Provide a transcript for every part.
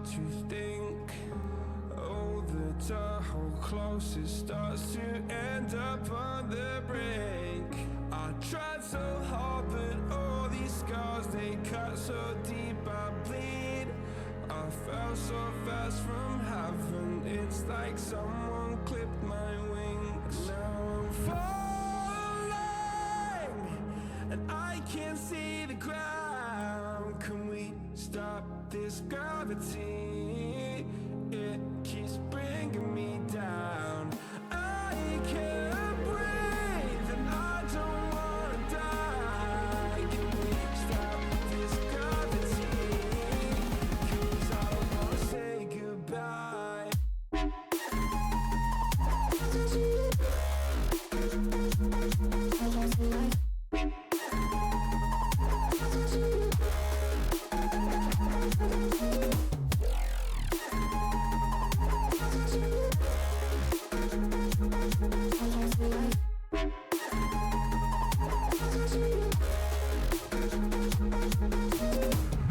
to think. Oh, the door closest starts to end up on the brink. I tried so hard, but all these scars, they cut so deep I bleed. I fell so fast from heaven, it's like someone clipped my wings. Now I'm falling, and I can't see the ground. Can we stop this gravity? It keeps bringing me down. I can't breathe and I don't wanna die. Can we stop this gravity? 'Cause I don't wanna say goodbye.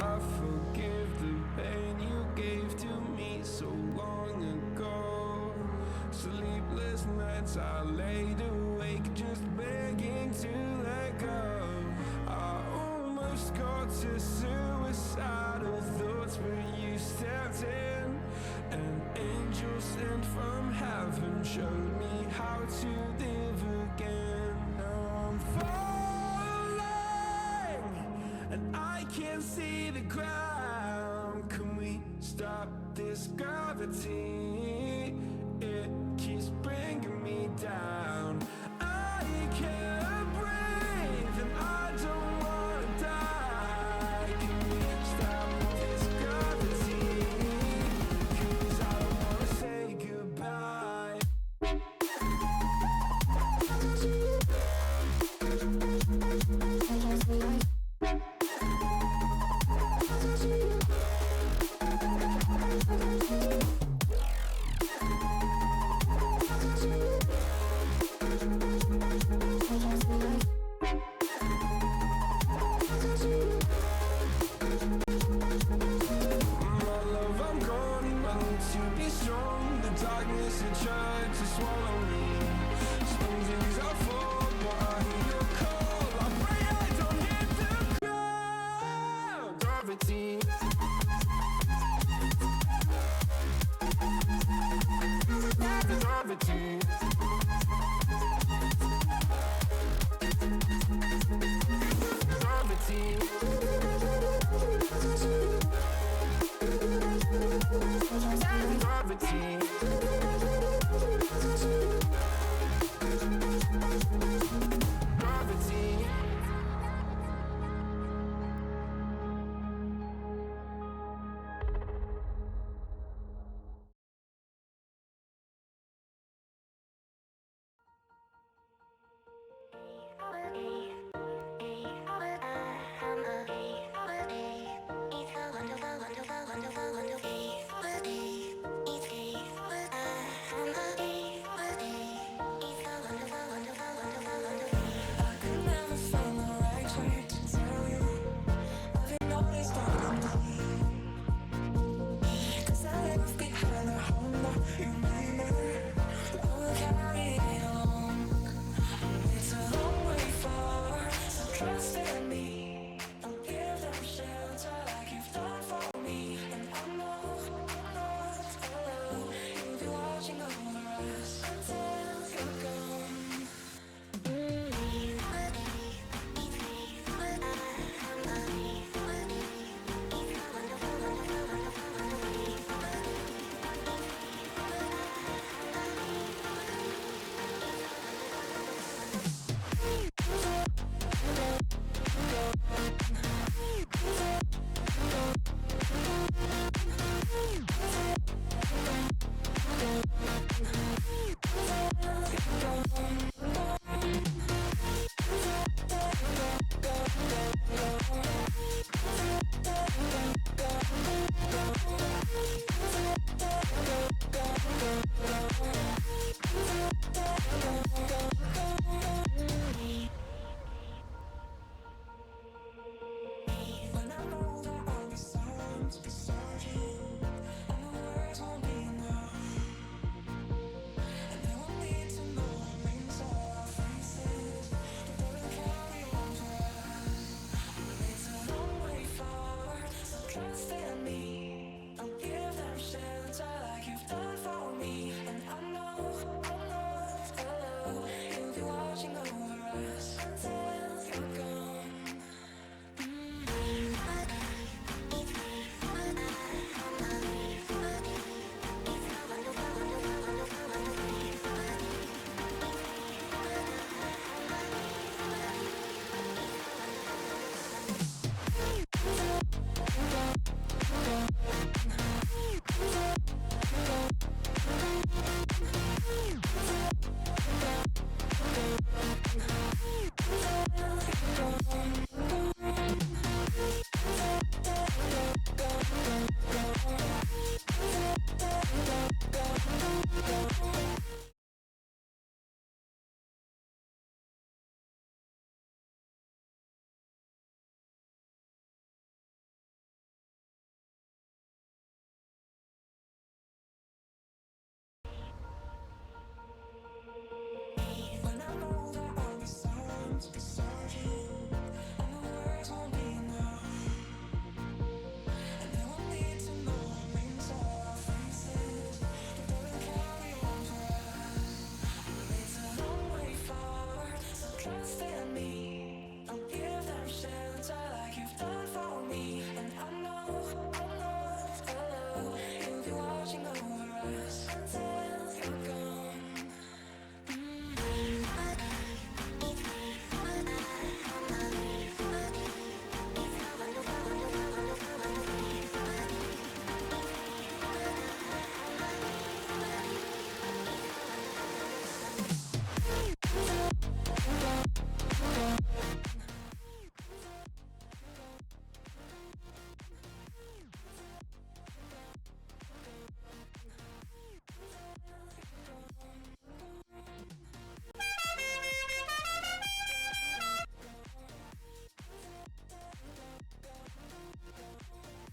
I forgive the pain you gave to me so long ago. Sleepless nights I laid awake just begging to let go. I almost got to suicidal thoughts, but you stepped in. An angel sent from heaven showed me how to live again. Now I'm falling, and I can't see the ground. Can we stop this gravity? It keeps bringing me down. I can't breathe and I don't wanna die. Can we stop this gravity? 'Cause I don't wanna say goodbye.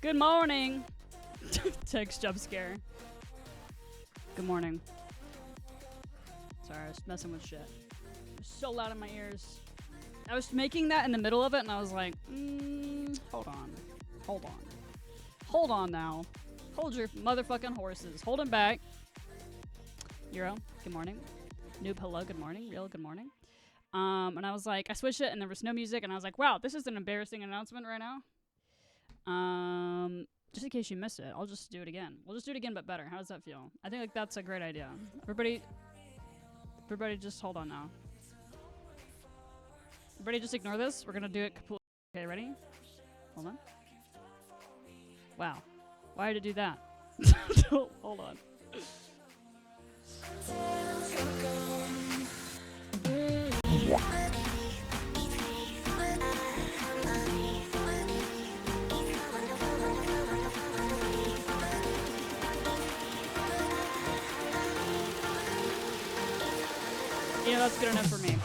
Good morning. Text jump scare. Good morning. Sorry, I was messing with shit. It was so loud in my ears. I was making that in the middle of it, and I was like, hold on. Hold on. Hold on now. Hold your motherfucking horses. Hold them back. Euro, good morning. Noob, hello, good morning. Real, good morning. And I was like, I switched it, and there was no music, and I was like, wow, this is an embarrassing announcement right now. Just in case you missed it, I'll just do it again. We'll just do it again, but better. How does that feel? I think like that's a great idea. Everybody just hold on now. Everybody just ignore this. We're gonna do it completely. Okay, ready? Hold on. Wow. Why did it do that? Hold on. Yeah, that's good enough for me.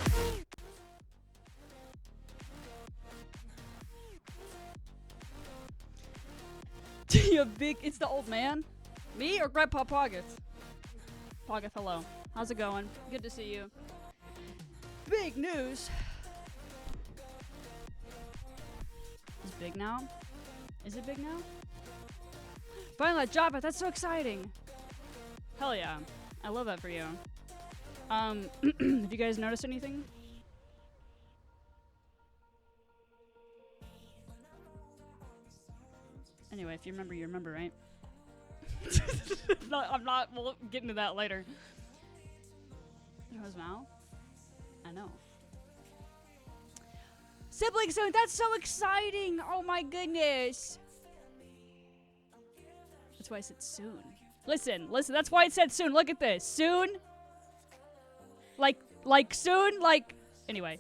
You big, it's the old man? Me or Grandpa Poggeth? Poggeth, hello. How's it going? Good to see you. Big news! Is it big now? Is it big now? Finally, job it! That's so exciting! Hell yeah. I love that for you. Have you guys noticed anything? Anyway, if you remember, right? We'll get into that later. His mouth? I know. Sibling soon, that's so exciting! Oh my goodness! That's why I said soon. Listen, that's why I said soon. Look at this. Soon? Like soon? Anyway.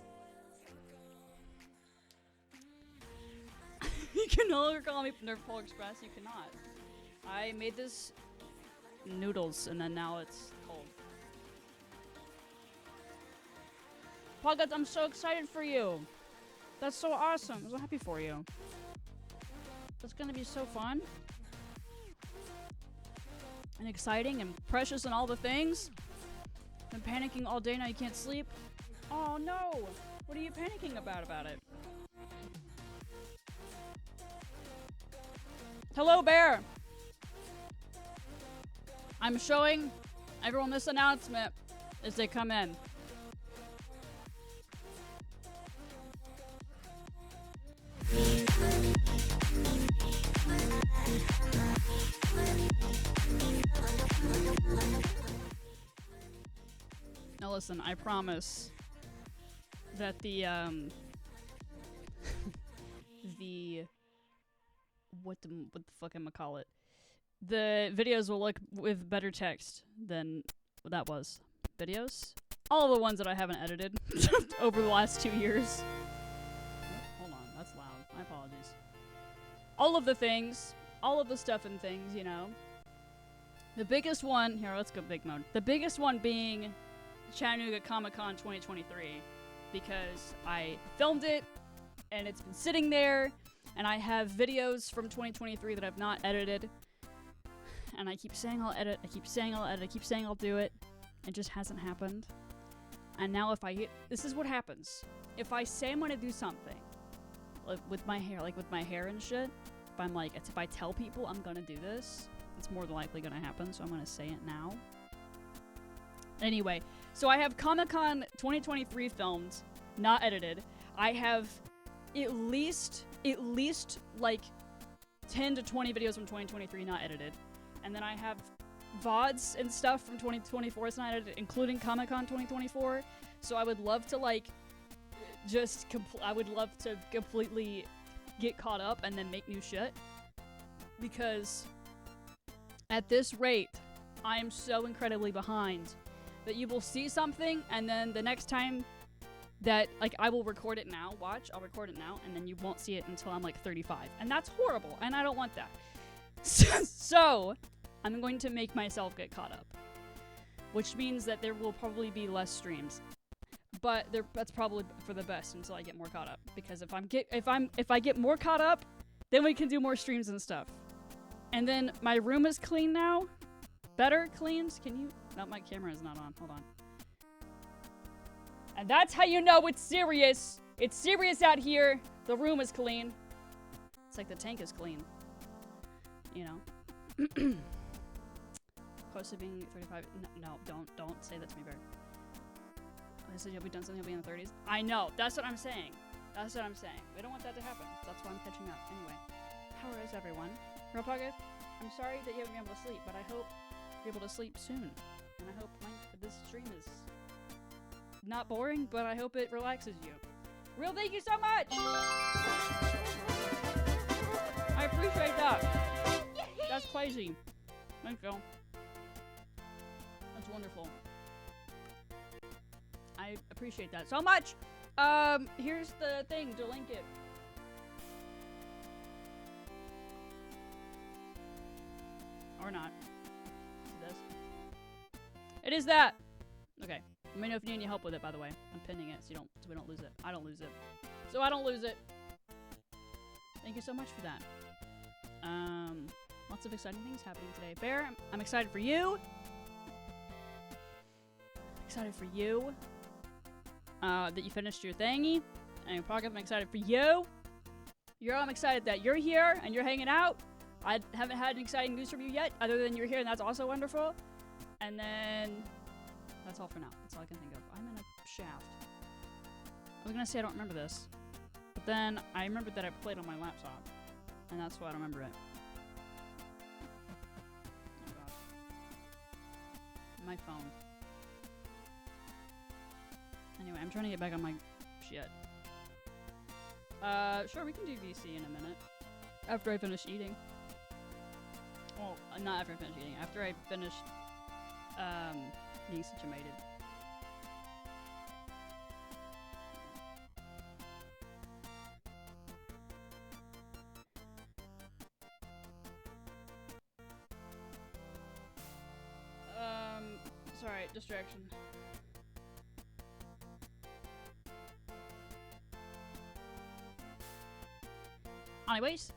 You can no longer call me Nerf Polar Express. You cannot. I made this noodles and then now it's cold. Poggett, I'm so excited for you. That's so awesome. I'm so happy for you. That's gonna be so fun. And exciting and precious and all the things. Been panicking all day, now you can't sleep. Oh no! What are you panicking about it? Hello, Bear! I'm showing everyone this announcement as they come in. Now listen, I promise that the what the fuck am I call it? The videos will look with better text than what that was. Videos? All the ones that I haven't edited over the last 2 years. Oh, hold on, that's loud. My apologies. All of the things, all of the stuff and things, you know. The biggest one, here, let's go big mode. The biggest one being Chattanooga Comic-Con 2023, because I filmed it and it's been sitting there, and I have videos from 2023 that I've not edited, and I keep saying I'll edit, I keep saying I'll edit, I keep saying I'll do it. It just hasn't happened. And now if I get, this is what happens. If I say I'm gonna do something, like with my hair and shit, if I tell people I'm gonna do this, it's more than likely gonna happen, so I'm gonna say it now. Anyway, so I have Comic-Con 2023 filmed, not edited. I have at least like 10 to 20 videos from 2023 not edited. And then I have VODs and stuff from 2024 it's not edited, including Comic-Con 2024. So I would love to I would love to completely get caught up and then make new shit. Because at this rate, I am so incredibly behind that you will see something, and then the next time that, I will record it now, I'll record it now, and then you won't see it until I'm 35. And that's horrible, and I don't want that. So, I'm going to make myself get caught up. Which means that there will probably be less streams. But that's probably for the best until I get more caught up. Because if I get more caught up, Then we can do more streams and stuff. And then my room is clean now. Better cleaned. Can you? No, my camera is not on. Hold on. And that's how you know it's serious. It's serious out here. The room is clean. It's like the tank is clean. You know. Close to being 35. No, don't say that to me, Bear. I said you'll be done something. You'll be in the 30s. I know. That's what I'm saying. That's what I'm saying. We don't want that to happen. That's why I'm catching up. Anyway, how is everyone? Real Pocket, I'm sorry that you haven't been able to sleep, but I hope you're able to sleep soon. And I hope this stream is not boring, but I hope it relaxes you. Real, thank you so much! I appreciate that. That's crazy. Thank you. That's wonderful. I appreciate that so much. Here's the thing to link it. Or not. This. It is that. Okay. Let me know if you need any help with it, by the way. I'm pinning it so we don't lose it. I don't lose it. So I don't lose it. Thank you so much for that. Lots of exciting things happening today. Bear, I'm excited for you. Excited for you. That you finished your thingy. And Pocket, I'm excited for you. I'm excited that you're here and you're hanging out. I haven't had an exciting news from you yet, other than you're here, and that's also wonderful. And then that's all for now. That's all I can think of. I'm in a shaft. I was gonna say I don't remember this, but then I remembered that I played on my laptop, and that's why I don't remember it. Oh gosh. My phone. Anyway, I'm trying to get back on my shit. Sure, we can do VC in a minute. After I finish eating. Well, not after I finish eating. After I finished, being situated. Sorry, distraction. Anyways.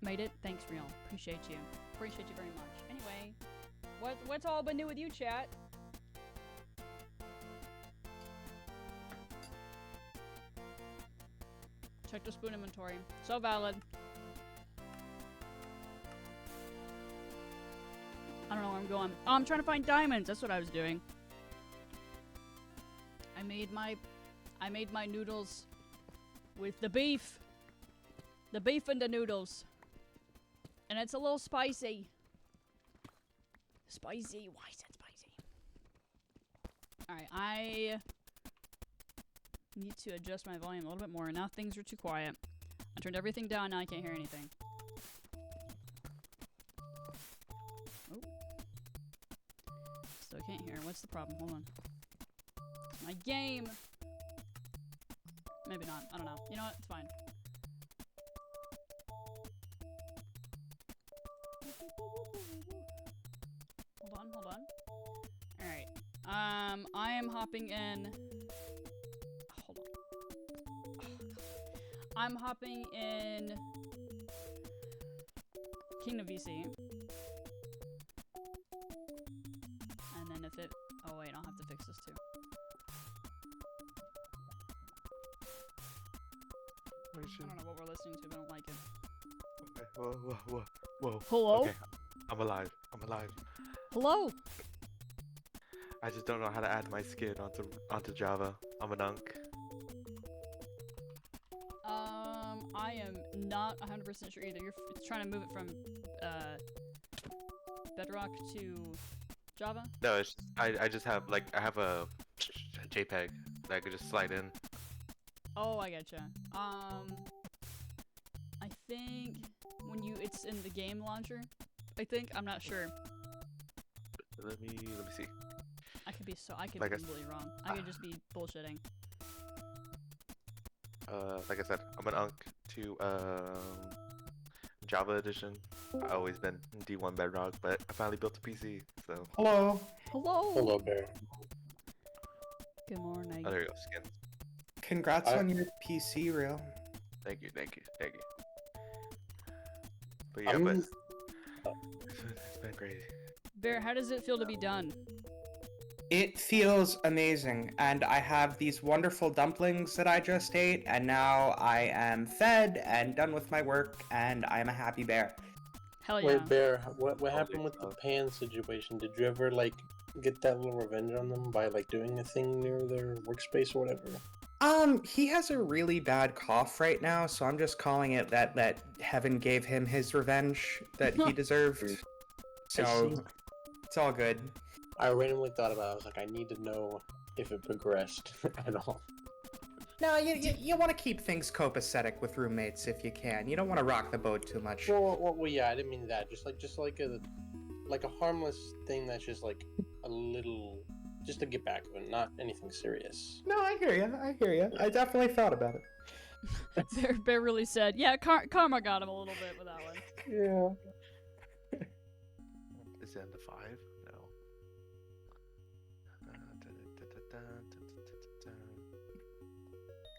Made it. Thanks, Real. Appreciate you. Appreciate you very much. Anyway, what's all been new with you, chat? Check the spoon inventory. So valid. I don't know where I'm going. Oh, I'm trying to find diamonds. That's what I was doing. I made my noodles with the beef. The beef and the noodles. And it's a little spicy. Spicy. Why is that spicy? Alright, I need to adjust my volume a little bit more. Now things are too quiet. I turned everything down, now I can't hear anything. Oh. Still can't hear. What's the problem? Hold on. My game! Maybe not. I don't know. You know what? It's fine. Hold on. Alright. I am hopping in. Hold on. Oh, I'm hopping in Kingdom VC. And then if it. Oh, wait, I'll have to fix this too. I don't know what we're listening to, but I don't like it. Okay. Whoa. Hello? Okay. I'm alive. Hello? I just don't know how to add my skin onto Java. I'm an unk. I am not 100% sure either. You're trying to move it from Bedrock to Java? No, it's just, I just have I have a JPEG that I could just slide in. Oh, I getcha. I think when it's in the game launcher. I'm not sure. Let me see. I could be completely wrong. I could just be bullshitting. Like I said, I'm an unk to Java edition. I've always been D1 Bedrock, but I finally built a PC, so. Hello. Hello, Bear. Good morning. Oh, there you go, skins. Congrats on your PC, Real. Thank you. But yeah, but it's been crazy. Bear, how does it feel to be done? It feels amazing, and I have these wonderful dumplings that I just ate, and now I am fed and done with my work, and I am a happy bear. Hell yeah. Wait, Bear, what Holy happened with the fuck. pan situation? Did you ever, like, get that little revenge on them by, like, doing a thing near their workspace or whatever? He has a really bad cough right now, so I'm just calling it that heaven gave him his revenge that he deserved. So, it's all good. I randomly thought about it. I was like, I need to know if it progressed at all. No, you want to keep things copacetic with roommates if you can. You don't want to rock the boat too much. Well, yeah, I didn't mean that. Just like a harmless thing that's just like a little, just to get back of it, not anything serious. No, I hear you. I definitely thought about it. Bear really said, yeah, karma got him a little bit with that one. Yeah. Is it in the 5? No.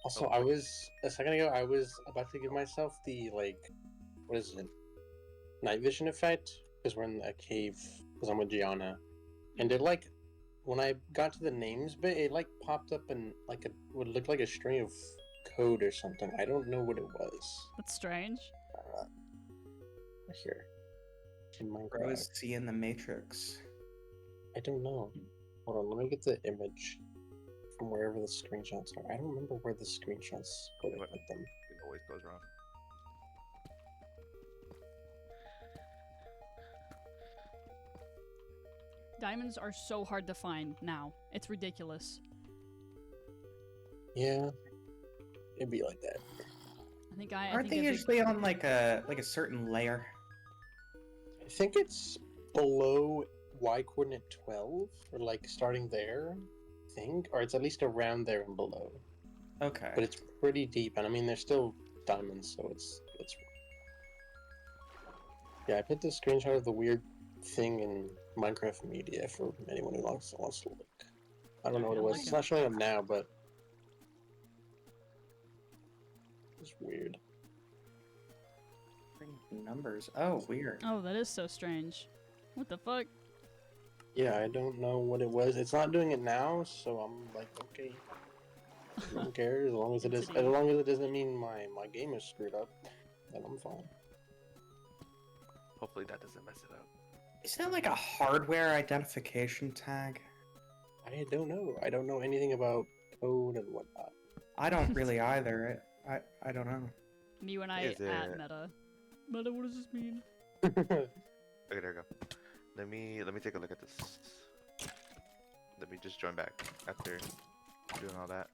Also, I was a second ago. I was about to give myself the what is it? Night vision effect because we're in a cave because I'm with Gianna, and it when I got to the names bit, it popped up and would look like a string of code or something. I don't know what it was. That's strange. Here, in I Minecraft. was seeing the Matrix. I don't know. Hold on, let me get the image from wherever the screenshots are. I don't remember where the screenshots where they What? put them. It always goes wrong. Diamonds are so hard to find now. It's ridiculous. Yeah, it'd be like that. I think I Aren't think they a big- usually on like a certain layer? I think it's below y coordinate 12, or starting there. I think, or it's at least around there and below. Okay. But it's pretty deep, and I mean, there's still diamonds, so it's. Yeah, I put the screenshot of the weird thing in Minecraft Media for anyone who wants to look. I don't know what it I was. like It's it. not showing up now, but it's weird. Numbers. Oh, weird. Oh, that is so strange. What the fuck? Yeah, I don't know what it was. It's not doing it now, so I'm like, okay. I don't care as long as it is. As long as it doesn't mean my game is screwed up, then I'm fine. Hopefully that doesn't mess it up. Is that like a hardware identification tag? I don't know. I don't know anything about code and whatnot. I don't really either. I don't know. Me when I Is at it- meta. Meta, what does this mean? Okay, there we go. Let me take a look at this. Let me just join back after doing all that.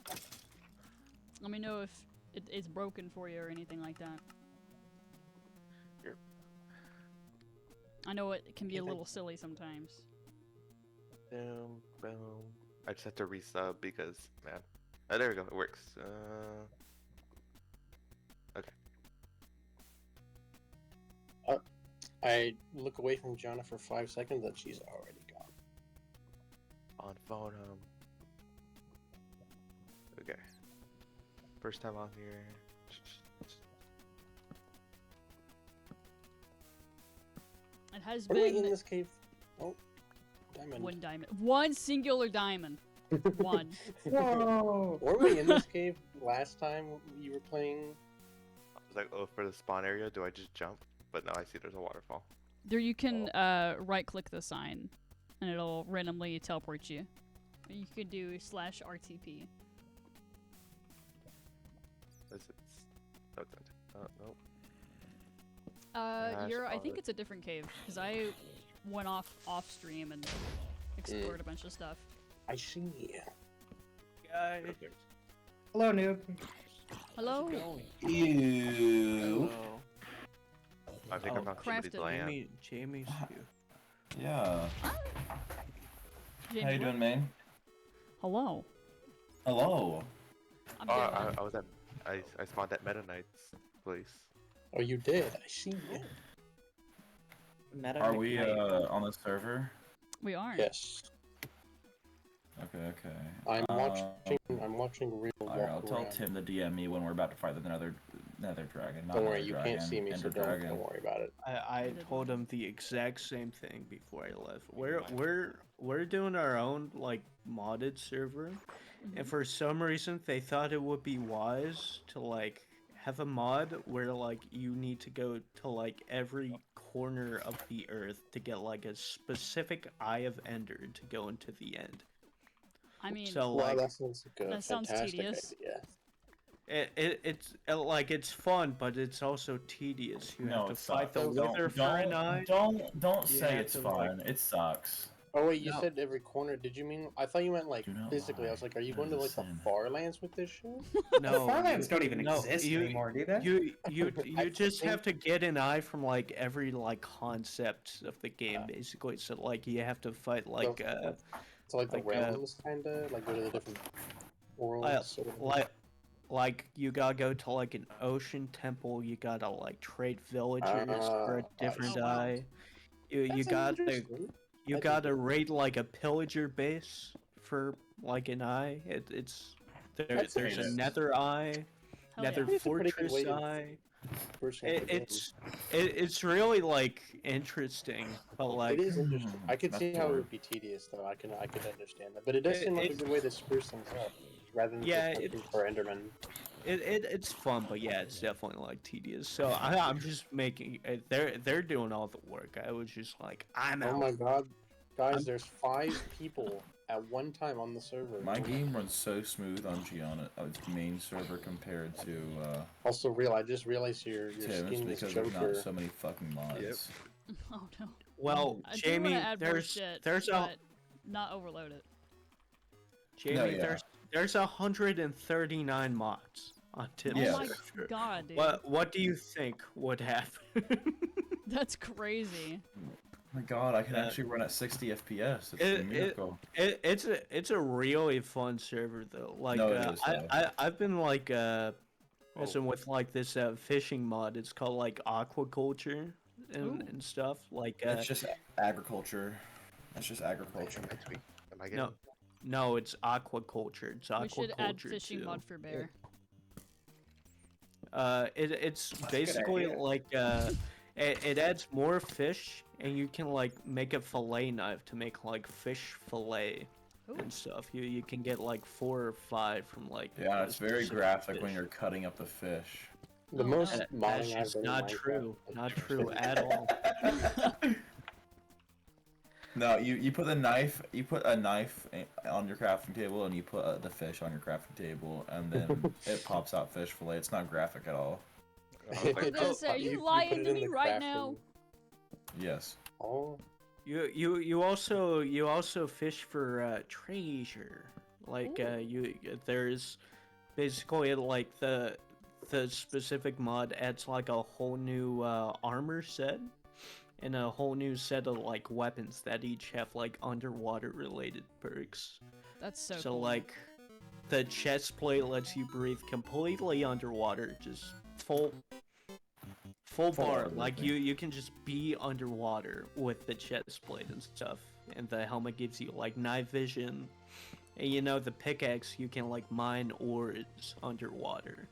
Let me know if it's broken for you or anything like that. Here. I know it can be a Okay. little silly sometimes. Boom, boom. I just have to resub because, man. Oh, there we go. It works. Okay. I look away from Gianna for 5 seconds and she's already gone. On phone home. Okay. First time on here. It has What are we in been this cave? Oh, diamond. one diamond. One singular diamond. One. Whoa! Were we in this cave last time you were playing? I was like, oh, for the spawn area, do I just jump? But now I see there's a waterfall. There you can right click the sign and it'll randomly teleport you. You could do /RTP. Is it? No, it's not. Nope. Slash I think R. it's a different cave because I went off stream and explored a bunch of stuff. I see. Hello, noob. Hello. Ew. I think I found somebody's crafted. land. Jamie's Yeah. Jamie, How you what? doing, man? Hello. Hello. I'm Oh, Dylan. I was at. I spawned at Meta Knight's place. Oh, you did. I see. Meta Are we McKnight. on the server? We are. Yes. Okay. I'm watching. I'm watching real. Alright, I'll walk tell around. Tim to DM me when we're about to fight another Nether Dragon. Not Don't worry, Nether you Dragon, can't see me, so Ender don't Dragon. worry about it. I did told him the exact same thing before I left. We're doing our own like modded server, and for some reason they thought it would be wise to like have a mod where like you need to go to like every corner of the earth to get like a specific Eye of Ender to go into the end. I mean, So Wow, like that sounds like a that sounds fantastic tedious. idea. it's like it's fun, but it's also tedious. You No, have to it fight sucks. the Wither for an eye. Don't You say have it's to, like- fun. It sucks. Oh wait, you No. said every corner. Did you mean? I thought you meant like Do not physically. I lie. was like, are you That going to is a like the sin. far lands with this shit? No, Farmlands don't even no, exist you- anymore, do they? You I just think- have to get an eye from like every like concept of the game basically. So like you have to fight like So like the like, realms, kinda like go to the different worlds. sort of. like you gotta go to like an ocean temple. You gotta like trade villagers for a Ah, different oh, wow. eye. You That sounds gotta interesting. you I dig gotta it. raid like a pillager base for like an eye. It's That's there's a interesting. nether eye, Hell yeah. nether It's a pretty good fortress way to- eye. First game of the game. It's really like interesting, but like It is interesting. I could that's see how it true. would be tedious, though. I could understand that, but it does It- seem like a it- good way to spruce things up, rather than Yeah, just looking for Enderman. it's fun, but yeah, it's definitely like tedious. So I'm just making they're doing all the work. I was just like I'm Oh out. my god, guys! I'm- There's 5 people at one time on the server. My game runs so smooth on Gianna, its main server compared to Also, real. I just realized your Tim's skin is because of Joker. not so many fucking mods. Oh no. Well, I do Jamie, want to add more there's shit, there's a but not overload it. Jamie, yeah. there's 139 mods on Tim's Yeah. Oh my server. god, dude. What do you think would happen? That's crazy. Oh my god, I can Uh, actually run at 60 FPS. It's it- a miracle. It's a really fun server though. Like No, it is, though. I've been like messing with like this fishing mod. It's called like aquaculture Ooh. and stuff. Like It's just agriculture. That's just Am agriculture. I tweet? Am I getting? no, it's aquaculture. It's aquaculture. We should add fishing too. mod for bear. It's a good basically idea. like it adds more fish, and you can like make a fillet knife to make like fish fillet Ooh. and stuff. You can get like 4 or 5 from like. Yeah, a it's very specific graphic when fish. you're cutting up the fish. The Oh, most no. That's modding I've just done in not Minecraft. true. Not true at all. No, you put a knife on your crafting table, and you put the fish on your crafting table, and then it pops out fish fillet. It's not graphic at all. I was like, gonna say, are you put lying it to in me the right now? crafting- Yes. Oh, You also fish for treasure. Like there's basically like the specific mod adds like a whole new armor set and a whole new set of like weapons that each have like underwater related perks. That's so, So cool. like the chest plate lets you breathe completely underwater, just full bar. water Like breathing. you can just be underwater with the chest plate and stuff. And the helmet gives you like night vision. And you know the pickaxe you can like mine ores underwater.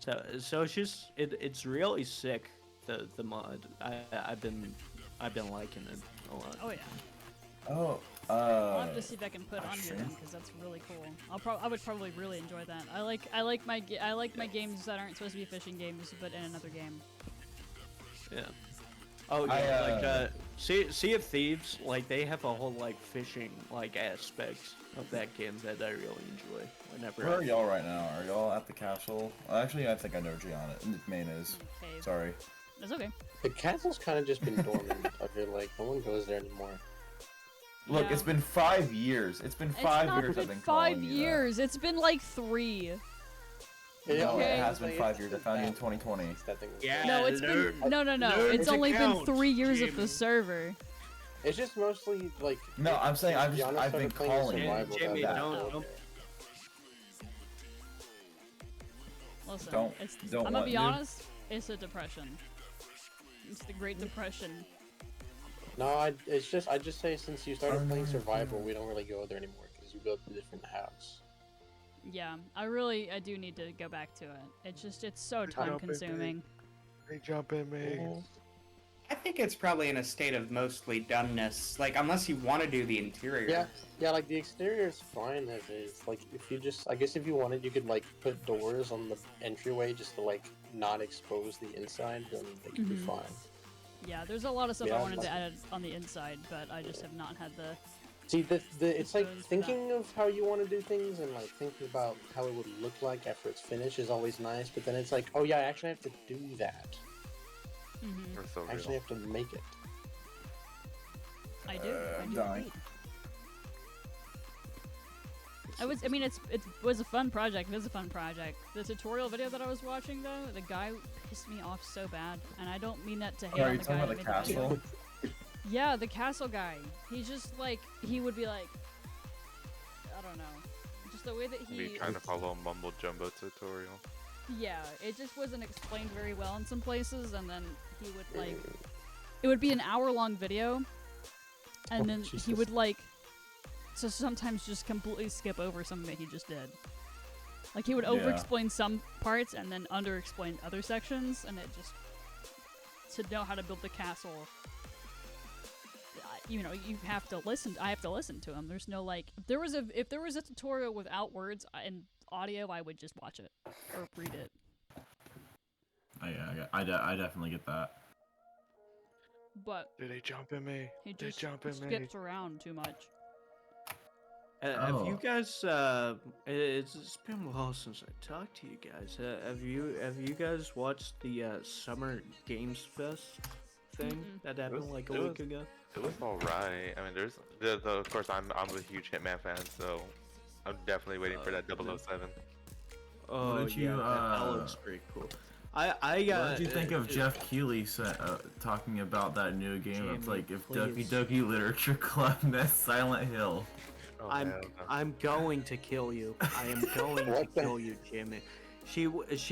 So it's just it's really sick the mod. I've been liking it a lot. Oh yeah. Oh. I'll have to see if I can put on here sure. then, because that's really cool. I would probably really enjoy that. I like my games that aren't supposed to be fishing games, but in another game. Yeah. Oh yeah, Sea of Thieves, like they have a whole like fishing like aspects of that game that I really enjoy. Whenever Where are y'all right now? Are y'all at the castle? Actually, I think I know Gianna. Main is. Okay, Sorry. that's okay. the castle's kind of just been dormant. I feel like no one goes there anymore. Look, Yeah. it's been 5 years. It's been It's 5 not years been I've been 5 calling you that. years. It's been like 3. No, Okay. it has been 5 years. I found you in 2020. That thing was Yeah. No, it's learn- been no. learn It's to only been count, 3 years of Jamie. the server. It's just mostly like. No, I'm saying I've Gianna been started playing calling you. survival, Jamie, that- don't- Listen, Don't- I'm don't gonna want be to. honest. It's a depression. It's the Great Depression. No, I just say since you started playing survival, we don't really go there anymore because you built a different house. Yeah, I do need to go back to it. It's so Good time job, baby. consuming. Hey, jump in me. I think it's probably in a state of mostly doneness. Like, unless you want to do the interior. Yeah, like the exterior is fine as is. Like, if you just, I guess if you wanted, you could like put doors on the entryway just to like not expose the inside, then they could be Mhm. fine. Yeah, there's a lot of stuff I Yeah, wanted like- to add on the inside, but I just have not had the. See, it's like Exposed to thinking of how you want to do things and like thinking about how it would look like after it's finished is always nice, but then it's like, oh yeah, I actually have to do that. Mhm. That's so I actually real. have to make it. I do. I I'm do. dying. Indeed. I mean, it was a fun project. It is a fun project. The tutorial video that I was watching, though, the guy pissed me off so bad, and I don't mean that to hate Oh, are on you the talking guy about that the made the video. castle? Yeah, the castle guy. He just like he would be like, I don't know, just the way that We he. kind of follow a mumbo jumbo tutorial. Yeah, it just wasn't explained very well in some places, and then he would like, it would be an hour-long video, and Oh, then he Jesus. would like, so sometimes just completely skip over something that he just did. Like he would Yeah. over-explain some parts and then under-explain other sections, and it just to know how to build the castle. You know, you have to listen. I have to listen to him. There's no like, if there was a tutorial without words and audio, I would just watch it or read it. Oh, yeah, I definitely get that. But Did they jump in me? he They just jump in me. skips around too much. Have you Oh. guys? It's been a while since I talked to you guys. Have you guys watched the Summer Games Fest thing Mm-mm. that happened was- like a it week was- ago? It was alright. I mean, there's of course I'm a huge Hitman fan, so I'm definitely waiting for that 007. Oh did you, yeah, that looks pretty cool. I What did you think of Jeff Keighley talking about that new game? It's Jamie, like if please. Doki Doki Literature Club met Silent Hill. Oh, I'm hell no. I'm going to kill you. I am going to What the- kill you, Jimmy. She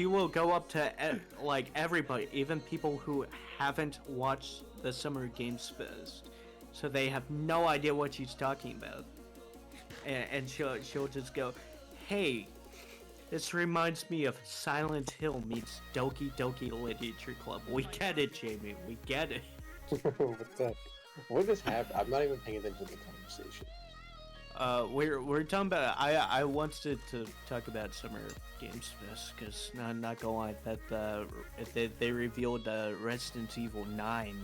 will go up to like everybody, even people who haven't watched the Summer Games Fest, so they have no idea what she's talking about, and she'll just go, "Hey, this reminds me of Silent Hill meets Doki Doki Literature Club. We get it, Jamie. We get it." What the? What just happened? I'm not even paying attention to the conversation. We're talking about. I wanted to talk about Summer Games Fest because not gonna lie, that they revealed Resident Evil 9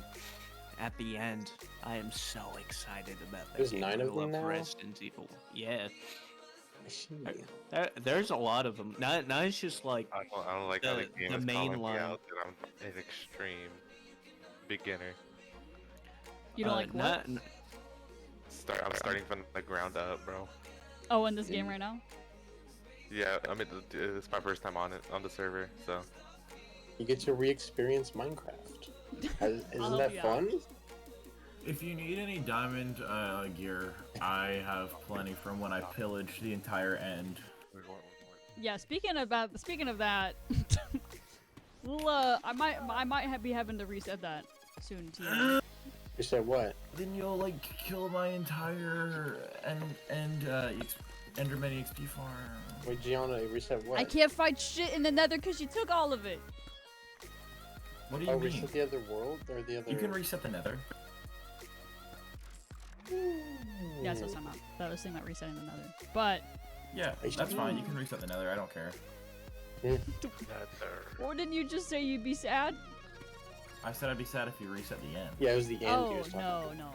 at the end. I am so excited about that. There's game. 9 I of them love now? Resident Evil. Yeah, Shit. there's a lot of them. Not it's just like I don't like how the the game is main calling me line. out that I'm an extreme beginner. You don't like what? I'm starting from the ground up, bro. Oh, in this game right now? Yeah, I mean, it's my first time on the server, so You get to re-experience Minecraft. Isn't I'll that help you out. fun? If you need any diamond gear, I have plenty from when I pillaged the entire end. Yeah. Speaking of that, well, I might be having to reset that soon too. You said what? Then you'll like kill my entire Enderman XP farm. Wait, Gianna, you reset what? I can't find shit in the Nether because you took all of it. What do you Oh, mean? reset the other world or the other? You can reset the Nether. Yeah, that's what I'm about. That was saying about resetting the Nether, but Yeah, that's fine. You can reset the Nether. I don't care. or didn't you just say you'd be sad? I said I'd be sad if you reset the end. Yeah, it was the end. he Oh was talking no, about. no,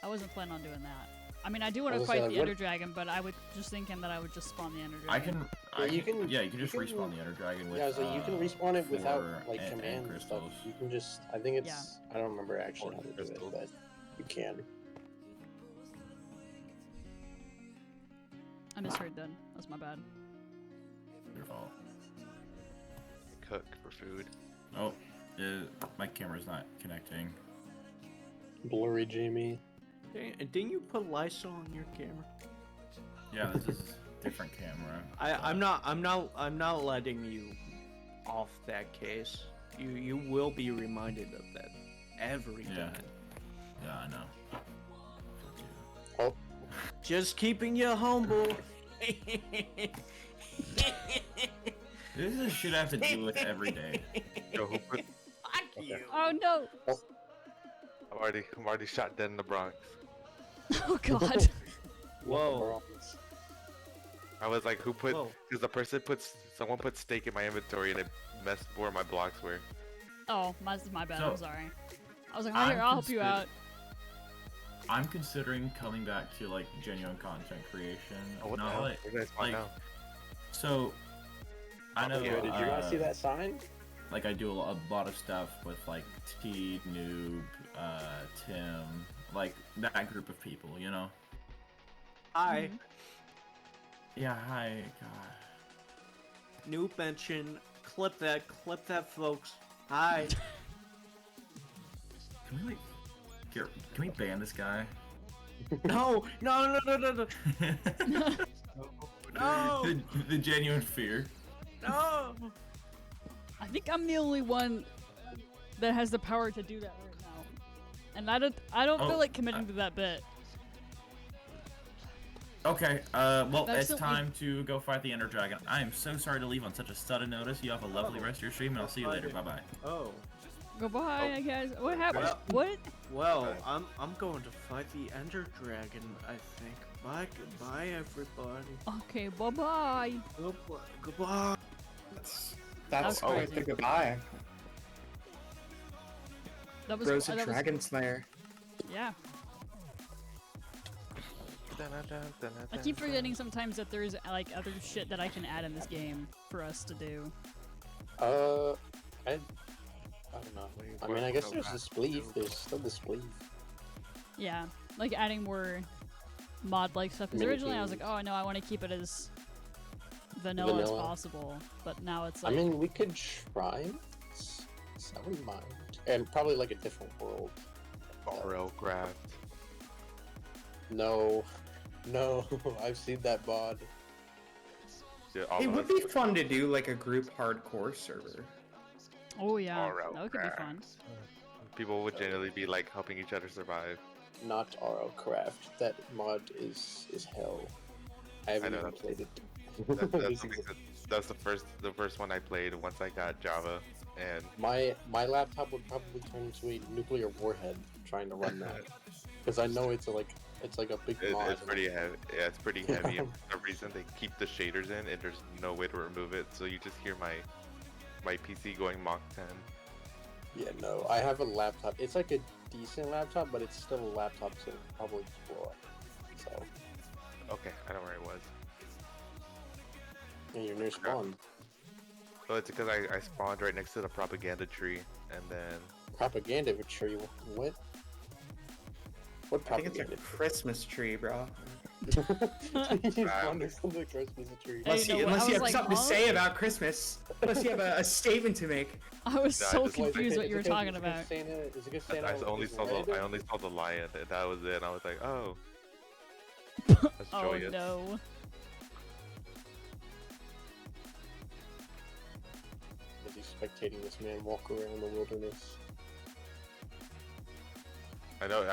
I wasn't planning on doing that. I mean, I do want I to was fight gonna the say, Ender what- Dragon, but I was just thinking that I would just spawn the Ender Dragon. I can. Yeah, you can- Yeah, you can you just can- respawn the Ender Dragon with. Yeah, so you can respawn it without 4 like and commands and stuff. crystals. You can just, I think it's, I don't remember actually how to do it, Crystals. but you can. I misheard then. That's my bad. Your fault. Cook for food. Oh, my camera's not connecting. Blurry Jamie. Didn't you put Lysol on your camera? Yeah, this is a different camera. I'm not letting you off that case. You will be reminded of that every Yeah. time. Yeah, I know. Oh, Just keeping you humble. This is shit I have to deal with every day. Yo, who put? Oh no! I'm already shot dead in the Bronx. Oh god. Whoa. I was like, who put? Whoa. Because someone put steak in my inventory and it messed where my blocks were. Oh, my bad. So, I'm sorry. I was like, oh, here, I'll help you out. I'm considering coming back to like genuine content creation. Oh, what the Not hell? like, Where did I spawn like, now? so I know. Did you guys see that sign? Like I do a lot of stuff with like T, Noob, Tim, like that group of people, you know. Hi. Yeah, hi. God. New mention. Clip that, folks. Hi. Can we like can we ban this guy? No. No. The genuine fear. No. I think I'm the only one that has the power to do that right now, and I don't feel like committing to that bit. Okay, well, That's it's time to go fight the Ender Dragon. I am so sorry to leave on such a sudden notice. You have a lovely rest of your stream, and I'll see you later. Bye-bye. Oh. Goodbye, I guess. What happened? What? Well, I'm going to fight the Ender Dragon, I think. Goodbye, everybody. Okay, bye-bye. Goodbye. That's crazy. quite the goodbye. That was Rose of that was- Dragon Slayer. Yeah. I keep forgetting sometimes that there's like other shit that I can add in this game for us to do. I don't know. I mean, I guess there's the spleef. There's still the spleef. Yeah, like adding more mod-like stuff. Because originally I was like, oh no, I want to keep it as vanilla as possible. But now it's like, I mean, we could try it. I wouldn't mind. And probably like a different world. RL craft. No, I've seen that mod. Yeah, all It of would us. be fun to do like a group hardcore server. oh yeah, RL that could be fun. People would generally be like helping each other survive. Not RL Craft. That mod is hell. I haven't know, even played it. That's the first one I played once I got Java, and My laptop would probably turn into a nuclear warhead trying to run that, because I know it's like a big mod. it's pretty heavy. Yeah, it's pretty heavy. And for some reason, they keep the shaders in, and there's no way to remove it. So you just hear my PC going Mach 10. Yeah, no, I have a laptop. It's like a decent laptop, but it's still a laptop, so it'll probably blow up. So, Okay, I know where it was. and you're near spawn. So it's because I spawned right next to the propaganda tree, and then Propaganda tree. What? What I think it's propaganda? a Christmas tree, bro. You spawned next to the Christmas tree. Hey, Unless you, no, I unless you was have like, something to huh? say about Christmas. Unless you have a statement to make. I was No, I so just- confused what you were talking about. I only saw the lion, and that was it. And I was like, oh, that's Oh joyous. no. As he's spectating this man walk around the wilderness. I know.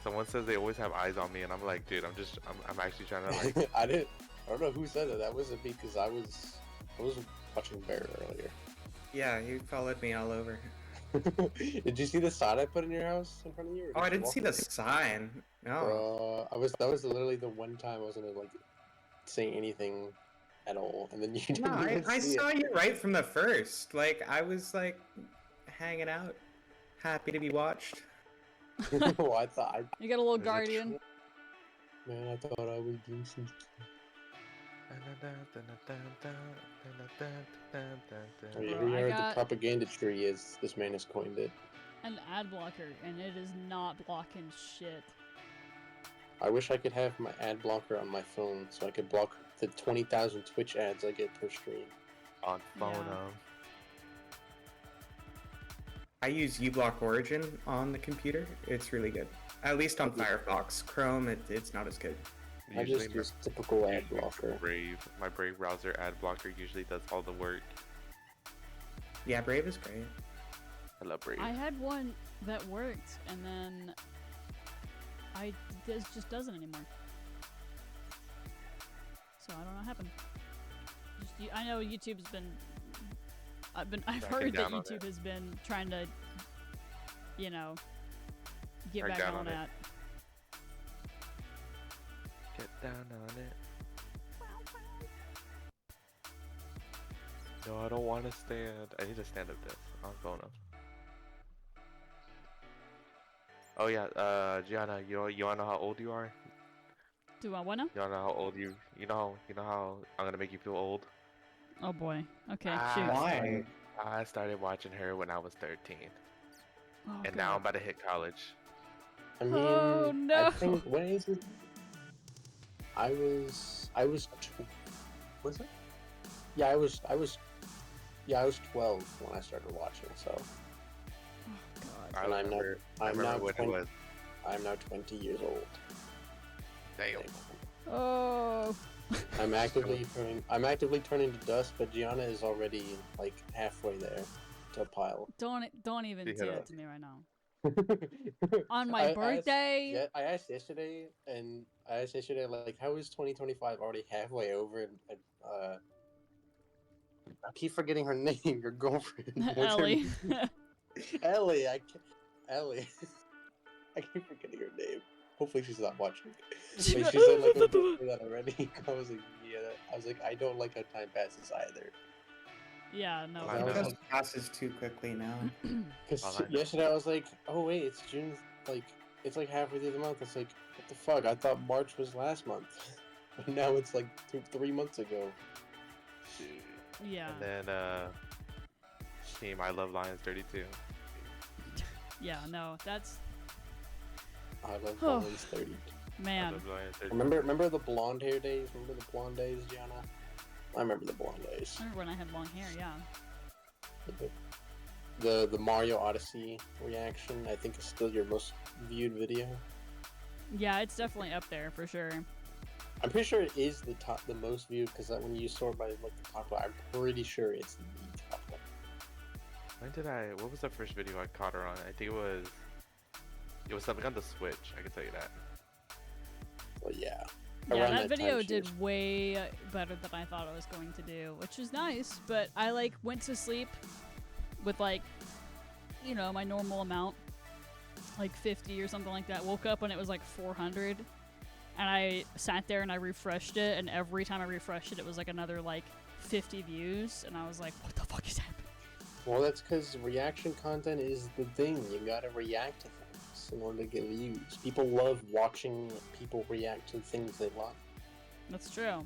Someone says they always have eyes on me, and I'm like, dude, I'm actually trying to like. I don't know who said it. That wasn't me, because I was watching Bear earlier. Yeah, he followed me all over. Did you see the sign I put in your house in front of you? or Oh, I did you didn't see walk the in? sign. No. That was literally the one time I wasn't like saying anything at all, and then you didn't No, even I see saw you right from the first. Like, I was like hanging out, happy to be watched. it. Oh, I thought You got a little There's a guardian. man, I thought I would do some. Oh, yeah, Bro, we I are got- the propaganda tree, as this man has coined it. An ad blocker, and it is not blocking shit. I wish I could have my ad blocker on my phone so I could block the 20,000 Twitch ads I get per stream. On phone. Yeah. I use uBlock Origin on the computer. It's really good. At least on Firefox. Chrome, it's not as good. I Usually just use typical ad blocker. my Brave browser ad blocker usually does all the work. Yeah, Brave is great. I love Brave. I had one that worked, and then this just doesn't anymore. So I don't know what happened. Just I know YouTube's been. I've Cracking heard that down on YouTube has been trying to, you know, get Crack back down on on it. that. Get down on it. No, I don't want to stand. I need to stand up this. I'm going up. Oh yeah, Gianna, you wanna know how old you are? Do I wanna? You wanna know how old you know how I'm gonna make you feel old? Oh boy. Okay, I shoot. Why? started watching her when I was 13, Oh, and now God. I'm about to hit college. I mean, Oh, no. I think when is it? I was, was it? Yeah, I was 12 when I started watching. So, Oh, God. I and I'm now, remember. I I'm remember now when it 20, was. I'm now 20 years old. Damn. Oh. I'm actively turning to dust, but Gianna is already like halfway there to a pile. Don't even See do how- it to me right now. On my birthday? I asked yesterday, like, how is 2025 already halfway over? And I keep forgetting her name. Your girlfriend, What's her Ellie. name? Ellie. Ellie. I keep forgetting her name. Hopefully she's not watching. But she said like, "Oh, don't say that already." I was like, "Yeah." I was like, "I don't like how time passes either." Yeah, no. I It know. just passes too quickly now. Because All I know. yesterday I was like, "Oh wait, it's June. Like, it's like halfway through the month." It's like, what the fuck? I thought March was last month, but now it's like 3 months ago. Yeah. And then Team I Love Lions 32. Yeah, no. That's I love Oh. Lions 30. I man. Love Lions 32. Remember the blonde hair days? Remember the blonde days, Gianna? I remember the blonde days. I remember when I had long hair, yeah. The Mario Odyssey reaction, I think, is still your most viewed video. Yeah, it's definitely up there for sure. I'm pretty sure it is the most viewed, because when you sort by like the top one, I'm pretty sure it's the top one. What was the first video I caught her on? I think it was something on the Switch, I can tell you that. Well, yeah. Yeah, Around that video time she did was- way better than I thought it was going to do, which is nice, but I like went to sleep with like, you know, my normal amount, like 50 or something like that. Woke up when it was like 400, and I sat there and I refreshed it, and every time I refreshed it, it was like another like 50 views, and I was like, what the fuck is happening? Well, that's because reaction content is the thing. You gotta react to things in order to get views. People love watching people react to things they love. That's true.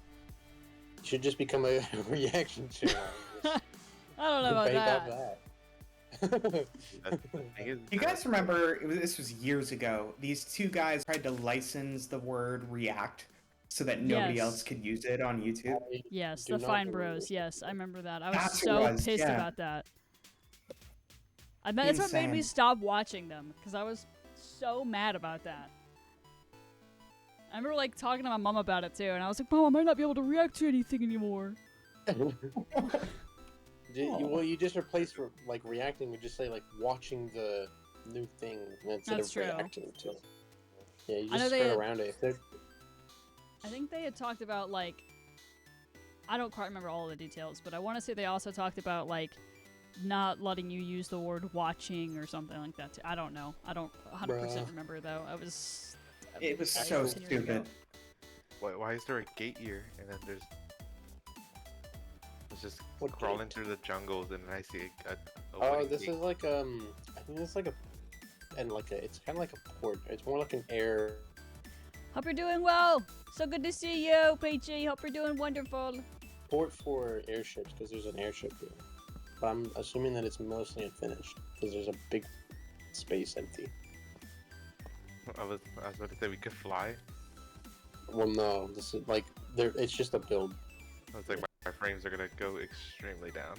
You should just become a reaction channel. I don't know about Bank that. off that. That's the thing is, You guys remember, this was years ago, these two guys tried to license the word react so that nobody Yes. else could use it on YouTube? Yes, Do the not Fine remember. Bros. Yes, I remember that. I was That's so who it was, pissed yeah. about that. I bet that's what made me Insane. stop watching them, because I was so mad about that. I remember like talking to my mom about it too, and I was like, "Mom, I might not be able to react to anything anymore." Well, you just replace like reacting with just say like watching the new thing instead That's of true. reacting to it. Yeah, you I know just they skirt had- around it. If they're- I think they had talked about like, I don't quite remember all the details, but I want to say they also talked about like not letting you use the word watching or something like that too. I don't know. I don't 100% Bruh. remember though. I was. It was like, so 10 years ago. stupid. why is there a gate here? And then it's just What crawling gate? through the jungles, and then I see a Oh, wooden this gate. is like I think it's like it's kind of like a port. It's more like an air. Hope you're doing well. So good to see you, Peachy. Hope you're doing wonderful. Port for airships because there's an airship here. But I'm assuming that it's mostly unfinished because there's a big space empty. I was about to say we could fly. Well, no, this is like there. It's just a build. I was like, my frames are gonna go extremely down.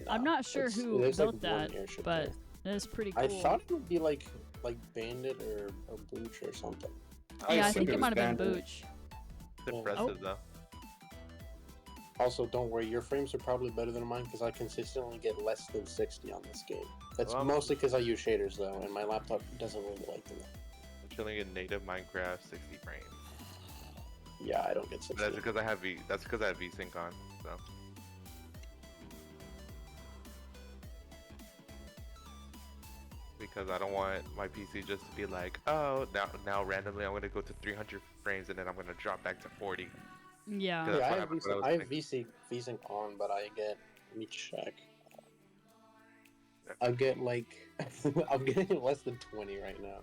I'm not sure who there's, built like, one that, airship but there. it is pretty cool. I thought it would be like Bandit or Booch or something. Yeah, I assumed think it was might have been Bandit. Booch. It's Yeah. impressive though. Also, don't worry, your frames are probably better than mine because I consistently get less than 60 on this game. That's Well, mostly because I use shaders though, and my laptop doesn't really like them. I'm chilling in native Minecraft 60 frames. Yeah, I don't get 60. That's because I have VSync on. So. Because I don't want my PC just to be like, oh, now randomly I'm gonna go to 300 frames and then I'm gonna drop back to 40. Yeah. That's Yeah, what I have happened when I VSync, was I have playing. VSync on, but I get. Let me check. I get like I'm getting less than 20 right now.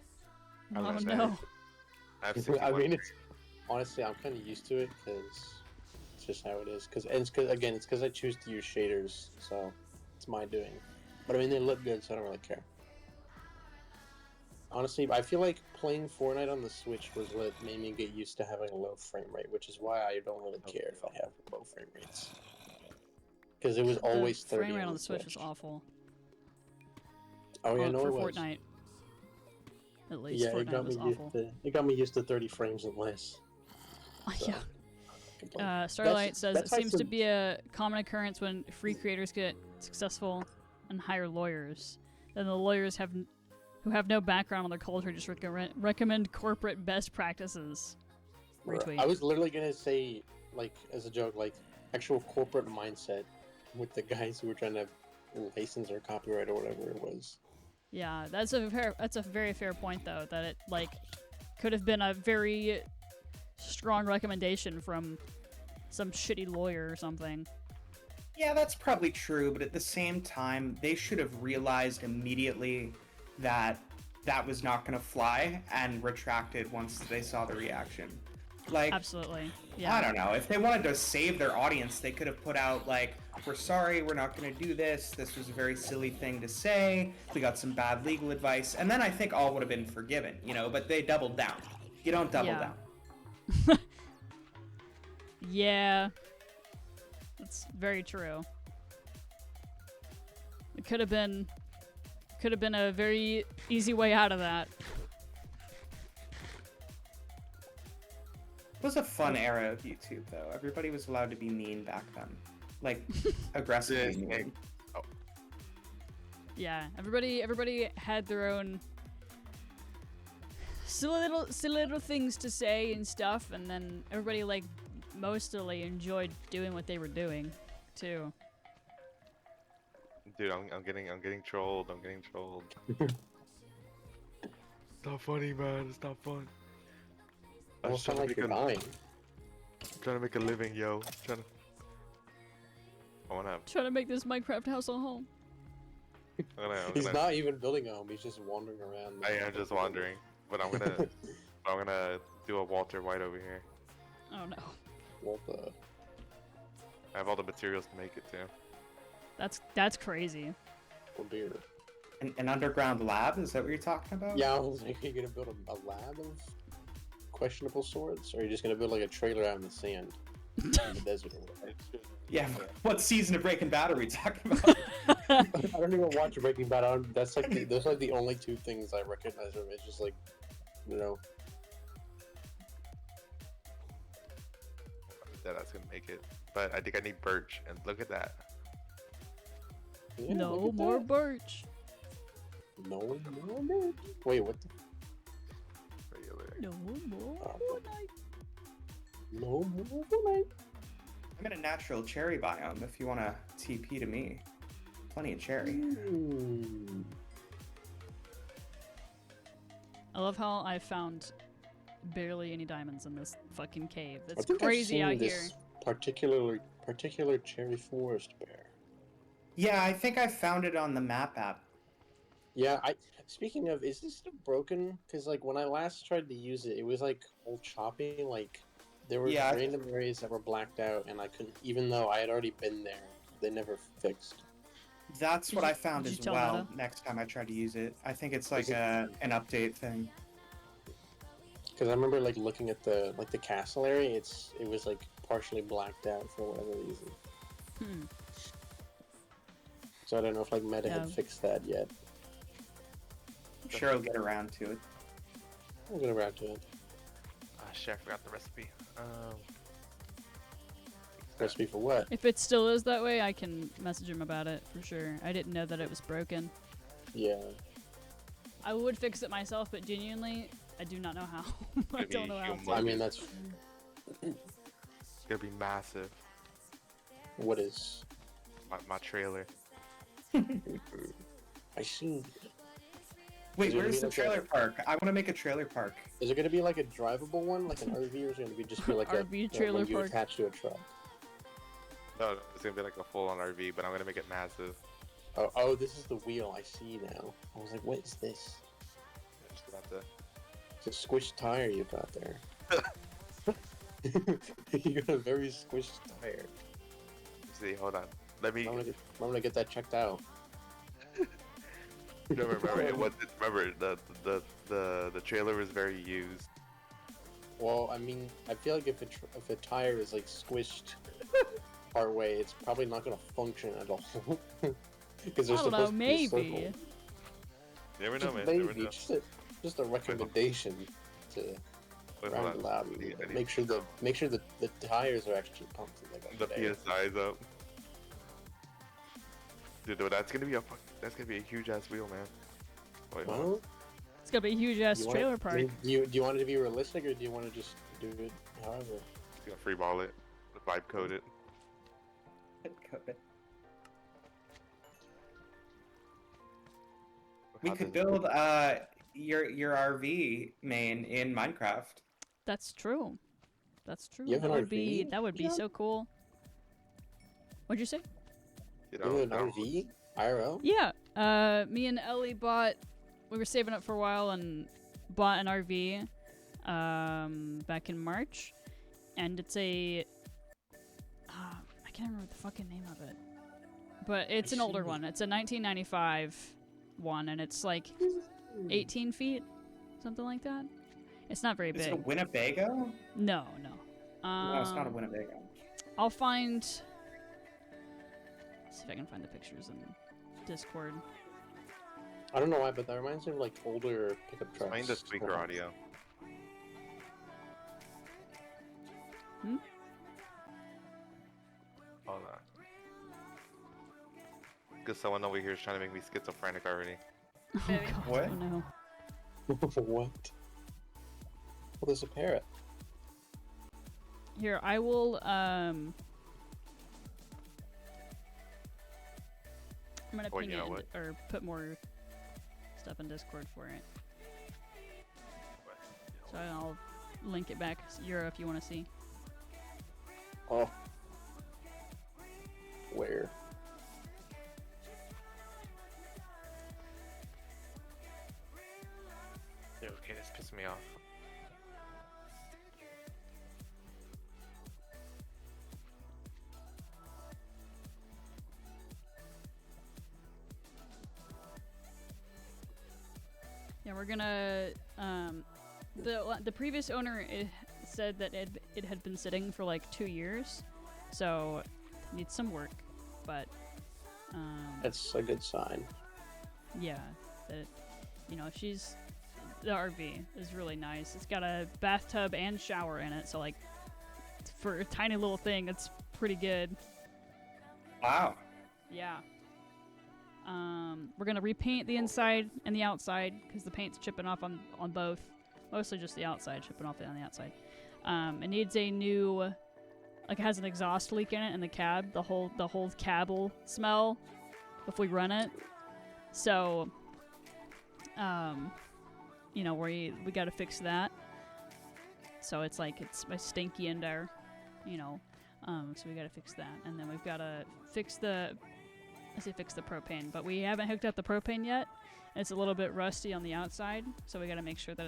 I was Oh gonna say, no. I have 61 I mean, frames. it's honestly I'm kind of used to it because it's just how it is. Because it's because I choose to use shaders, so it's my doing. But I mean, they look good, so I don't really care. Honestly, I feel like playing Fortnite on the Switch was what made me get used to having a low frame rate, which is why I don't really care if I have low frame rates. Because it was always The 30 frame rate on on the Switch was awful. Oh yeah, Well, no, for it was. Fortnite. At least Yeah, Fortnite was awful. it got me used to 30 frames and less. So, Yeah. Starlight says it that's seems like to be a common occurrence when free creators get successful and hire lawyers. Then the lawyers who have no background on their culture just recommend corporate best practices. Retweet. I was literally gonna say, like, as a joke, like, actual corporate mindset with the guys who were trying to license or copyright or whatever it was. Yeah, that's a very fair point though. That it like could have been a very strong recommendation from some shitty lawyer or something. Yeah, that's probably true, but at the same time, they should have realized immediately that that was not going to fly and retracted once they saw the reaction. Like, Absolutely. Yeah. I don't know. If they wanted to save their audience, they could have put out, like, we're sorry, we're not going to do this. This was a very silly thing to say. We got some bad legal advice. And then I think all would have been forgiven, you know, but they doubled down. You don't double Yeah. down. Yeah. That's very true. It could have been a very easy way out of that. It was a fun era of YouTube, though. Everybody was allowed to be mean back then. Like, aggressively Yeah. mean. Yeah, everybody had their own silly little things to say and stuff, and then everybody like mostly enjoyed doing what they were doing, too. Dude, I'm getting trolled. I'm getting trolled. It's not funny, man. It's not fun. I'm Almost just trying sound to like make you're a, dying. trying to make a living, yo. I wanna have. Trying to make this Minecraft house a home. I'm He's gonna, not even building a home. He's just wandering around. I am just wandering, but I'm gonna do a Walter White over here. Oh no, What the? I have all the materials to make it too. that's crazy. Oh dear. An underground lab? Is that what you're talking about? Yeah, I was like, are you gonna build a lab of questionable swords, or are you just gonna build like a trailer out in the sand in the desert? Or whatever? Yeah, what season of Breaking Bad are we talking about? I don't even watch Breaking Bad. That's like those are like the only two things I recognize from it. It's just like, you know. That's gonna make it, but I think I need birch, and look at that. Yeah, No look at more that. birch. No more. Wait, what? Regular. No more Oh. Fortnite. No more Fortnite. I'm in a natural cherry biome if you want to TP to me. Plenty of cherry. Hmm. I love how I found barely any diamonds in this fucking cave. I It's think I've crazy seen out here. this particular cherry forest bear. Yeah, I think I found it on the map app. Yeah, speaking of, is this still broken? Because like when I last tried to use it, it was like all choppy. Like there were Yeah, random areas that were blacked out, and I couldn't. Even though I had already been there, they never fixed. That's what I found did you as tell well Meta? next time I tried to use it. I think it's like Is it- an update thing. Because I remember like looking at the castle area. It was like partially blacked out for whatever reason. Hmm. So I don't know if like Meta had Yeah. fixed that yet. I'm sure I'll get around to it. I'm gonna around to it. Ah, shit, I forgot the recipe. Recipe for what? If it still is that way, I can message him about it for sure. I didn't know that it was broken. Yeah. I would fix it myself, but genuinely, I do not know how. I Maybe don't know how. humongous. I mean that's It's gonna be massive. What is? My trailer. I see. Wait, Is it gonna where's be the like a- trailer park? I want to make a trailer park. Is it gonna be like a drivable one, like an RV, or is it gonna be just be like RV a trailer one you park. attach to a truck? No, it's gonna be like a full-on RV, but I'm gonna make it massive. Oh, this is the wheel. I see now. I was like, what is this? Just about to. It's a squished tire you got there. You got a very squished tire. See, hold on. Let me. I'm gonna get that checked out. Remember, the trailer was very used. Well, I mean, I feel like if a tire is like squished part way, it's probably not gonna function at all. Because I they're don't know, supposed to be a maybe. circle. You never know, Just man. maybe, Never know. just a recommendation to Wait, round hold it on. out. I need- Make sure the tires are actually pumped. Like The today. PSI is up. Dude, that's gonna be a huge ass wheel, man. Wait, hold on. Well, It's gonna be a huge ass you want trailer it- park. Do you want it to be realistic, or do you want to just do it however? Just gonna free ball it, vibe code it. We How could does it- build your RV main in Minecraft. That's true. That's true. You have That an would be RV? so cool. What'd you say? You You know, have an RV IRL? Yeah. Me and Ellie we were saving up for a while and bought an RV back in March. And it's I can't remember the fucking name of it. But it's an older one. It's a 1995 one, and it's like 18 feet, something like that. It's not very Is it a big. Winnebago? No. No, it's not a Winnebago. I'll find. See if I can find the pictures in Discord. I don't know why, but that reminds me of like older pickup trucks. Find the speaker audio. Hold on. Because someone over here is trying to make me schizophrenic already. Oh god. What? Oh no. what? Well, there's a parrot. Here, I will. I'm gonna Or ping you know it what? or put more stuff in Discord for it. So I'll link it back, Euro, if you want to see. Oh. Where? Yeah, okay, this pissed me off. Yeah, we're gonna. The previous owner said that it had been sitting for like 2 years, so it needs some work. But That's a good sign. yeah, that the RV is really nice. It's got a bathtub and shower in it, so like for a tiny little thing, it's pretty good. Wow. Yeah. We're gonna repaint the inside and the outside because the paint's chipping off on both. Mostly just the outside, chipping off on the outside. It needs a new, like it has an exhaust leak in it in the cab. The whole cab will smell if we run it. So, we gotta fix that. So it's like it's stinky in there, so we gotta fix that, and then we've gotta fix the propane, but we haven't hooked up the propane yet. It's a little bit rusty on the outside, so we got to make sure that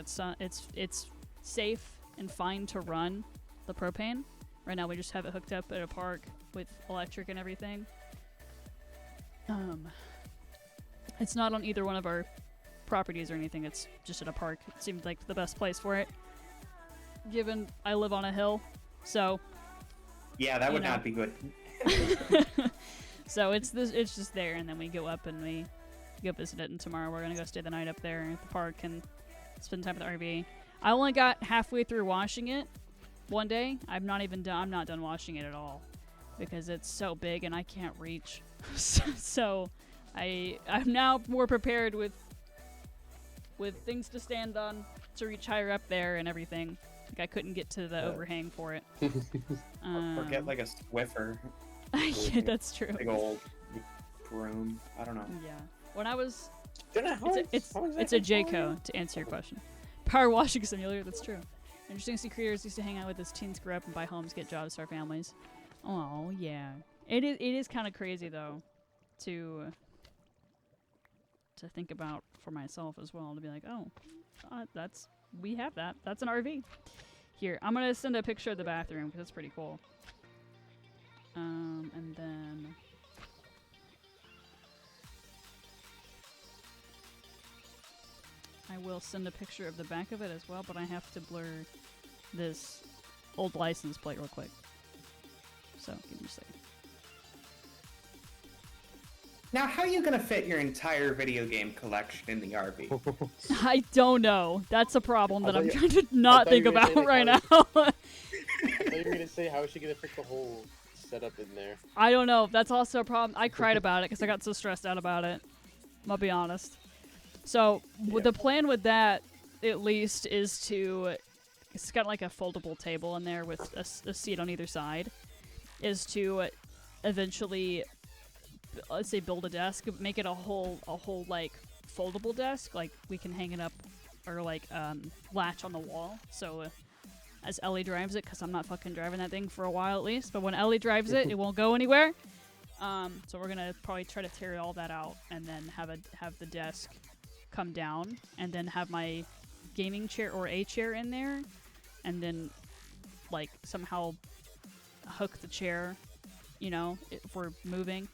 it's safe and fine to run the propane. Right now we just have it hooked up at a park with electric and everything. It's not on either one of our properties or anything. It's just at a park. It seemed like the best place for it, given I live on a hill. So Yeah, that would know. not be good. so it's just there, and then we go up and we go visit it, and tomorrow we're gonna go stay the night up there at the park and spend time with the RV. I only got halfway through washing it one day. I'm not done washing it at all because it's so big and I can't reach. So I'm now more prepared with things to stand on to reach higher up there and everything. Like I couldn't get to the overhang for it. Or get like a Swiffer, yeah, that's true. big old broom. I don't know. Yeah. When I was, How it's a exactly JCO to answer your question. Power washing simulator. That's true. Interesting to see creators used to hang out with as teens, grow up and buy homes, get jobs, start families. Oh yeah. It is kind of crazy though, to think about for myself as well. To be like, oh, we have that. That's an RV. Here, I'm gonna send a picture of the bathroom because it's pretty cool. And then I will send a picture of the back of it as well, but I have to blur this old license plate real quick. So, give me a second. Now, how are you gonna fit your entire video game collection in the RV? I don't know. That's a problem that I I'm thought trying to not thought you think were gonna about say, right now. I thought you were gonna say, how is she gonna fit the whole setup in there? I don't know. That's also a problem. I cried about it because I got so stressed out about it. I'll be honest. So, the plan with that, at least, is to... It's got like a foldable table in there with a seat on either side. Is to eventually, let's say, build a desk, make it a whole like foldable desk. Like we can hang it up or like latch on the wall. So as Ellie drives it, because I'm not fucking driving that thing for a while at least. But when Ellie drives it, it won't go anywhere. So we're gonna probably try to tear all that out and then have the desk come down and then have my gaming chair or a chair in there, and then like somehow hook the chair, you know, if we're moving,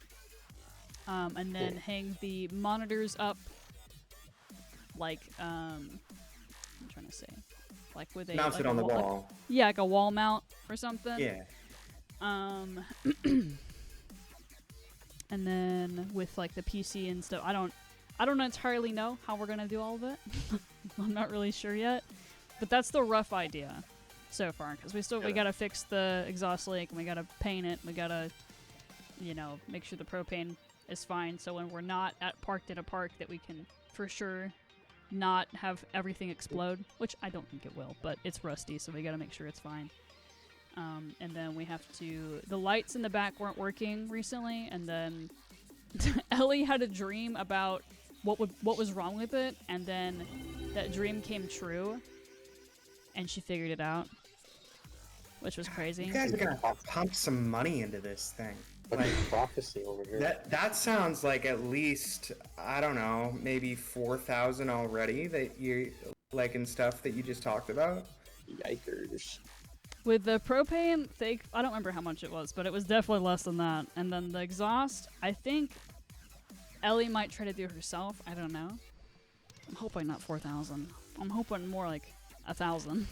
and then hang the monitors up like I'm trying to say, like with a Mount like it a on the like- wall. yeah, like a wall mount or something. Yeah. And then with like the PC and stuff, I don't entirely know how we're gonna do all of it. I'm not really sure yet, but that's the rough idea so far. Because we gotta fix the exhaust leak, and we gotta paint it. We gotta, you know, make sure the propane is fine. So when we're not parked at a park, that we can for sure not have everything explode. Which I don't think it will, but it's rusty, so we gotta make sure it's fine. And then we have to... The lights in the back weren't working recently, and then Ellie had a dream about what was wrong with it, and then that dream came true, and she figured it out, which was crazy. You guys are gonna pump some money into this thing. Like prophecy over here. That sounds like at least, I don't know, maybe 4,000 already that you like and stuff that you just talked about. Yikers. With the propane, I don't remember how much it was, but it was definitely less than that. And then the exhaust, I think Ellie might try to do herself. I don't know. I'm hoping not 4,000. I'm hoping more like 1,000.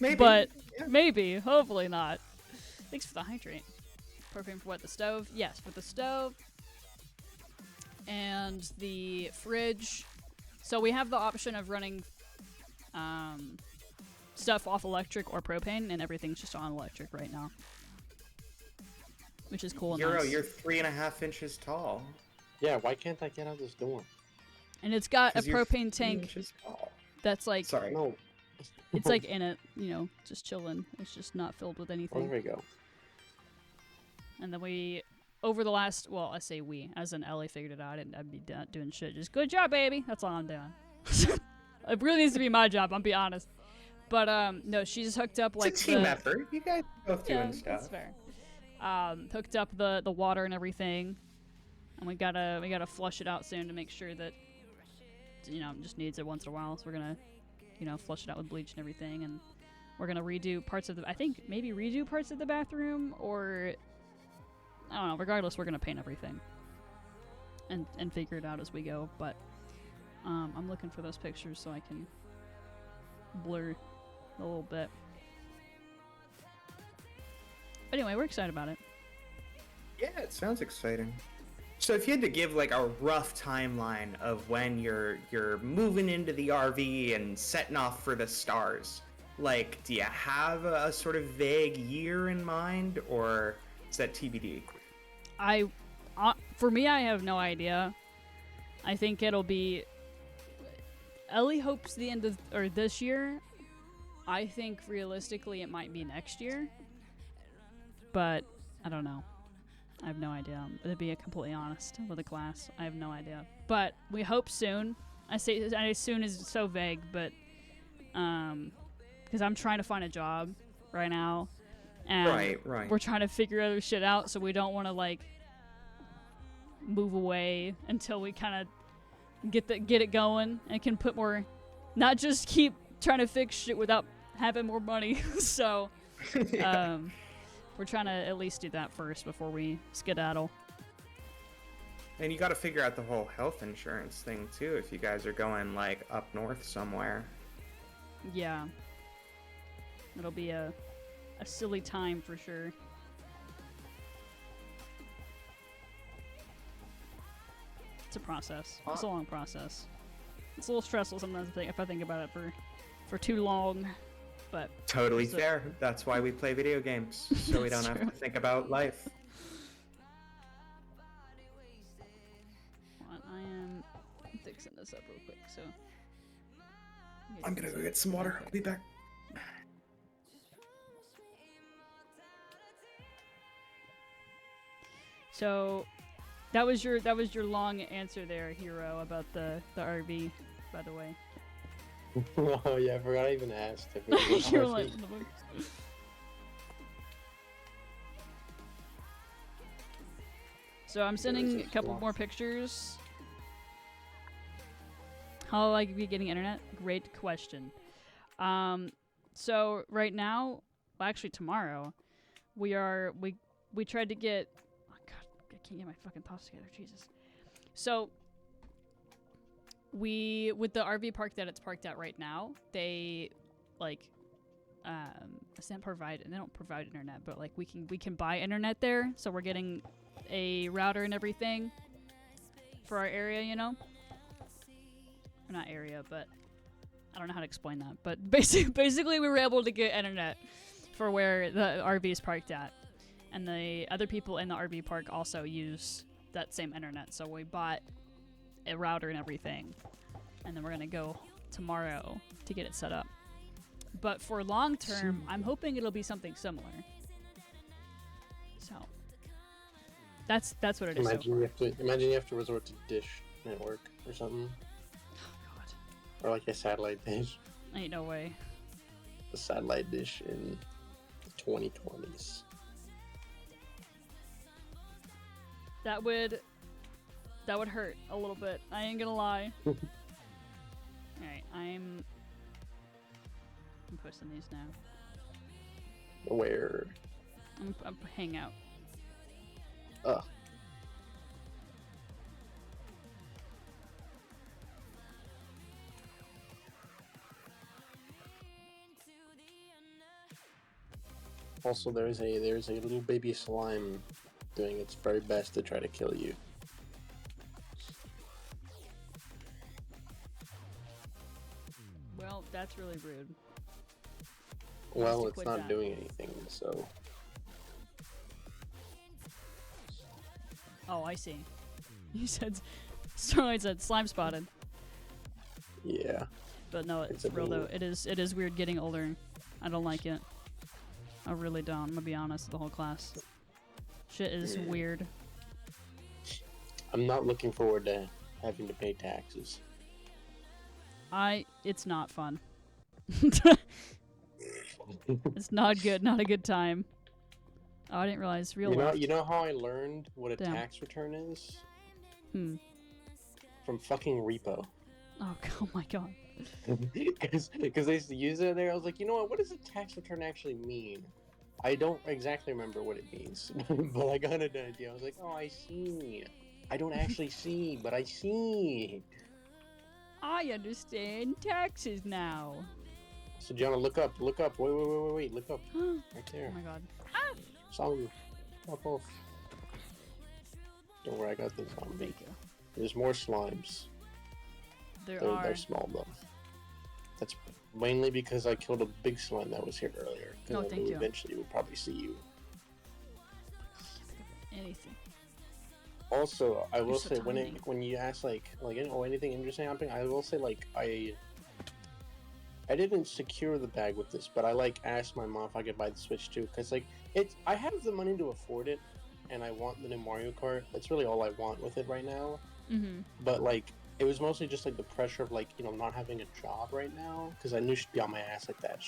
Maybe. But yeah. maybe, hopefully not. Thanks for the hydrate. Propane for what? The stove? Yes, for the stove. And the fridge. So we have the option of running stuff off electric or propane, and everything's just on electric right now. Which is cool and Euro, nice. you're 3.5 inches tall. Yeah, why can't I get out this door? And it's got a 'Cause you're propane 3 tank inches tall. that's like, Sorry. No. it's like in it, you know, just chilling. It's just not filled with Oh, anything. there we go. And then we, over the last, well, I say we, as in Ellie figured it out, and I'd be doing shit. Just good job, baby. That's all I'm doing. It really needs to be my job, I'll be honest. But no, she's hooked up like It's a team effort. You guys are both doing that's stuff. fair. Hooked up the water and everything, and we gotta flush it out soon to make sure that, you know, it just needs it once in a while. So we're gonna, you know, flush it out with bleach and everything, and we're gonna redo parts of the, I think maybe redo parts of the bathroom, or I don't know. Regardless, we're gonna paint everything and figure it out as we go. But I'm looking for those pictures so I can blur a little bit. But anyway, we're excited about it. Yeah, it sounds exciting. So if you had to give like a rough timeline of when you're moving into the RV and setting off for the stars, like, do you have a sort of vague year in mind, or is that TBD? For me, I have no idea. I think it'll be. Ellie hopes the end of or this year, I think realistically it might be next year, but I don't know. I have no idea. To be completely honest with the class, I have no idea. But we hope soon. I say soon is so vague, but because I'm trying to find a job right now, and Right. we're trying to figure other shit out, so we don't want to like move away until we kind of get it going and can put more, not just keep trying to fix shit without having more money. So we're trying to at least do that first before we skedaddle. And you got to figure out the whole health insurance thing too if you guys are going like up north somewhere. Yeah, it'll be a silly time for sure. It's a process. It's a long process. It's a little stressful sometimes if I think about it for too long, but Totally fair. That's why we play video games, so we don't That's have true. to think about life. I am fixing this up real quick, so I'm gonna go get some water. I'll be back. So that was your long answer there, Hero, about the RV, by the way. Oh yeah, I forgot I even asked. If it was You're RV. like, so I'm sending a couple more pictures. How will I be getting internet? Great question. So right now, well, actually tomorrow, we tried to get. Oh God, I can't get my fucking thoughts together. Jesus. So with the RV park that it's parked at right now, they like they don't provide internet, but like we can buy internet there. So we're getting a router and everything for our area, you know. Or not area, but I don't know how to explain that. But basically, we were able to get internet for where the RV is parked at, and the other people in the RV park also use that same internet. So we bought a router and everything, and then we're gonna go tomorrow to get it set up. But for long term, I'm hoping it'll be something similar. So that's what it is. Imagine you have to resort to Dish Network or something, Oh God, or like a satellite dish. ain't no way. The satellite dish in the 2020s. That would hurt a little bit. I ain't gonna lie. Alright, I'm posting these now. Where? I'm hang out. Also, there's a little baby slime doing its very best to try to kill you. Well, that's really rude. Well, to it's quit not that. doing anything, so Oh, I see. You said Starlight said slime spotted. yeah. But no, It's it's real though. adorable. It is weird getting older. I don't like it. I really don't. I'm gonna be honest with the whole class. Shit is weird. I'm not looking forward to having to pay taxes. It's not fun. It's not good. Not a good time. Oh, I didn't realize real life. You know how I learned what a Damn. tax return is? Hmm. From fucking Repo. Oh my god. Because they used to use it there. I was like, you know what does a tax return actually mean? I don't exactly remember what it means, but I got an idea. I was like, oh, I see. I don't actually see, but I see. I understand taxes now. So, Gianna, look up. Wait, look up. Oh Right there. my god. Saw you. Up off. Don't worry, I got this on me. Thank you. There's more slimes. They're small though. That's mainly because I killed a big slime that was here earlier. 'Cause Oh, I thank knew you. eventually we'd probably see you. Anything. Also, I will You're so say tiny. when you ask like anything interesting happening, I will say like I didn't secure the bag with this, but I like asked my mom if I could buy the Switch too, because like I have the money to afford it, and I want the new Mario Kart. That's really all I want with it right now. Mm-hmm. But like it was mostly just like the pressure of like not having a job right now, because I knew she'd be on my ass like that.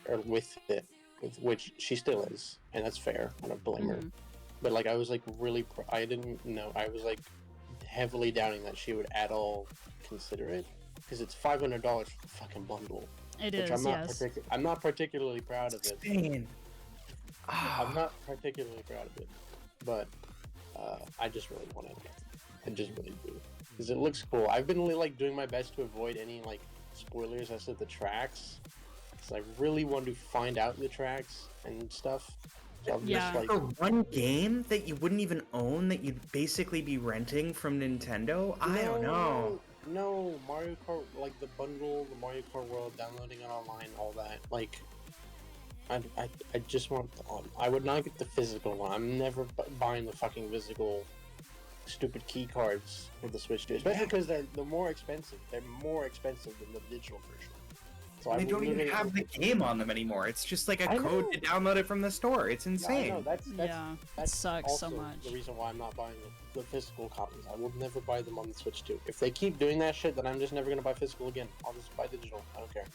Or with it, with which she still is, and that's fair. I don't blame her. But like I was like really, I didn't know. I was like heavily doubting that she would at all consider it, because it's $500 for the fucking bundle. It Which is, I'm not yes. I'm not particularly proud of it. Insane. I'm not particularly proud of it, but I just really want it. I just really do, because it looks cool. I've been really, like doing my best to avoid any like spoilers as to the tracks, because I really want to find out the tracks and stuff. So I'm Yeah. just like, For one game that you wouldn't even own, that you'd basically be renting from Nintendo? I don't know. No, Mario Kart, like the bundle, the Mario Kart World, downloading it online, all that. Like, I just want I would not get the physical one. I'm never buying the fucking physical stupid key cards for the Switch 2, especially because they're more expensive. They're more expensive than the digital version. So They don't even have the game on them anymore. It's just like a code to download it from the store. It's insane. Yeah, I know, It that sucks so also much. the reason why I'm not buying the physical copies. I will never buy them on the Switch 2. If they keep doing that shit, then I'm just never gonna buy physical again. I'll just buy digital. I don't care.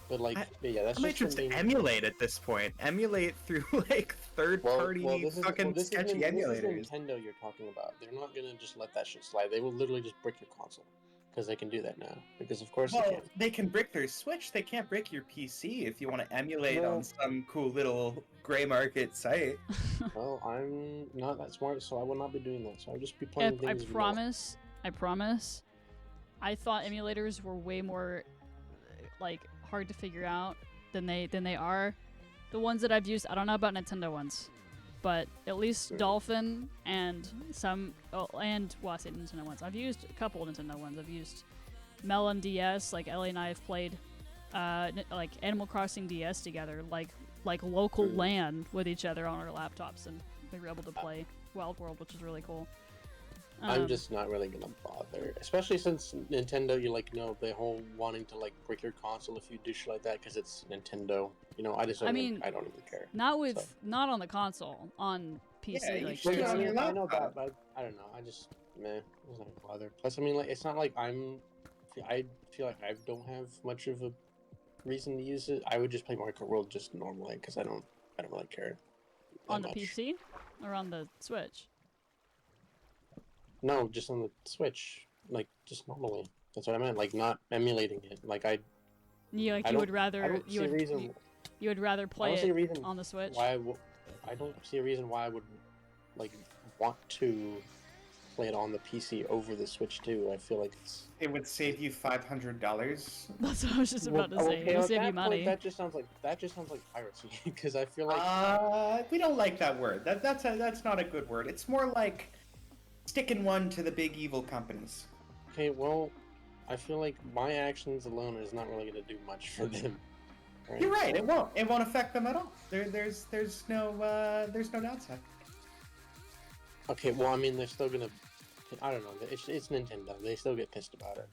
But like, yeah, that's I might just emulate at this point. Emulate through like third-party fucking sketchy emulators. This is Nintendo you're talking about. They're not gonna just let that shit slide. They will literally just brick your console, because they can do that now. Because of course They can brick their Switch. They can't brick your PC if you want to emulate on some cool little gray market site. Well, I'm not that smart, so I will not be doing that. So I'll just be playing I things. promise. I thought emulators were way more like hard to figure out than they are. The ones that I've used, I don't know about Nintendo ones, but at least Dolphin and well, I say Nintendo ones. I've used a couple of Nintendo ones. I've used Melon DS, like Ellie and I have played like Animal Crossing DS together, like local LAN with each other on our laptops, and we were able to play Wild World, which is really cool. I'm just not really gonna bother, especially since Nintendo, the whole wanting to like break your console if you do shit like that, because it's Nintendo. I don't even care. Not on the console, on PC. Yeah, like, you I should. I know that, but I don't know. I just I'm not gonna bother. Plus, I mean, like, it's not like I feel like I don't have much of a reason to use it. I would just play Mario Kart World just normally, because I don't really care. On the much. PC or on the Switch? No, just on the Switch, like just normally. That's what I meant. Like not emulating it. Like you would rather you would rather play it on the Switch. I don't see a reason why I would like want to play it on the PC over the Switch too. I feel like it would save you $500. That's what I was just about to say. It would save you money. That just sounds like piracy because I feel like we don't like that word. That's not a good word. It's more like sticking one to the big evil companies. Okay, well, I feel like my actions alone is not really going to do much for them. Right? You're right. It won't affect them at all. There's no downside. Okay, well, I mean, they're still gonna. I don't know. It's Nintendo. They still get pissed about it.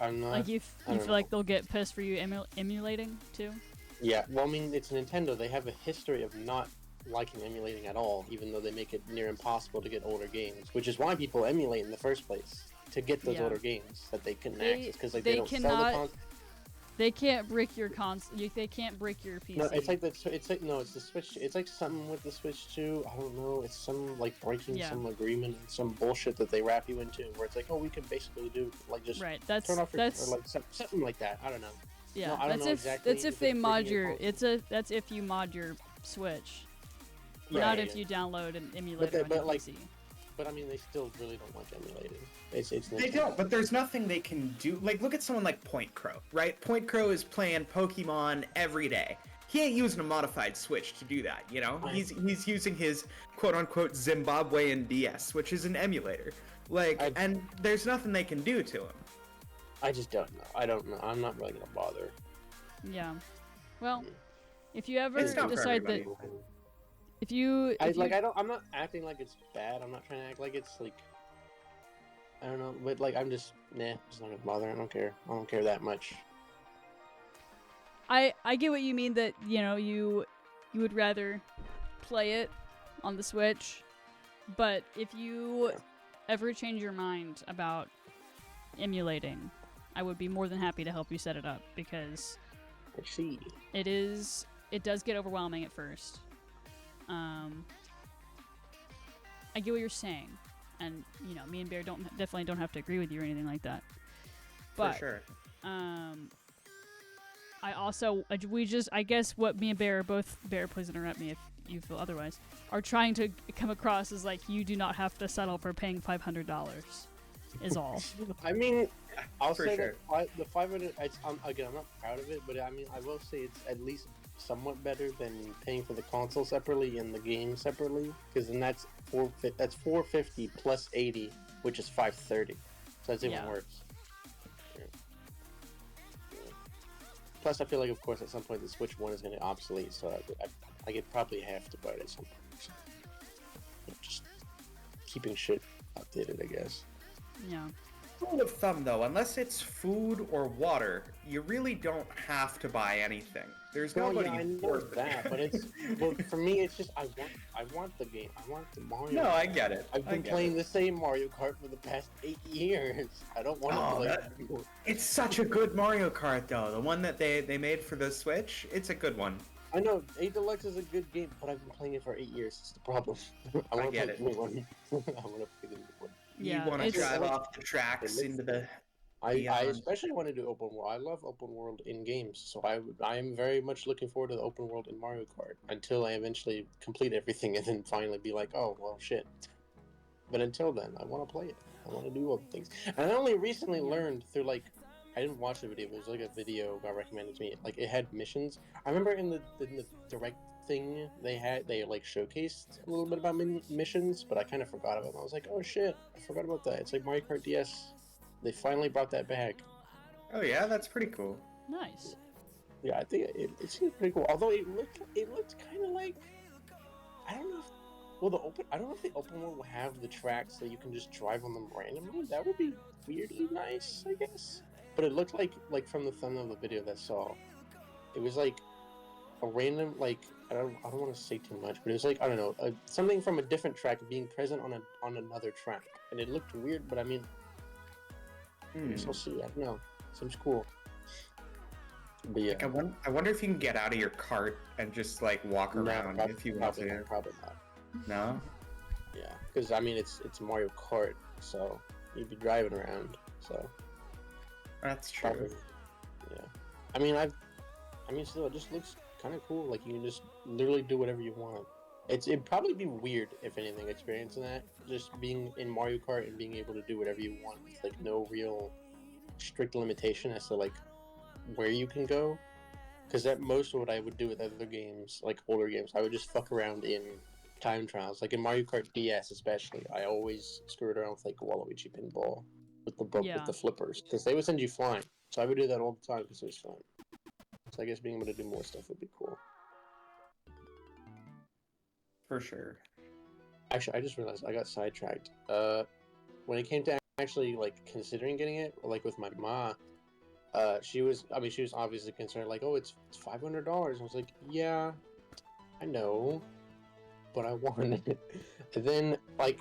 I'm not. Like you feel like they'll get pissed for you emulating too? Yeah. Well, I mean, it's Nintendo. They have a history of not liking emulating at all, even though they make it near impossible to get older games, which is why people emulate in the first place, to get those older games that they couldn't access, because like, they don't sell the console. They can't brick your console. They can't brick your PC. No, it's like it's the Switch. It's like something with the Switch 2. I don't know. It's some like breaking some agreement, some bullshit that they wrap you into, where it's like, oh, we can basically do like just turn off your, or like something like that. I don't know. Yeah, no, I don't that's know if exactly that's if they mod your. That's if you mod your Switch, not if you download and emulate it on your PC. But I mean, they still really don't like emulating. They don't, but there's nothing they can do. Like, look at someone like Point Crow, right? Point Crow is playing Pokemon every day. He ain't using a modified Switch to do that, you know? He's using his quote-unquote Zimbabwean DS, which is an emulator. And there's nothing they can do to him. I just don't know. I don't know. I'm not really gonna bother. Yeah. Well, if you ever decide that... I'm not acting like it's bad. I'm not trying to act like it's like, I don't know, but like I'm just not gonna bother. I don't care that much. I get what you mean that, you know, you would rather play it on the Switch, but if you ever change your mind about emulating, I would be more than happy to help you set it up, because I see. it does get overwhelming at first. I get what you're saying, and you know, me and Bear definitely don't have to agree with you or anything like that. But For sure. I also I guess what me and Bear are both, Bear, please interrupt me if you feel otherwise, are trying to come across as like you do not have to settle for paying $500 is all. I mean, I'll For say sure. that the 500. Again, I'm not proud of it, but I mean, I will say it's at least somewhat better than paying for the console separately and the game separately, because then that's $450 plus 80, which is $530. So that's even Yeah. worse. Yeah. Yeah. Plus, I feel like, of course, at some point the Switch 1 is going to be obsolete, so I could probably have to buy it at some point. So, just keeping shit updated, I guess. Yeah. Rule of thumb, though, unless it's food or water, you really don't have to buy anything. There's Well, nobody. yeah, I know forcing that, but it's well, for me, it's just I want the game. I want the Mario. No, I get it. I've been playing the same Mario Kart for the past 8 years. I don't want to Oh, play. that- It's such a good Mario Kart, though. The one that they made for the Switch, it's a good one. I know 8 Deluxe is a good game, but I've been playing it for 8 years. It's the problem. I want to get play the new one. I want to play the new one. Yeah, You want to it's- drive off the tracks It looks- into the. I Beyond. especially want to do open world. I love open world in games, so I am very much looking forward to the open world in Mario Kart until I eventually complete everything and then finally be like, oh well, shit. But until then, I want to play it. I want to do all the things. And I only recently learned through like, I didn't watch the video. But it was like a video got recommended to me. Like it had missions. I remember in the direct thing they like showcased a little bit about missions, but I kind of forgot about it. I was like, oh shit, I forgot about that. It's like Mario Kart DS. They finally brought that back. Oh yeah, that's pretty cool. Nice. Yeah, I think it seems pretty cool. Although it looked kind of like, I don't know if, well, I don't know if the open world will have the tracks that you can just drive on them randomly. That would be weirdly nice, I guess. But it looked like from the thumbnail of the video that I saw, it was like a random, like, I don't want to say too much, but it was like, I don't know, something from a different track being present on another track, and it looked weird. But I mean, I guess we'll see. I don't know. Seems cool. But yeah. Like, I wonder if you can get out of your cart and just like walk around if you want to. Probably not. No. Yeah, because I mean it's Mario Kart, so you'd be driving around. So That's true. probably, yeah. I mean, still, it just looks kind of cool. Like you can just literally do whatever you want. It'd probably be weird, if anything, experiencing that. Just being in Mario Kart and being able to do whatever you want with like no real strict limitation as to like where you can go. Because that most of what I would do with other games, like older games, I would just fuck around in time trials. Like in Mario Kart DS especially, I always screwed around with like Waluigi Pinball with the flippers. Because they would send you flying. So I would do that all the time because it was fun. So I guess being able to do more stuff would be cool. For sure. Actually, I just realized I got sidetracked. When it came to actually like considering getting it, like with my ma, she was obviously concerned, like, oh, it's $500. I was like, yeah, I know, but I want it. And then like,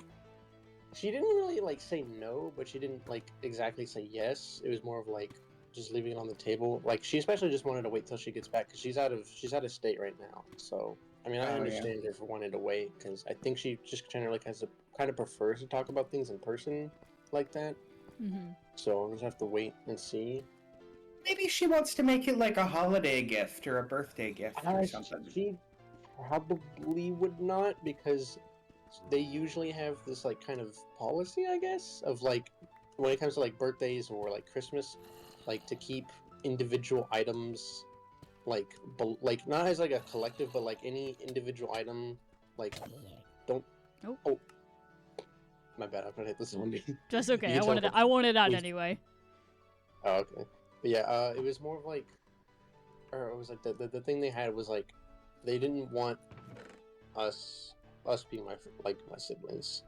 she didn't really like say no, but she didn't like exactly say yes. It was more of like just leaving it on the table. Like she especially just wanted to wait till she gets back because she's out of state right now. So I mean, I understand her for wanting to wait because I think she just generally kind of prefers to talk about things in person like that. Mm-hmm. So I'll just have to wait and see. Maybe she wants to make it like a holiday gift or a birthday gift or something. She probably would not, because they usually have this like kind of policy, I guess, of like when it comes to like birthdays or like Christmas, like to keep individual items like not as like a collective, but like any individual item, like don't. Oh, my bad. I'm gonna hit this one. That's okay. I wanted it out anyway. Oh, okay. But yeah, it was more of like, or it was like the thing they had was like, they didn't want us being my siblings,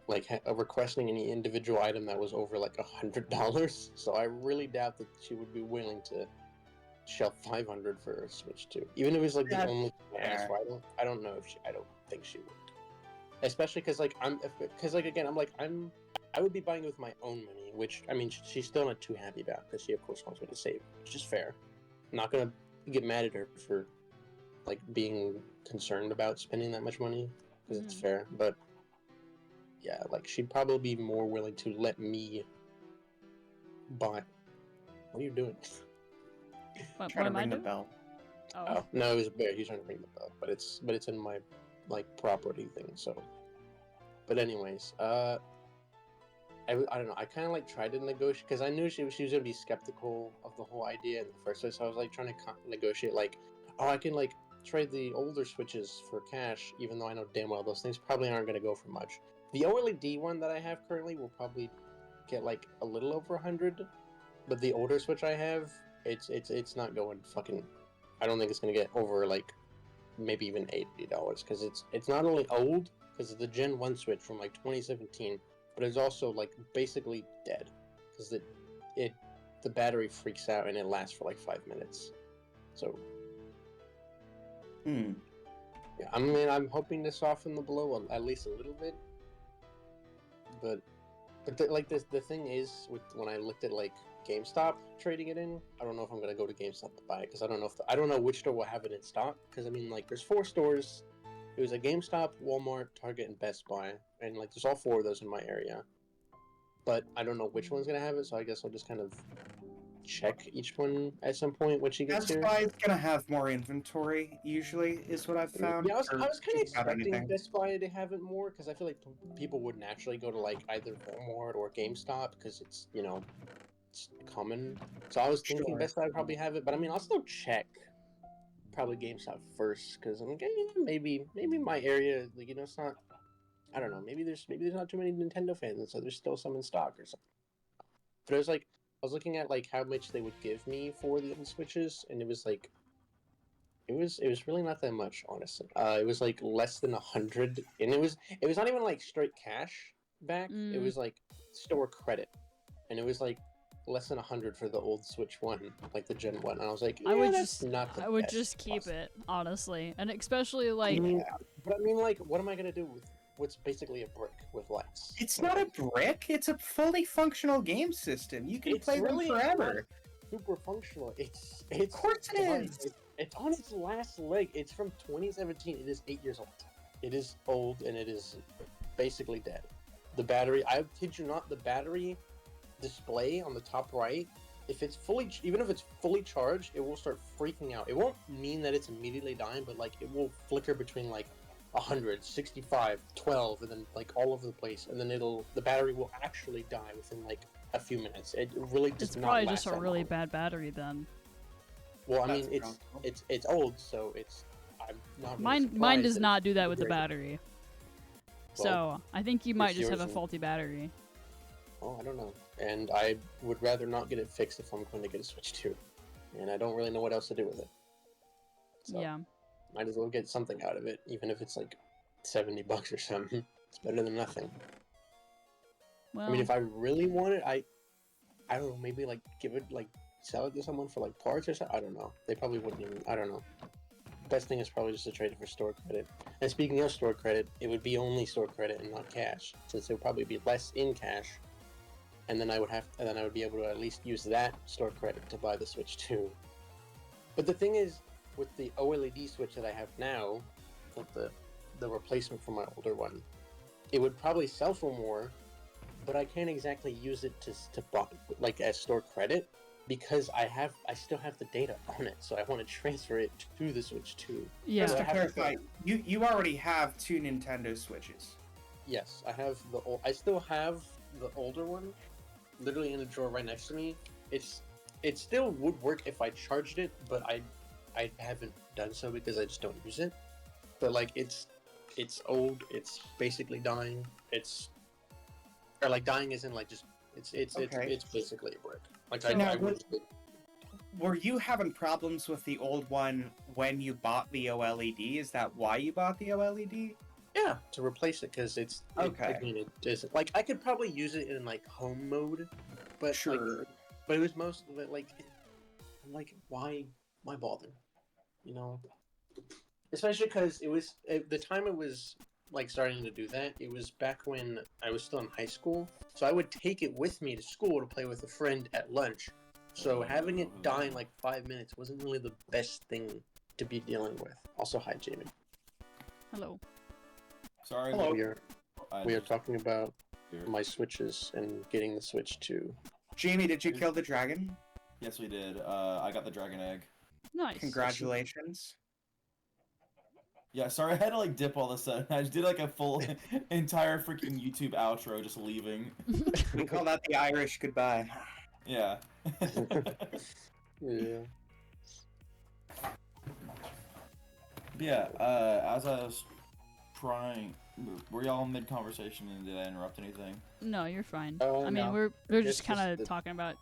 like requesting any individual item that was over like $100. So I really doubt that she would be willing to shell 500 for a Switch 2, even if it's like the That's only fair. I don't know if I don't think she would, especially because like again I would be buying it with my own money, which I mean she's still not too happy about because she of course wants me to save, which is fair. I'm not gonna get mad at her for like being concerned about spending that much money because it's fair, but yeah, like she'd probably be more willing to let me buy. What are you doing? What Trying to am I ring the doing? bell. Oh. Oh no, it was a bear. He's trying to ring the bell, but it's in my like property thing. So, but anyways, I don't know. I kind of like tried to negotiate because I knew she was gonna be skeptical of the whole idea in the first place. So I was like trying to negotiate, like, oh, I can like trade the older Switches for cash, even though I know damn well those things probably aren't gonna go for much. The OLED one that I have currently will probably get like a little over 100, but the older Switch I have, it's not going fucking. I don't think it's gonna get over like maybe even $80 because it's not only old because it's the Gen 1 Switch from like 2017, but it's also like basically dead because the battery freaks out and it lasts for like 5 minutes. So Hmm. yeah, I mean I'm hoping to soften the blow at least a little bit, but like the thing is with when I looked at like GameStop trading it in, I don't know if I'm gonna go to GameStop to buy it because I don't know if I don't know which store will have it in stock because I mean like there's 4 stores. It was a GameStop, Walmart, Target, and Best Buy, and like there's all 4 of those in my area. But I don't know which one's gonna have it, so I guess I'll just kind of check each one at some point when she gets Best here. Buy is gonna have more inventory, usually, is what I've found. Yeah, I was or kind of just about expecting anything. Best Buy to have it more because I feel like people would naturally go to like either Walmart or GameStop because it's it's common. So I was thinking Sure. Best Buy would probably have it, but I mean I'll still check probably GameStop first because I'm like maybe my area like it's not. I don't know. Maybe there's not too many Nintendo fans, and so there's still some in stock or something. But it was like I was looking at like how much they would give me for the Switches, and it was like it was really not that much, honestly. It was like less than 100, and it was not even like straight cash back. It was like store credit, and it was like less than 100 for the old Switch one, like the Gen 1. And I was like, yeah, I would that's just not the I would best just keep possible. it, honestly. And especially like But I mean, like, what am I gonna do with what's basically a brick with lights? It's not a brick. It's a fully functional game system. You can It's play really them forever. super functional. It's Of course it done. is. It's on its last leg. It's from 2017. It is 8 years old. It is old and it is basically dead. The battery, I kid you not, the battery display on the top right, if it's even if it's fully charged, it will start freaking out. It won't mean that it's immediately dying, but like it will flicker between like 100, 65, 12, and then like all over the place, and then the battery will actually die within like a few minutes. It really does it's not probably last just a that really long. bad battery then. Well, I That's mean, possible. it's old, so it's I'm not really Mine surprised does that not it's do that with the very- battery. Well, So I think you might it's just have yours a and- faulty battery. Oh, I don't know, and I would rather not get it fixed if I'm going to get a Switch 2, and I don't really know what else to do with it. So Yeah. might as well get something out of it, even if it's like $70 or something. It's better than nothing. Well, I mean, if I really want it, I don't know, maybe like give it like sell it to someone for like parts or something. I don't know. They probably wouldn't even. I don't know. Best thing is probably just to trade it for store credit. And speaking of store credit, it would be only store credit and not cash, since it would probably be less in cash. And then I would be able to at least use that store credit to buy the Switch 2. But the thing is, with the OLED Switch that I have now, with the replacement for my older one, it would probably sell for more, but I can't exactly use it to buy like as store credit because I still have the data on it, so I want to transfer it to the Switch 2. yeah. Just I to have to clarify, you already have 2 Nintendo Switches. Yes, I still have the older one, literally in the drawer right next to me. It still would work if I charged it, but I haven't done so because I just don't use it. But like it's old. It's basically dying. Or like dying isn't like just Okay. it's basically a brick. Like So- Now, I would. Were you having problems with the old one when you bought the OLED? Is that why you bought the OLED? Yeah, to replace it because Okay. it isn't like I could probably use it in like home mode, but Sure. but it was most of it like like, why bother? You know, especially because it was at the time it was like starting to do that. It was back when I was still in high school, so I would take it with me to school to play with a friend at lunch. So having it die in like 5 minutes wasn't really the best thing to be dealing with. Also, hi Jamie. Hello. Sorry. Hello. We are talking about my switches and getting the switch to. Jamie, did you kill the dragon? Yes, we did. I got the dragon egg. Nice. Congratulations. Yeah, sorry, I had to like dip all of a sudden. I just did like a full entire freaking YouTube outro, just leaving. We call that the Irish goodbye. Yeah. Yeah. Yeah, as I was trying, were y'all mid conversation and did I interrupt anything? No, you're fine. Oh, I mean, no. we're It's just kind of just talking about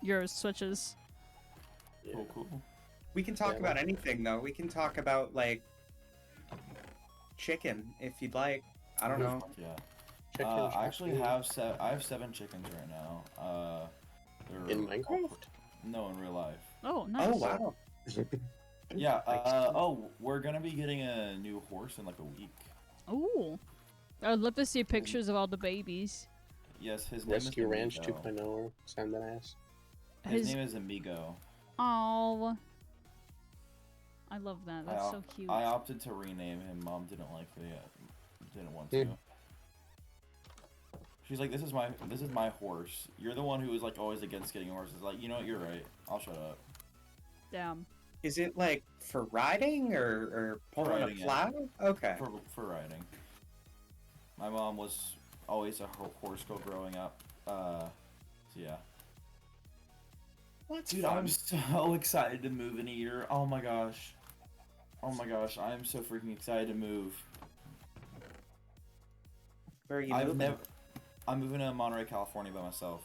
your switches. Yeah. Cool. We can talk Yeah, about anything though. We can talk about like chicken if you'd like. I don't know. Yeah. Chicken I actually chocolate. I have 7 chickens right now. They're In Minecraft. No, in real life. Oh, nice. Oh wow. Yeah. We're gonna be getting a new horse in like a week. Ooh. I'd love to see pictures of all the babies. Yes, his name Rescue is Ranch Amigo. 2.0 or send that ass. His name is Amigo. Oh. I love that. That's so cute. I opted to rename him. Mom didn't like it. Didn't want to. She's like, this is my horse. You're the one who is like always against getting horses. Like, you know what? You're right. I'll shut up. Damn. Is it like for riding or pulling riding, a yeah. plow? Okay. For riding. My mom was always a horse girl growing up. So yeah. What's Dude, fun? I'm so excited to move in a year. Oh my gosh. I'm so freaking excited to move. Where are you moving? I'm moving to Monterey, California by myself.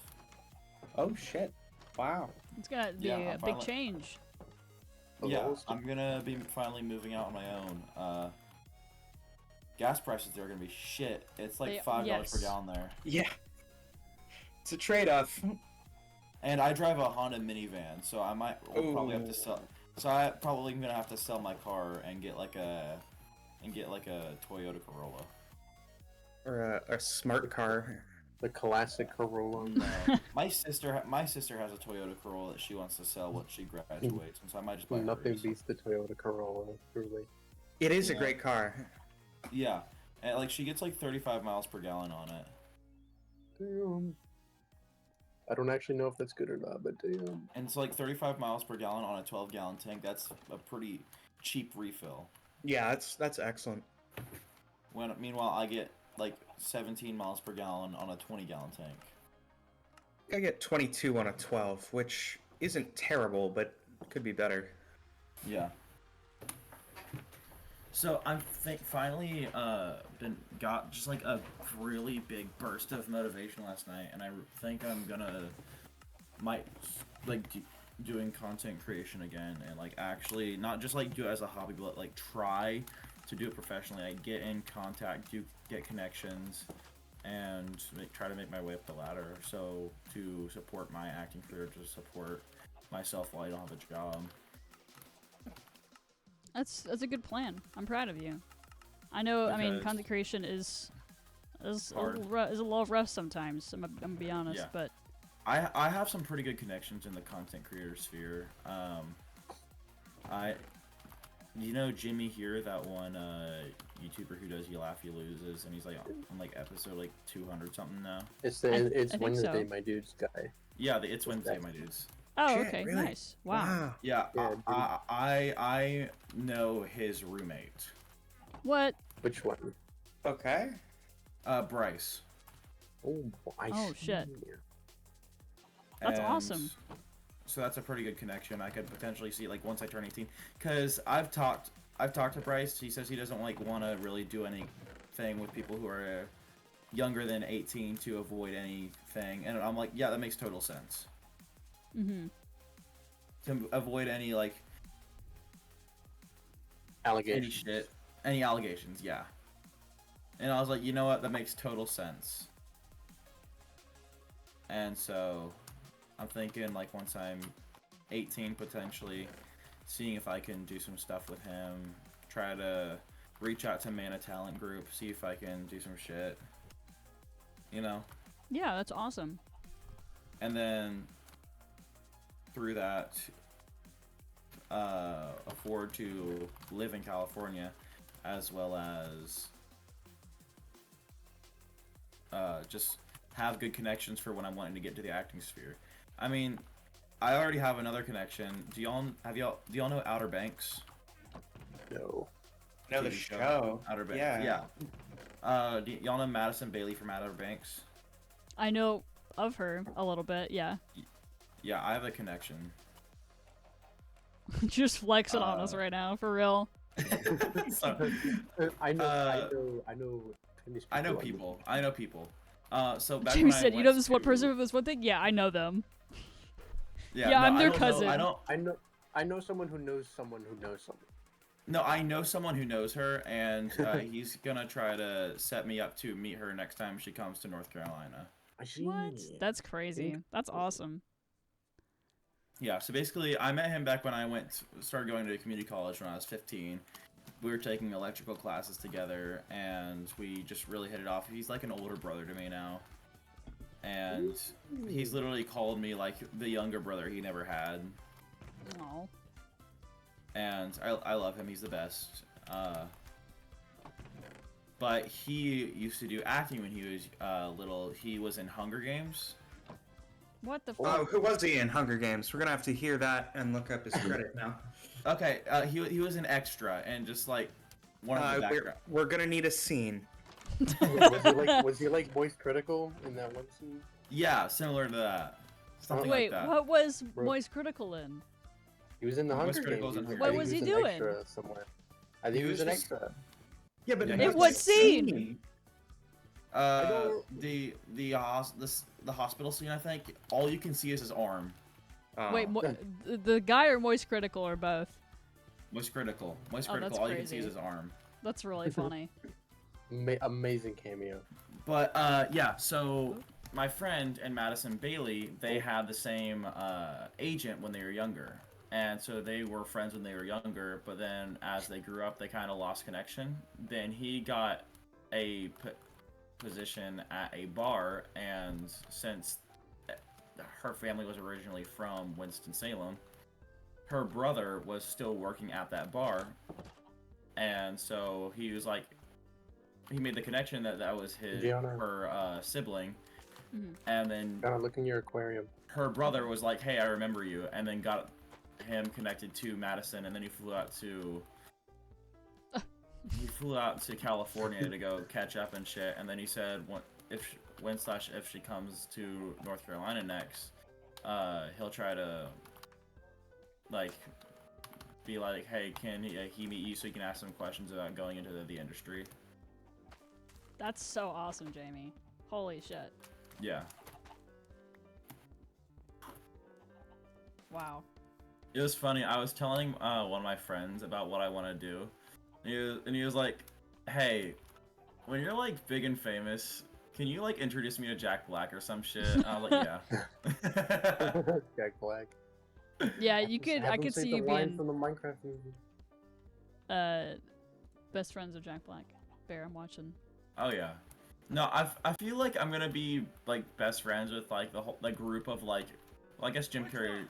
Oh shit! Wow. It's gonna be Yeah, a I'm big finally- change. Yeah, I'm gonna be finally moving out on my own. Gas prices there are gonna be shit. It's like $5 per yes. gallon there. Yeah. It's a trade-off. And I drive a Honda minivan, so I will probably have to sell. So I probably gonna have to sell my car and get like a Toyota Corolla. Or a smart car. The classic Corolla. No, my sister has a Toyota Corolla that she wants to sell when she graduates, and so I might just buy Nothing hers. beats the Toyota Corolla, truly. It is a Yeah. great car. Yeah, and like she gets like 35 miles per gallon on it. Damn. I don't actually know if that's good or not, but damn. And it's like 35 miles per gallon on a 12-gallon tank. That's a pretty cheap refill. Yeah, that's excellent. When meanwhile I get like 17 miles per gallon on a 20-gallon tank. I get 22 on a 12, which isn't terrible, but could be better. Yeah. So I'm finally got just like a really big burst of motivation last night, and I think I'm gonna doing content creation again, and like actually not just like do it as a hobby, but like try to do it professionally. Like get in contact, get connections, and try to make my way up the ladder. So to support my acting career, to support myself while I don't have a job. That's a good plan. I'm proud of you. I know. I mean, Because- content creation is a hard. little rough sometimes. I'm gonna be honest, Yeah. but I have some pretty good connections in the content creator sphere. You know Jimmy here, that one YouTuber who does You Laugh You Loses, and he's like on like episode like 200 something now. It's I it's think Wednesday, so. my dude's guy. Yeah, it's Wednesday, my dudes. oh, Shit, okay, really? nice. Wow. Yeah, Yeah, I know his roommate, What? Which one? Okay. Bryce. Oh, I Oh, see. shit. That's And awesome. So that's a pretty good connection. I could potentially see like once I turn 18, because I've talked to Bryce. He says he doesn't like want to really do anything with people who are younger than 18 to avoid anything, and I'm like, yeah, that makes total sense. Mm-hmm. To avoid any like Allegation. any allegations, yeah. And I was like, you know what, that makes total sense. And so I'm thinking like once I'm 18 potentially, seeing if I can do some stuff with him. Try to reach out to Mana Talent Group, see if I can do some shit. You know? Yeah, that's awesome. And then through that, afford to live in California, as well as just have good connections for when I'm wanting to get to the acting sphere. I mean, I already have another connection. Do y'all know Outer Banks? No. No, the TV show. Outer Banks. Yeah. Do y'all know Madison Bailey from Outer Banks? I know of her a little bit, yeah. Yeah, I have a connection. Just flexing on us right now, for real. So, I know. I know people. So back Jamie when I said, "You went know this one to- person with this one thing? Yeah, I know them." Yeah, Yeah, no, I'm I their don't know- cousin. I know someone who knows someone who knows someone. No, I know someone who knows her, and he's gonna try to set me up to meet her next time she comes to North Carolina. What? That's crazy. That's awesome. Yeah, so basically, I met him back when I started going to community college when I was 15. We were taking electrical classes together, and we just really hit it off. He's like an older brother to me now, and he's literally called me like the younger brother he never had. Oh. And I love him. He's the best. But he used to do acting when he was little. He was in Hunger Games. What the Oh, fuck? who was he in Hunger Games? We're gonna have to hear that and look up his credit now. Okay, he was an extra and just like one of the background. We're gonna need a scene. was he like voice critical in that one scene? Yeah, similar to that. Something Wait, like that. what was Bro. Moist Critical in? He was in the Voice Hunger critical Games. is in What Hunger was he an doing? extra somewhere. I think he was an just- extra. Yeah, but Yeah, in In what scene? The hospital scene, I think. All you can see is his arm. Wait, the guy or Moist Critical or both? Moist critical. Moist Oh, critical. that's All you can see crazy. is his arm. That's really funny. Amazing cameo. But yeah, so my friend and Madison Bailey, they had the same agent when they were younger, and so they were friends when they were younger. But then as they grew up, they kind of lost connection. Then he got a position at a bar, and since her family was originally from Winston-Salem, her brother was still working at that bar, and so he was like, he made the connection that that was her sibling, and then Gotta look in your aquarium. her brother was like, "Hey, I remember you," and then got him connected to Madison, and then he flew out to California to go catch up and shit, and then he said if she comes to North Carolina next, he'll try to like be like, "Hey, can he meet you so he can ask some questions about going into the industry?" That's so awesome, Jamie. Holy shit. Yeah. Wow. It was funny. I was telling one of my friends about what I want to do, and he was like, "Hey, when you're like big and famous, can you like introduce me to Jack Black or some shit?" And I was like, "Yeah." Jack Black. Yeah, you could. Have I him could say see the you line being from the Minecraft movie. best friends of Jack Black. Bear, I'm watching. Oh yeah. No, I feel like I'm gonna be like best friends with like the whole group of like, well, I guess Jim Carrey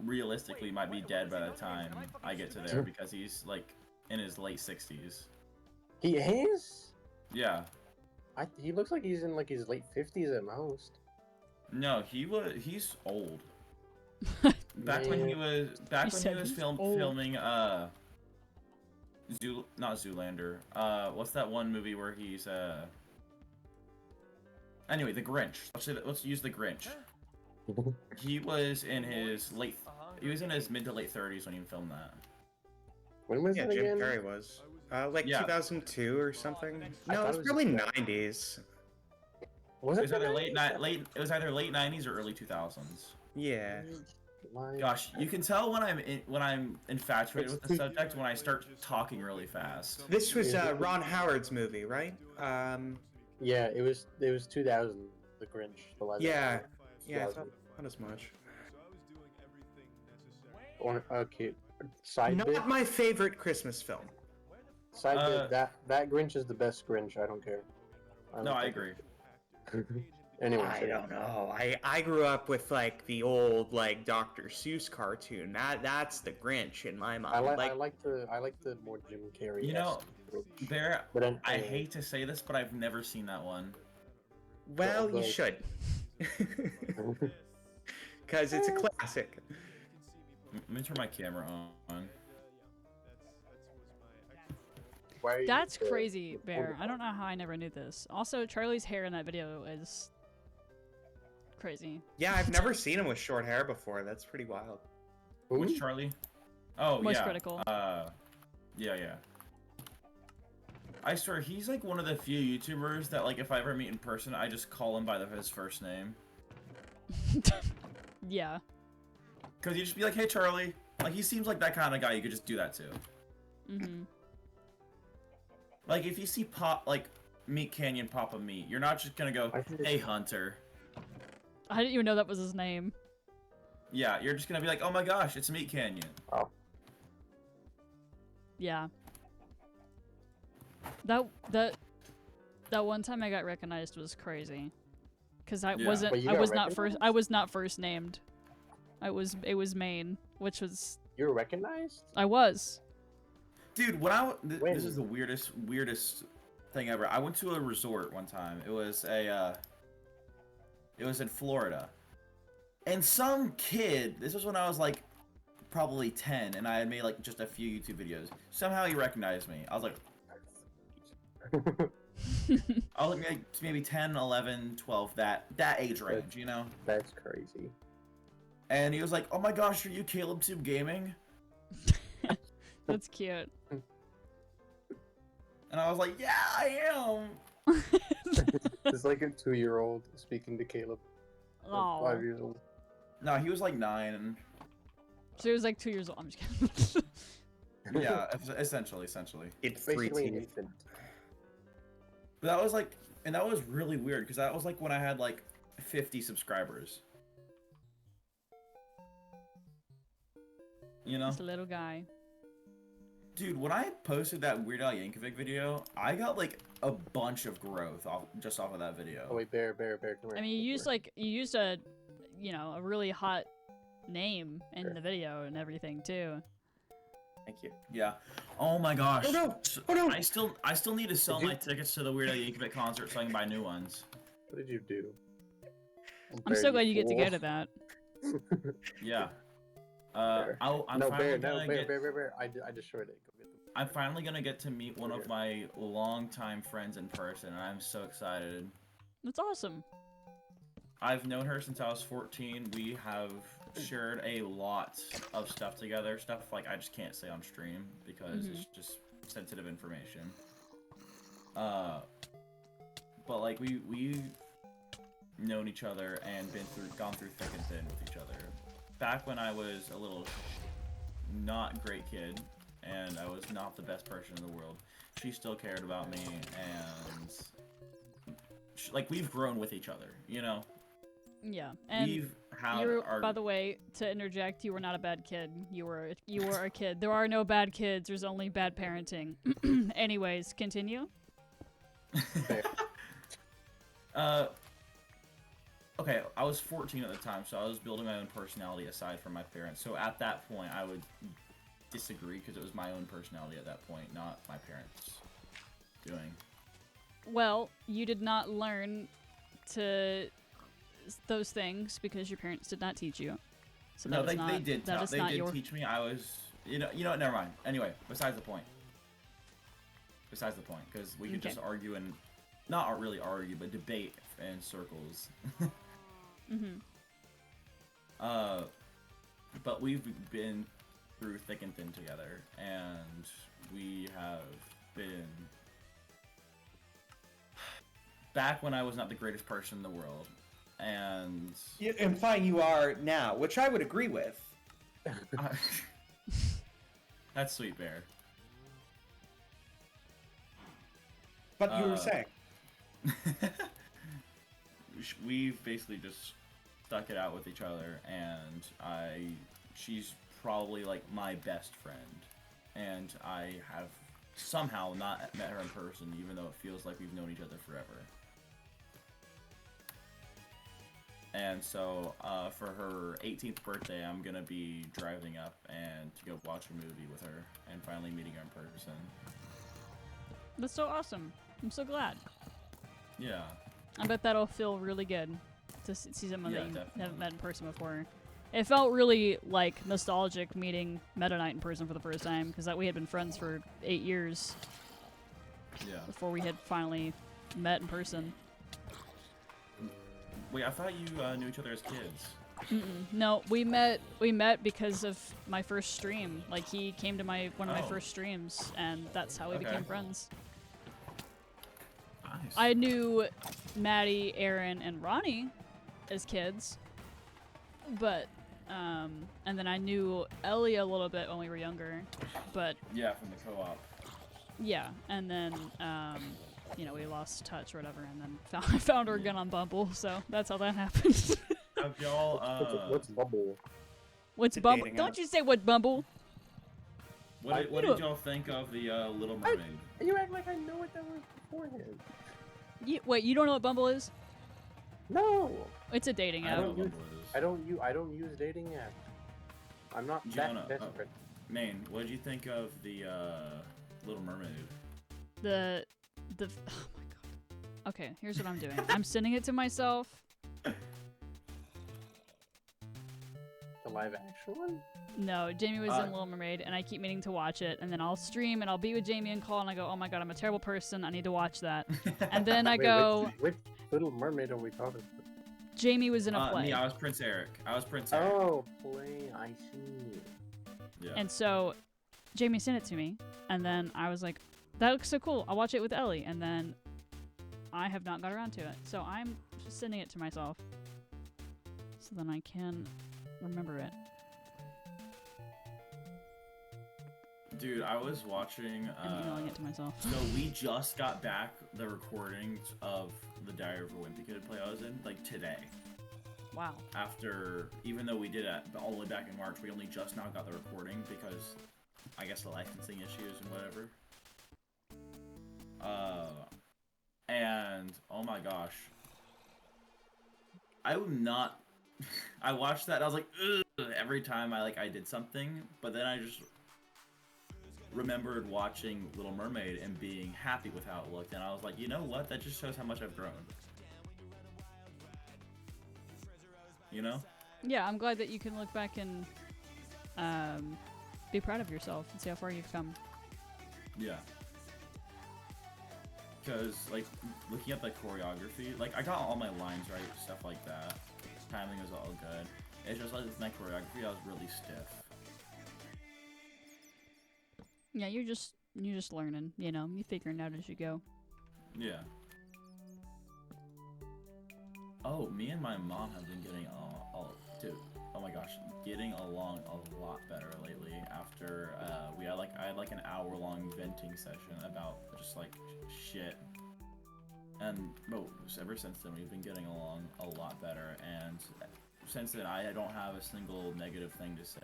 realistically might be dead by the time I get to there because he's like in his late 60s. He is? Yeah. He looks like he's in like his late 50s at most. No, he's old. Back when he was said he's old. filming not Zoolander. What's that one movie where he's anyway, The Grinch. Let's use The Grinch. He was in his mid to late 30s when he filmed that. When was Yeah, it Jim again? Carrey was. Like Yeah. 2002 or something. I No, thought it was it was probably before. 90s. Was It it was the either 90s? it was either late 90s or early 2000s. Yeah. Gosh, you can tell when I'm infatuated with the subject when I start talking really fast. This was Ron Howard's movie, right? Yeah, it was 2000. The Grinch. The live Yeah. action. Yeah, I 2000. thought as much. or okay, side Not bit. my favorite Christmas film. Side Uh, bit. That Grinch is the best Grinch. I don't care. No, like I that agree. Grinch. Anyway, I don't know. I grew up with like the old like Dr. Seuss cartoon. That's the Grinch in my mind. I like the more Jim Carrey. You know, Bear, but then, I anyway, hate to say this, but I've never seen that one. well, you Like- should. Because it's a classic. Let me turn my camera on. Why are you That's the- crazy, the Bear. older I don't know how I never knew this. Also, Charlie's hair in that video is crazy. Yeah, I've never seen him with short hair before. That's pretty wild. Who? Which Charlie? Oh, Most yeah. critical. Yeah. I swear, he's like one of the few YouTubers that, like, if I ever meet in person, I just call him by his first name. Yeah. Because you just be like, hey, Charlie. Like, he seems like that kind of guy you could just do that to. Mm-hmm. Like, if you see Meat Canyon Papa Meat, you're not just gonna go, I think hey, Hunter. I didn't even know that was his name. Yeah, you're just gonna be like, oh my gosh, it's Meat Canyon. Oh, Yeah. That one time I got recognized was crazy. Cause I Yeah. wasn't But you I got was not first recognized? I was not first named. It was Maine, which was you were recognized? I was. Dude, this When? is the weirdest thing ever. I went to a resort one time. It was it was in Florida. And some kid, this was when I was like probably 10 and I had made like just a few YouTube videos. Somehow he recognized me. I was like maybe 10, 11, 12, that age range, you know? That's crazy. And he was like, "Oh my gosh, are you Caleb Tube Gaming?" That's cute. And I was like, "Yeah, I am." It's like a 2-year-old speaking to Caleb. Oh. 5 years old. No, he was like 9 and So he was like 2 years old. I'm just kidding. yeah, essentially. It's Basically an 3T. infant. But that was like, and that was really weird because that was like when I had like 50 subscribers. You know? Just a little guy. Dude, when I posted that Weird Al Yankovic video, I got like a bunch of growth off of that video. Oh wait, Bear, come here. I mean, you used a a really hot name in Sure. the video and everything too. Thank you. Yeah. Oh my gosh. Oh no! So- Oh no! I still need to sell Did you- my tickets to the Weird Al Yankovic concert so I can buy new ones. What did you do? I'm so glad you get to go to that. that. Yeah. Bear. I'm No, finally Bear, gonna Bear, get, Bear. I destroyed it. Go get them. I'm finally gonna get to meet one of my longtime friends in person, and I'm so excited. That's awesome. I've known her since I was 14. We have shared a lot of stuff together. Stuff like I just can't say on stream because it's just sensitive information. But like we've known each other and gone through thick and thin with each other. Back when I was a little not great kid and I was not the best person in the world, she still cared about me and like we've grown with each other, you know. Yeah, and We've had you were, our by the way, to interject, you were not a bad kid. You were a kid. There are no bad kids. There's only bad parenting. Anyways, continue. Okay, I was 14 at the time, so I was building my own personality aside from my parents. So at that point, I would disagree because it was my own personality at that point, not my parents doing. Well, you did not learn to those things because your parents did not teach you. So No, that is they not, did. that is They not did your. teach me. I was, you know, what? Never mind. Anyway, besides the point. Because we could Okay. just argue and not really argue, but debate in circles. Mm-hmm. But we've been through thick and thin together, and we have been back when I was not the greatest person in the world, and Yeah, implying you are now, which I would agree with. that's Sweet Bear. But you were saying. We've basically just stuck it out with each other, and she's probably like my best friend, and I have somehow not met her in person, even though it feels like we've known each other forever. And so, for her 18th birthday, I'm gonna be driving up and to go watch a movie with her, and finally meeting her in person. That's so awesome. I'm so glad. Yeah. I bet that'll feel really good to see someone Yeah, that you definitely. haven't met in person before. It felt really like nostalgic meeting Meta Knight in person for the first time, because we had been friends for 8 years Yeah. before we had finally met in person. Wait, I thought you knew each other as kids. No, we met because of my first stream. Like, he came to one of my Oh. first streams, and that's how we Okay. became friends. Nice. I knew Maddie, Aaron, and Ronnie as kids, but and then I knew Ellie a little bit when we were younger, but Yeah, from the co-op. yeah, and then you know, we lost touch or whatever, and then I found her again on Bumble, so that's how that happened. Have y'all What's Bubble? What's It's a Bumble? dating Don't app. you say what Bumble? what you did y'all think of the Little Mermaid? You act like I know what that was beforehand. Wait, you don't know what Bumble is? No, It's a dating I app. don't know what Bumble is. I don't use dating apps. I'm not Jonah, that desperate. Maine, what did you think of the Little Mermaid? The oh my god. Okay, here's what I'm doing. I'm sending it to myself. The live action one? No, Jamie was Uh, in Little Mermaid, and I keep meaning to watch it, and then I'll stream, and I'll be with Jamie and call, and I go, oh my god, I'm a terrible person, I need to watch that. And then I Wait, go, which Little Mermaid are we talking about? Jamie was in a play. Me, I was Prince Eric. Eric. Oh, play. I see. Yeah. And so Jamie sent it to me, and then I was like, that looks so cool, I'll watch it with Ellie, and then I have not got around to it. So I'm just sending it to myself, so then I can remember it. Dude, I was watching. I'm emailing it to myself. So we just got back the recordings of the Diary of a Wimpy Kid play I was in, like today. Wow. After, even though we did it all the way back in March, we only just now got the recording because, I guess, the licensing issues and whatever. And oh my gosh, I would not. I watched that and I was like, ugh, every time I did something, but then I just remembered watching Little Mermaid and being happy with how it looked, and I was like, you know what? That just shows how much I've grown. You know? Yeah, I'm glad that you can look back and be proud of yourself and see how far you've come. Yeah. Because, like, looking at the choreography, like, I got all my lines right, stuff like that. Timing was all good. It's just like with my choreography, I was really stiff. Yeah, you're just learning, you know, you figuring it out as you go. Yeah. Oh, me and my mom have been getting dude, oh my gosh, getting along a lot better lately. After I had like an hour-long venting session about just like shit, and ever since then we've been getting along a lot better. And since then, I don't have a single negative thing to say.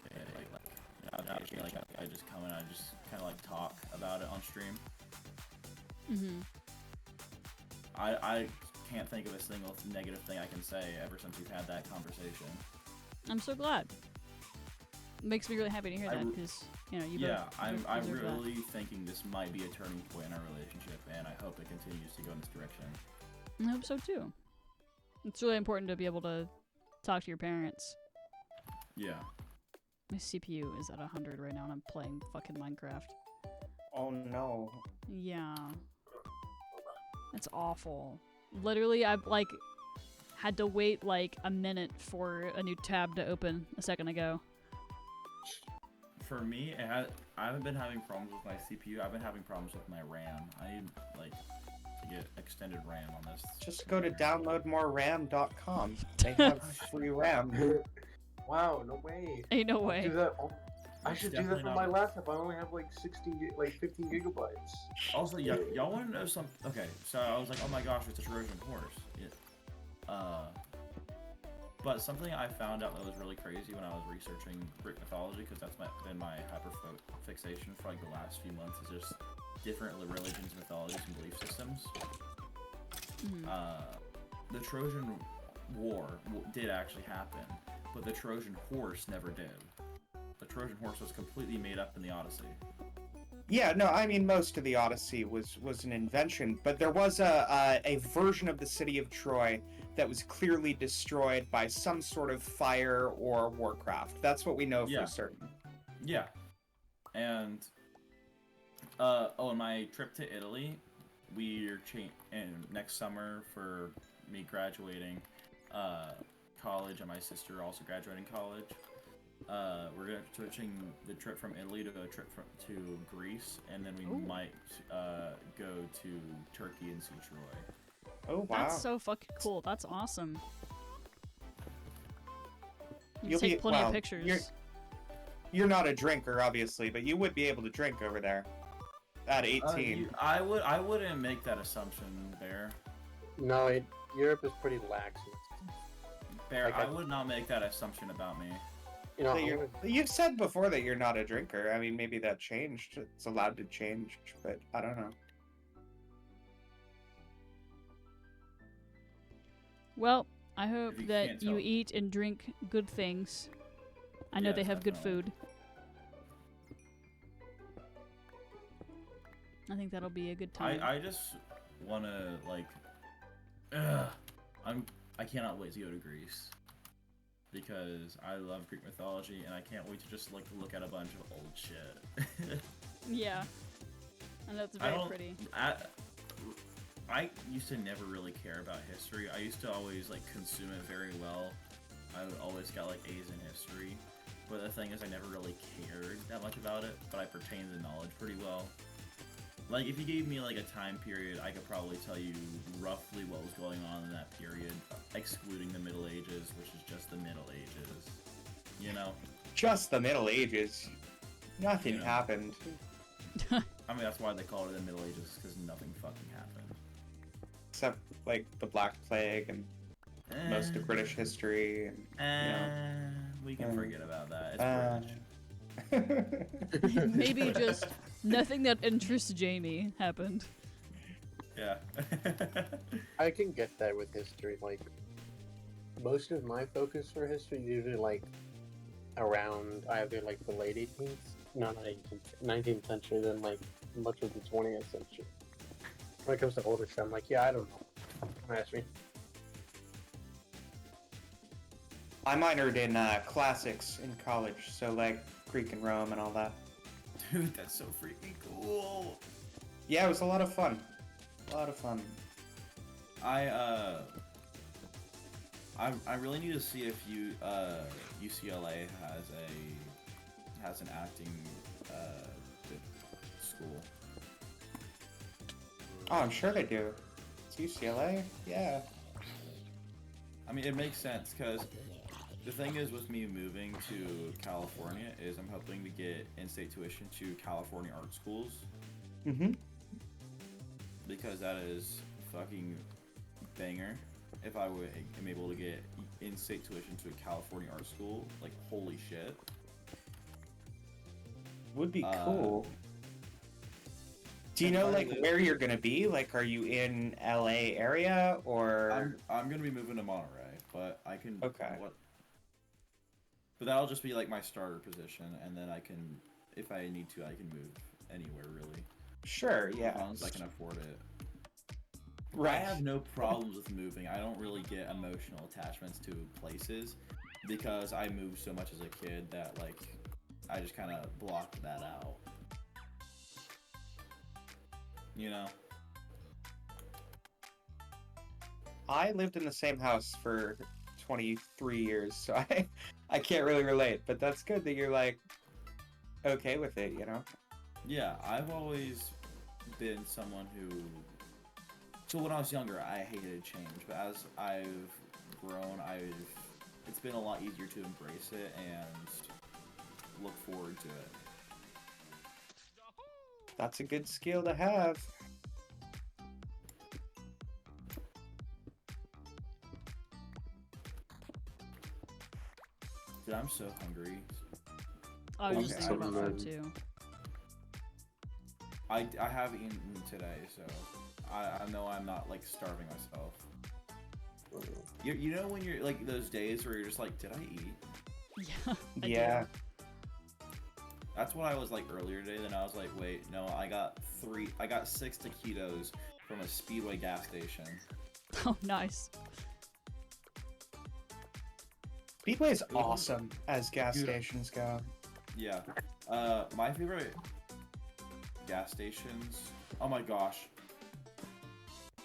I just come and I just kind of like talk about it on stream. Mm-hmm. I can't think of a single negative thing I can say ever since we've had that conversation. I'm so glad. It makes me really happy to hear I that re- because, you know, you Yeah, both I'm deserve that. really thinking this might be a turning point in our relationship, and I hope it continues to go in this direction. I hope so too. It's really important to be able to talk to your parents. Yeah. My CPU is at 100 right now and I'm playing fucking Minecraft. Oh no. Yeah. It's awful. Literally, I've like had to wait like a minute for a new tab to open a second ago. For me, I haven't been having problems with my CPU. I've been having problems with my RAM. I need like to get extended RAM on this. Just go to downloadmoreram.com. They have free RAM. Wow, no way. Ain't no I'll way. do that. I It's should do that definitely for not my a- laptop. I only have like 15 gigabytes. Also, yeah, y'all want to know something? Okay, so I was like, oh my gosh, it's a Trojan horse. But something I found out that was really crazy when I was researching Greek mythology, because that's been my hyper fixation for like the last few months, is just different religions, mythologies, and belief systems. The Trojan War did actually happen, but the Trojan horse never did. The Trojan horse was completely made up in the Odyssey. Yeah, no, I mean, most of the Odyssey was an invention, but there was a version of the city of Troy that was clearly destroyed by some sort of fire or warcraft. That's what we know for certain. Yeah. And, on my trip to Italy, we're next summer for me graduating college and my sister also graduating college. We're switching the trip from Italy to a trip to Greece, and then we might go to Turkey and see Troy. Oh, wow. That's so fucking cool. That's awesome. You You'll take be- plenty well, of pictures. You're not a drinker, obviously, but you would be able to drink over there at 18. I wouldn't make that assumption, Bear. No, Europe is pretty lax. Bear, Like, I would not make that assumption about me. You know, You've said before that you're not a drinker. I mean, maybe that changed. It's allowed to change, but I don't know. Well, I hope If you that can't you tell. eat and drink good things. I know Yes, they have good definitely. food. I think that'll be a good time. I just wanna like, I cannot wait to go to Greece because I love Greek mythology and I can't wait to just like look at a bunch of old shit. Yeah. I know it's I very don't- pretty. I used to never really care about history. I used to always like consume it very well. I always got like A's in history. But the thing is, I never really cared that much about it, but I pertained the knowledge pretty well. Like, if you gave me like a time period, I could probably tell you roughly what was going on in that period, excluding the Middle Ages, which is just the Middle Ages. You know? Just the Middle Ages. Nothing Yeah. happened. I mean, that's why they call it the Middle Ages, because nothing fucking happened. Except, like, the Black Plague and most of British history. And, We can forget about that. It's British. Maybe just nothing that interests Jamie happened. Yeah. I can get that with history. Like, most of my focus for history is usually like around either like the late 18th, no, not 18th, 19th century, then like much of the 20th century. When it comes to older stuff, I'm like, yeah, I don't know. Don't ask me. I minored in classics in college, so like Greek and Rome and all that. Dude, that's so freaking cool. Yeah, it was a lot of fun. A lot of fun. I really need to see if UCLA has an acting school. Oh, I'm sure they do. It's UCLA? Yeah. I mean, it makes sense because the thing is with me moving to California is I'm hoping to get in-state tuition to California art schools Mm-hmm. because that is fucking banger. If I am able to get in-state tuition to a California art school, like holy shit. Would be cool. Do you and know part of like it- where you're gonna be? Like, are you in LA area or? I'm gonna be moving to Monterey, but I can. Okay. But that'll just be like my starter position, and then I can, if I need to, I can move anywhere really. Sure. Yeah. As long as I can afford it. I Right. have no problems with moving. I don't really get emotional attachments to places because I moved so much as a kid that like I just kind of blocked that out. You know? I lived in the same house for 23 years, so I can't really relate. But that's good that you're like okay with it, you know? Yeah, I've always been someone who. So when I was younger, I hated change, but as I've grown, it's been a lot easier to embrace it and look forward to it. That's a good skill to have. Dude, I'm so hungry. I was just Okay. thinking about food So too. I have eaten today, so I know I'm not like starving myself. You know when you're like those days where you're just like, did I eat? Yeah. I Yeah. That's what I was like earlier today. Then I was like, wait, no, I got 6 taquitos from a Speedway gas station. do. Oh, nice. Speedway is awesome as gas Dude. stations go. Yeah. My favorite gas stations. Oh my gosh.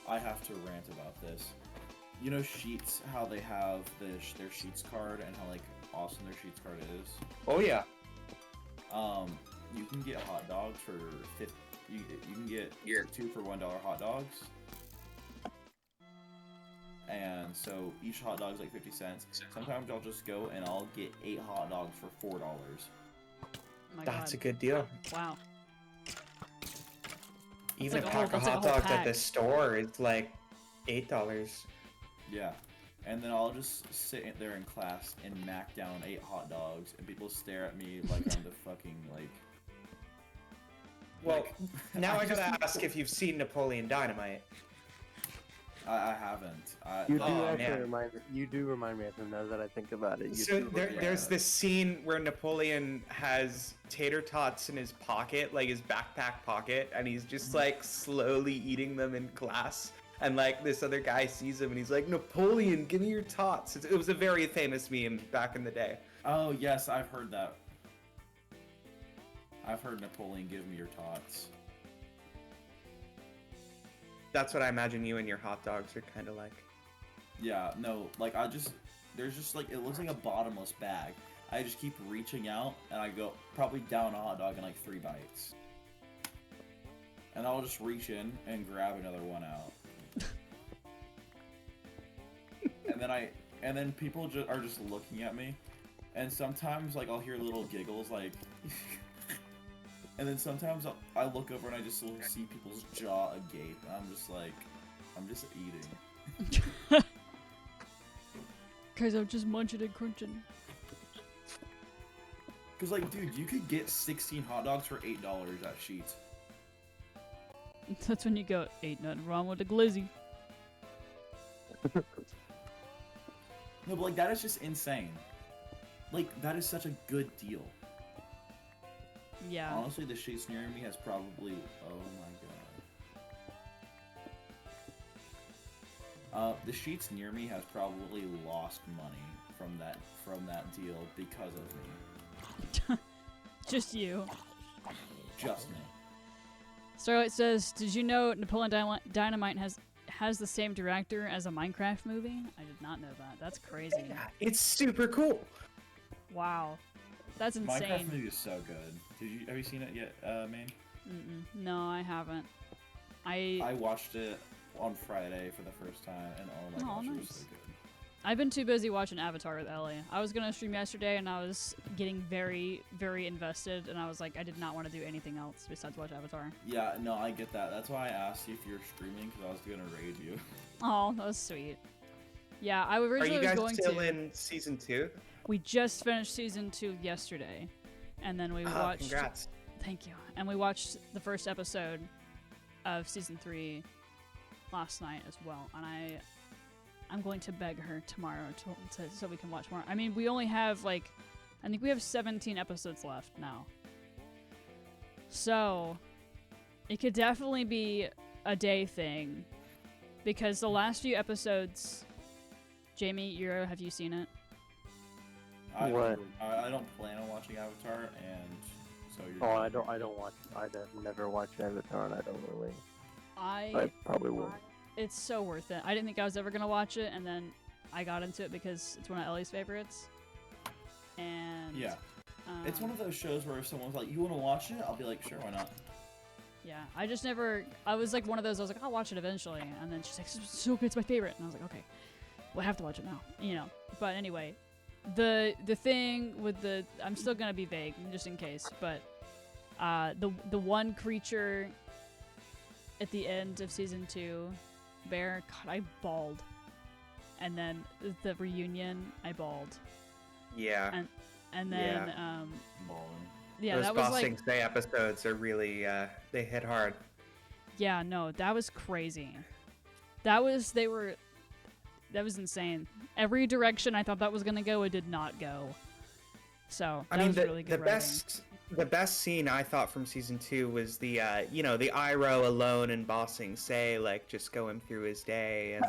I have to rant about this. You know Sheets, how they have their Sheets card and how like awesome their Sheets card is. Oh yeah. You can get hot dogs for 50. You can get 2 for $1 hot dogs. And so each hot dog is like 50 cents. Sometimes I'll just go and I'll get 8 hot dogs for $4. Oh my That's God. a good deal. Wow. Even like a a whole- pack of that's like a hot whole dogs at pack. the store is like $8. Yeah. And then I'll just sit there in class and mac down 8 hot dogs, and people stare at me like I'm the fucking like. Well, like, now I just- gotta ask if you've seen Napoleon Dynamite. I haven't. You do Oh, actually man. remind me of him now that I think about it. You So do there, remind me. there's this scene where Napoleon has tater tots in his pocket, like his backpack pocket, and he's just like slowly eating them in class. And like this other guy sees him and he's like, Napoleon, give me your tots. It was a very famous meme back in the day. Oh yes, I've heard that. I've heard Napoleon give me your tots. That's what I imagine you and your hot dogs are kind of like. Yeah, no, like there's just like, it looks like a bottomless bag. I just keep reaching out and I go probably down a hot dog in like 3 bites. And I'll just reach in and grab another one out. and then people are just looking at me. And sometimes like I'll hear little giggles like and then sometimes I look over and I just see people's jaw agape and I'm just like, I'm just eating. Guys, I'm just munching and crunching. Cause like, dude, you could get 16 hot dogs for $8 at Sheetz. That's when you go, ain't nothing wrong with the glizzy. No, but like that is just insane. Like that is such a good deal. Yeah. Honestly, the Sheetz near me has probably, oh my god. The Sheetz near me has probably lost money from that deal because of me. Just you. Just me. Starlight says, did you know Napoleon Dynamite has the same director as a Minecraft movie? I did not know that. That's crazy. Yeah, it's super cool. Wow. That's Minecraft insane. movie is so good. Have you seen it yet, man? No, I haven't. I watched it on Friday for the first time, and oh my Oh, gosh, it was nice. so good. I've been too busy watching Avatar with Ellie. I was gonna stream yesterday, and I was getting very, very invested, and I was like, I did not want to do anything else besides watch Avatar. Yeah, no, I get that. That's why I asked you if you're streaming, because I was gonna raid you. Oh, that was sweet. Yeah, I Are originally you was guys going still to. in season 2? We just finished season 2 yesterday, and then we watched. Congrats. Thank you. And we watched the first episode of season 3 last night as well. And I'm going to beg her tomorrow to so we can watch more. I mean, we only have I think we have 17 episodes left now. So it could definitely be a day thing, because the last few episodes. Jamie, have you seen it? I What? don't plan on watching Avatar, and so you're. Oh, I don't watch. I've never watched Avatar, and I don't really. I probably won't. It's so worth it. I didn't think I was ever gonna watch it, and then I got into it because it's one of Ellie's favorites. And Yeah. It's one of those shows where if someone's like, "You want to watch it?" I'll be like, "Sure, why not?" Yeah, I just never. I was like one of those. I was like, I'll watch it eventually, and then she's like, "It's so good, it's my favorite," and I was like, okay, well, I have to watch it now, you know. But anyway, the thing with the, I'm still gonna be vague just in case, but the one creature at the end of season 2, Bear, God, I bawled, and then the reunion, I bawled. Yeah. And then Balling. yeah, Those that was Bossing like Say episodes are really they hit hard. yeah, no, that was crazy. That was insane. Every direction I thought that was gonna go, it did not go. So that was really good writing. The best scene I thought from season 2 was the the Iroh alone and Bossing Say, like just going through his day and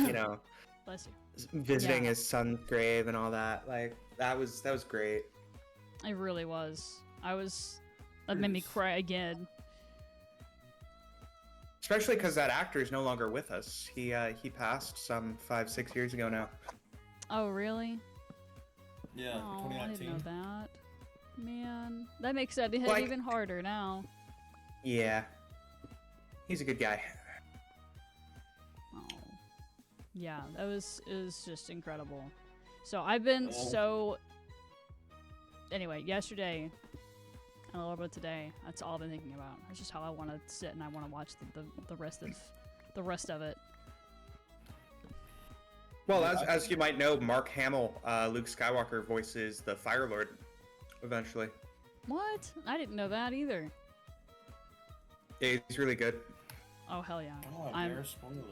like Bless you. visiting Yeah. his son's grave and all that. Like that was great. It really was. That made me cry again. Especially because that actor is no longer with us. He passed some 5-6 years ago now. Oh really? Yeah, Oh, I didn't 2019. know that. Man, that makes that hit Like- even harder now. Yeah, he's a good guy. Oh. Yeah, it was just incredible. So I've been anyway, yesterday and a little bit today, that's all I've been thinking about. That's just how I want to sit and I want to watch the rest of it. Well, as you might know, Mark Hamill, Luke Skywalker, voices the Fire Lord eventually. What? I didn't know that either. Yeah, he's really good. Oh hell yeah. Oh, I'm there are spoilers.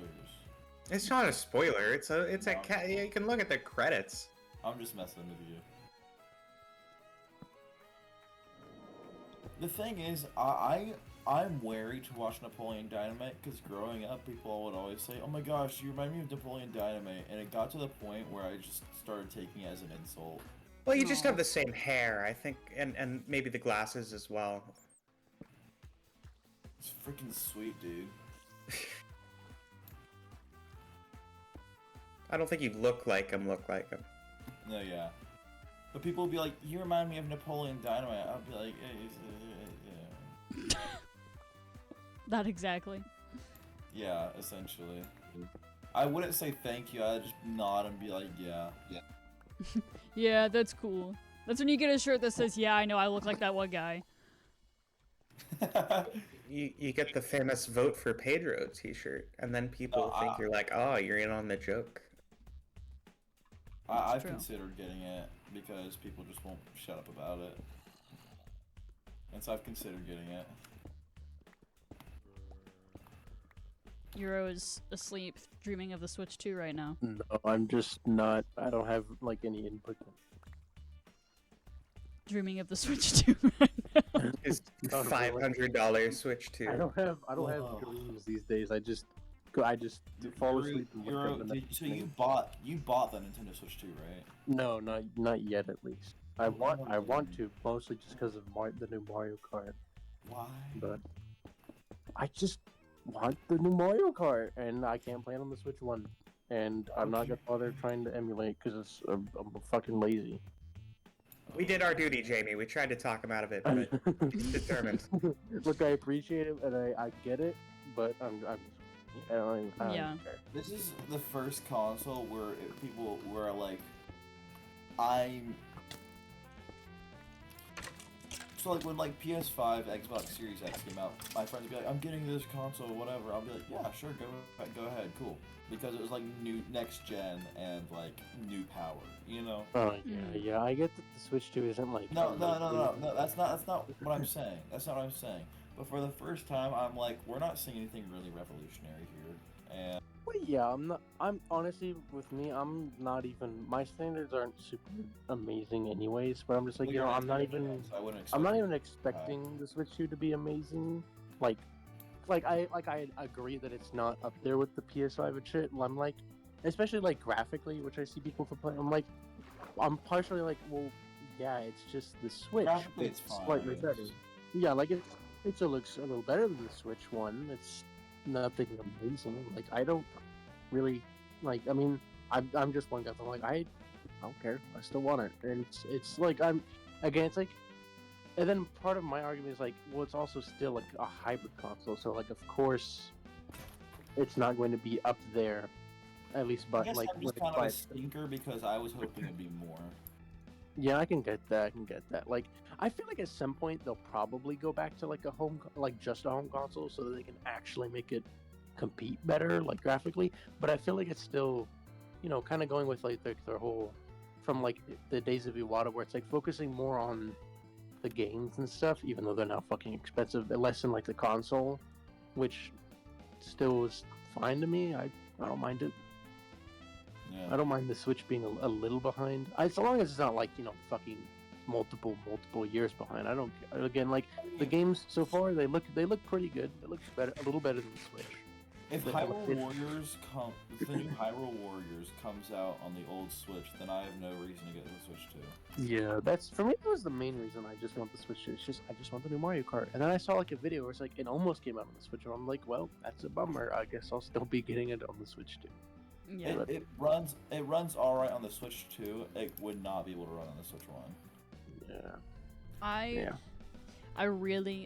It's not a spoiler. It's a yeah, you can look at the credits. I'm just messing with you. The thing is, I'm wary to watch Napoleon Dynamite because growing up, people would always say, "Oh my gosh, you remind me of Napoleon Dynamite," and it got to the point where I just started taking it as an insult. Well, you just Aw. have the same hair, I think, and maybe the glasses as well. It's freaking sweet, dude. I don't think you look like him. No, yeah. But people would be like, "You remind me of Napoleon Dynamite." I'd be like, yeah. Not exactly. Yeah, essentially. I wouldn't say thank you. I'd just nod and be like, yeah. Yeah, that's cool. That's when you get a shirt that says, "Yeah, I know, I look like that one guy." You get the famous "Vote for Pedro" T-shirt, and then people think you're like, oh, you're in on the joke. I've true. considered getting it because people just won't shut up about it. And so I've considered getting it. Euro is asleep, dreaming of the Switch 2 right now. No, I'm just not. I don't have like any input. Dreaming of the Switch 2 right now. It's Oh, $500 Switch 2. I don't have Whoa. dreams these days. I just fall asleep. And wake up the next So morning. you bought the Nintendo Switch 2, right? No, not yet. At least I want to, mostly just because of the new Mario Kart. Why? But I just want the new Mario Kart, and I can't play it on the Switch 1. And I'm not gonna bother trying to emulate because I'm fucking lazy. We did our duty, Jamie. We tried to talk him out of it, but he's determined. Look, I appreciate it and I get it, but I don't Yeah. care. This is the first console where people were like, So like when like PS5, Xbox Series X came out, my friends would be like, "I'm getting this console, whatever." I'll be like, "Yeah, sure, go ahead, cool," because it was like new next gen and like new power, you know. Oh yeah, I get that the Switch 2 isn't like. No, that's not what I'm saying. That's not what I'm saying. But for the first time, I'm like, we're not seeing anything really revolutionary here, and Well, yeah, I'm honestly, with me, I'm not even. My standards aren't super amazing, anyways. But I'm just like, well, you know, you're I'm not expecting even. it, so I wouldn't I'm not expect even it. expecting the Switch 2 to be amazing. Like I agree that it's not up there with the PS5 and shit. I'm like, especially like graphically, which I see people complain. I'm partially like, well, yeah, it's just the Switch. Graphically, it's fine. slightly better. Yeah, like it still looks a little better than the Switch one. It's nothing amazing. Like I don't really like. I mean, I'm just one guy. I'm like I don't care. I still want it, and it's like it's like. And then part of my argument is like, well, it's also still like a hybrid console, so like of course, it's not going to be up there, at least. I But guess like, I'm just when kind of a it's stinker because I was hoping it'd be more. yeah, I can get that. Like, I feel like at some point they'll probably go back to like just a home console, so that they can actually make it compete better, like graphically. But I feel like it's still, kind of going with like their whole from like the days of Iwata, where it's like focusing more on the games and stuff, even though they're now fucking expensive, less than like the console, which still is fine to me. I don't mind it. Yeah. I don't mind the Switch being a little behind. So long as it's not like, you know, fucking multiple years behind. I don't care. Again, like the games so far, they look pretty good. It looks better, a little better than the Switch. If the new Hyrule Warriors comes out on the old Switch, then I have no reason to get the Switch 2. Yeah, that's for me. That was the main reason I just want the Switch. It's just I just want the new Mario Kart. And then I saw like a video where it's like it almost came out on the Switch, and I'm like, well, that's a bummer. I guess I'll still be getting it on the Switch too. Yeah. It runs alright on the Switch 2. It would not be able to run on the Switch 1. Yeah.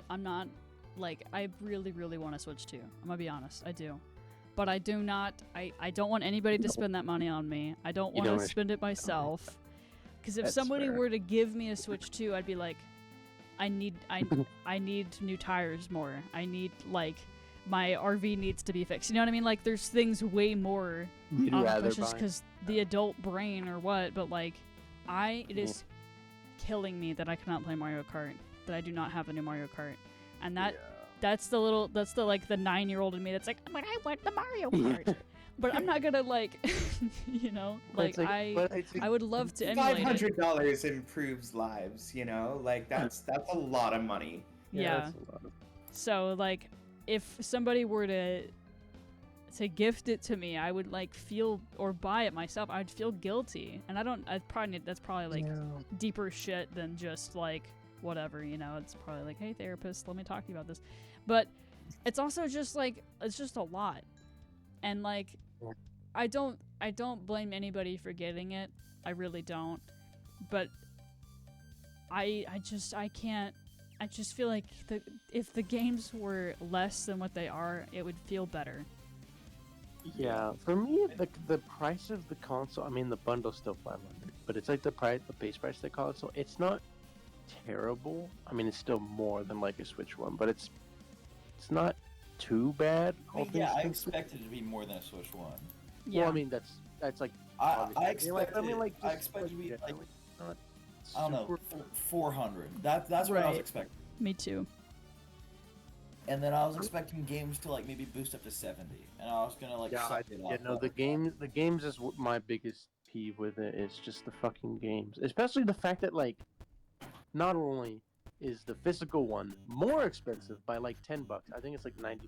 I'm not, like, I really want to Switch 2. I'm gonna be honest, I do. But I do not, I don't want anybody to spend that money on me. I don't want to spend it myself. Because if That's somebody fair. were to give me a Switch 2, I'd be like, I need new tires more. I need, like, my RV needs to be fixed. You know what I mean? Like, there's things way more You'd rather just buy. because the adult brain or what, but like, it is killing me that I cannot play Mario Kart, that I do not have a new Mario Kart. And that's the 9-year-old in me that's like, but I want the Mario Kart. But I'm not gonna, like, you know, like, I would love to emulate it. $500 improves lives, you know? Like, that's a lot of money. Yeah. That's a lot of... So, like, if somebody were to gift it to me, I would, like, feel, or buy it myself, I'd feel guilty. And that's probably, like, deeper shit than just, like, whatever, you know? It's probably like, hey, therapist, let me talk to you about this. But it's also just, like, it's just a lot. And, like, I don't blame anybody for getting it. I really don't. But I just feel like if the games were less than what they are, it would feel better. Yeah, for me, the price of the console, I mean, the bundle's still $500, but it's like the base price of the console. It's not terrible. I mean, it's still more than like a Switch one, but it's not too bad. I expected it to be more than a Switch 1. Yeah. Well, I mean, that's like I obviously. expected. I mean, like, I just, expected to be yeah, like, not I don't know, super- 400. That's what I was Right. expecting. Me too. And then I was expecting games to like maybe boost up to 70, and I was gonna like. Yeah, suck it yeah, off no, the games is my biggest peeve with it. It's just the fucking games, especially the fact that like, not only is the physical one more expensive by like $10, I think it's like $90.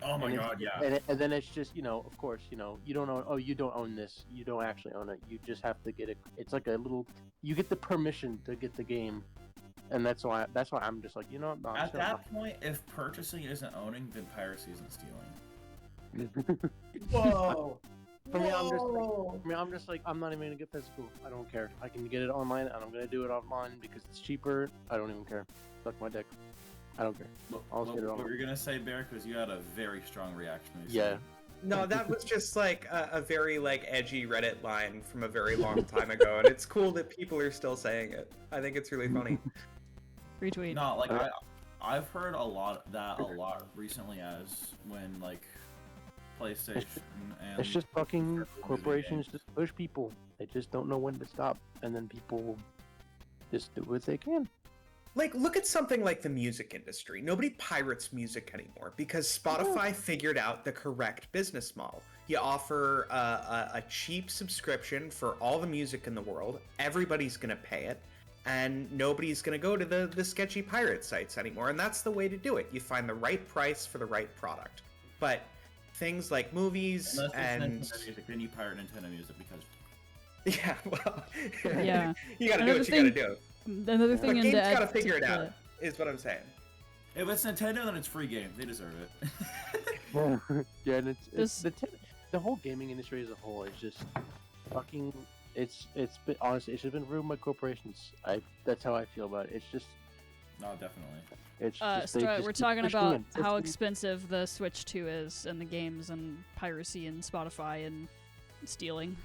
Oh my And god, yeah. And then it's just, you know, of course, you know, you don't own. Oh, you don't own this. You don't actually own it. You just have to get it. It's like a little. You get the permission to get the game, and that's why I'm just like, you know, no, I'm At just gonna that point, if purchasing isn't owning, then piracy isn't stealing. buy it. Whoa! For me, I'm just like, I'm not even gonna get physical. I don't care. I can get it online, and I'm gonna do it online because it's cheaper. I don't even care. Suck my dick. I don't care. I'll just get it What online. were you gonna say, Barrick? Was you had a very strong reaction. when you Yeah. said No, that was just like a very like edgy Reddit line from a very long time ago, and it's cool that people are still saying it. I think it's really funny. Retweet. it. No, like I've heard a lot recently, as when like PlayStation and It's just fucking Careful with corporations games. just push people. They just don't know when to stop, and then people just do what they can. Like, look at something like the music industry. Nobody pirates music anymore because Spotify figured out the correct business model. You offer a cheap subscription for all the music in the world. Everybody's going to pay it. And nobody's going to go to the sketchy pirate sites anymore. And that's the way to do it. You find the right price for the right product. But things like movies unless it's and... Nintendo music, then you pirate Nintendo music because Yeah, well... Yeah. you gotta do Another what you thing- gotta do. Another thing But in games the gotta figure it out, is what I'm saying. if it's Nintendo, then it's free game. They deserve it. Yeah, and This- the whole gaming industry as a whole is just fucking. It's been honestly, it's just been ruined by corporations. That's how I feel about it. It's just No, definitely. it's just, they Strut, just we're keep talking pushing about and how pushing. expensive the Switch 2 is, and the games, and piracy, and Spotify, and stealing.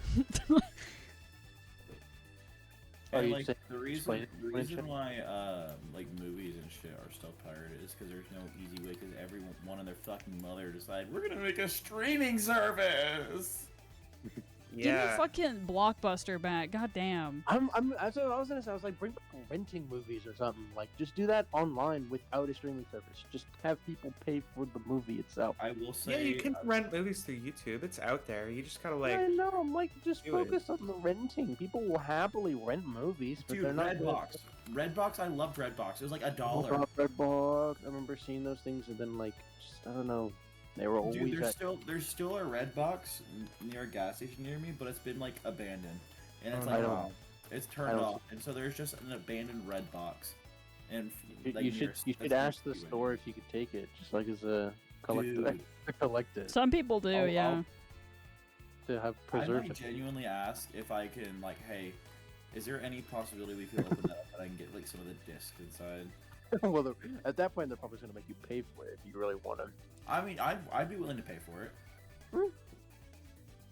Oh, And you like say- the explain reason it. why like movies and shit are still pirated is because there's no easy way. Because everyone and their fucking mother decided we're gonna make a streaming service. Give me fucking Blockbuster back. God damn. That's what I was gonna say. I was like, bring back renting movies or something. Like, just do that online without a streaming service. Just have people pay for the movie itself. I will say. Yeah, you can rent movies through YouTube. It's out there. You just gotta like. I know. I'm like, just do it. focus on the renting. People will happily rent movies, but Dude, they're not. Redbox. Redbox, I loved Redbox. It was like $1. Redbox. I remember seeing those things, and then like, just I don't know. They were always Dude, at... there's still a Redbox near a gas station near me, but it's been like abandoned, and it's I like don't- it's turned off, and so there's just an abandoned Redbox. And like, You should ask the store if you could take it, just like as a collector. Dude. To collect it. Some people do, yeah. To have I preserved. might genuinely ask if I can, like, hey, is there any possibility we could open that up and I can get like some of the discs inside? Well, at that point, they're probably going to make you pay for it if you really want to. I mean, I'd be willing to pay for it.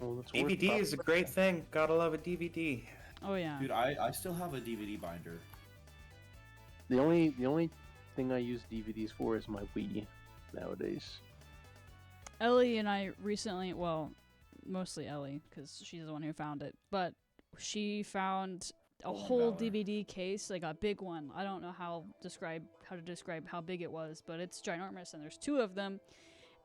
Well, it's worth DVD is a great thing. Gotta love a DVD. Oh yeah. Dude, I still have a DVD binder. The only thing I use DVDs for is my Wii nowadays. Ellie and I recently, well, mostly Ellie, because she's the one who found it, but she found a Golden whole Valor. DVD case, like a big one. I don't know how to describe how big it was, but it's ginormous, and there's 2 of them,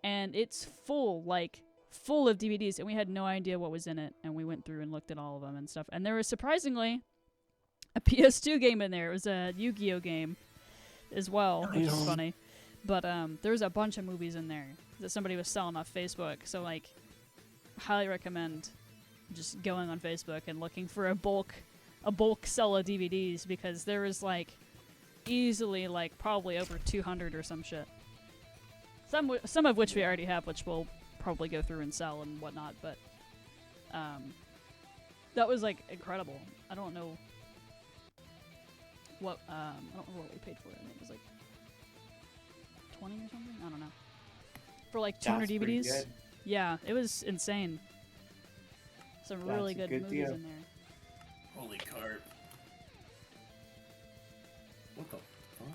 and it's full of DVDs, and we had no idea what was in it, and we went through and looked at all of them and stuff, and there was surprisingly a PS2 game in there. It was a Yu-Gi-Oh game as well, which is funny, but there was a bunch of movies in there that somebody was selling off Facebook, so like highly recommend just going on Facebook and looking for a bulk sell of DVDs, because there was like easily like probably over 200 or some shit. Some of which we already have, which we'll probably go through and sell and whatnot, but that was like incredible. I don't know what we paid for it. It was like 20 or something. I don't know. For like 200 That's pretty DVDs. good. Yeah, it was insane. Some really That's a good good movies deal. in there. Holy cart. What the fuck?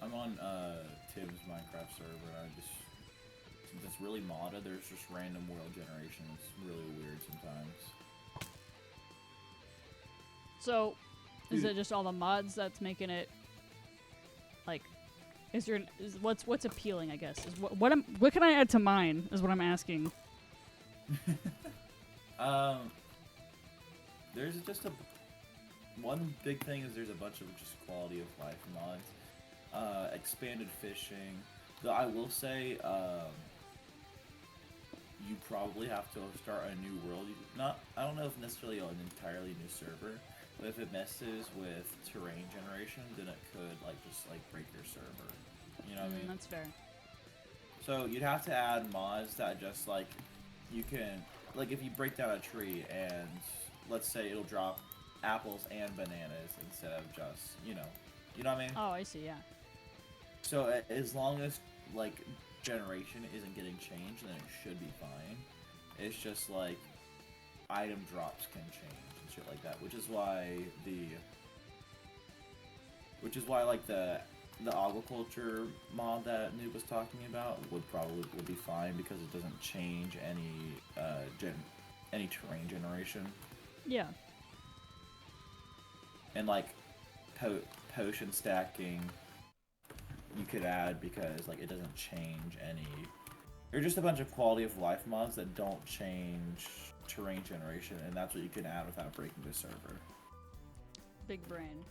I'm on Tim's Minecraft server, and since it's really modded, there's just random world generation. It's really weird sometimes. So, is Dude. it just all the mods that's making it like? What's appealing? I guess is what can I add to mine? Is what I'm asking. There's just one big thing is there's a bunch of just quality of life mods, expanded fishing. Though I will say, you probably have to start a new world. I don't know if necessarily an entirely new server, but if it messes with terrain generation, then it could like just like break your server. You know what I mean? That's fair. So you'd have to add mods that just like you can, like if you break down a tree and let's say it'll drop apples and bananas instead of just, you know what I mean? Oh, I see. Yeah. So as long as like generation isn't getting changed, then it should be fine. It's just like item drops can change and shit like that, which is why like the aquaculture mod that Noob was talking about would be fine because it doesn't change any terrain generation. Yeah. And like potion stacking you could add because like it doesn't change any. They're just a bunch of quality of life mods that don't change terrain generation, and that's what you can add without breaking the server. Big brain.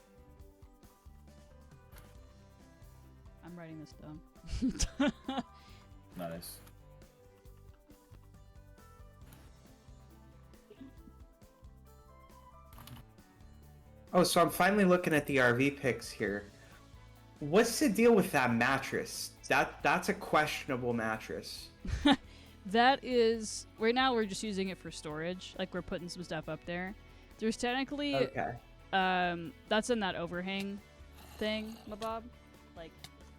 I'm writing this down. Nice. Oh, so I'm finally looking at the RV pics here. What's the deal with that mattress? That's a questionable mattress. That is right now we're just using it for storage. Like we're putting some stuff up there. There's technically Okay. that's in that overhang thing, my Bob. Like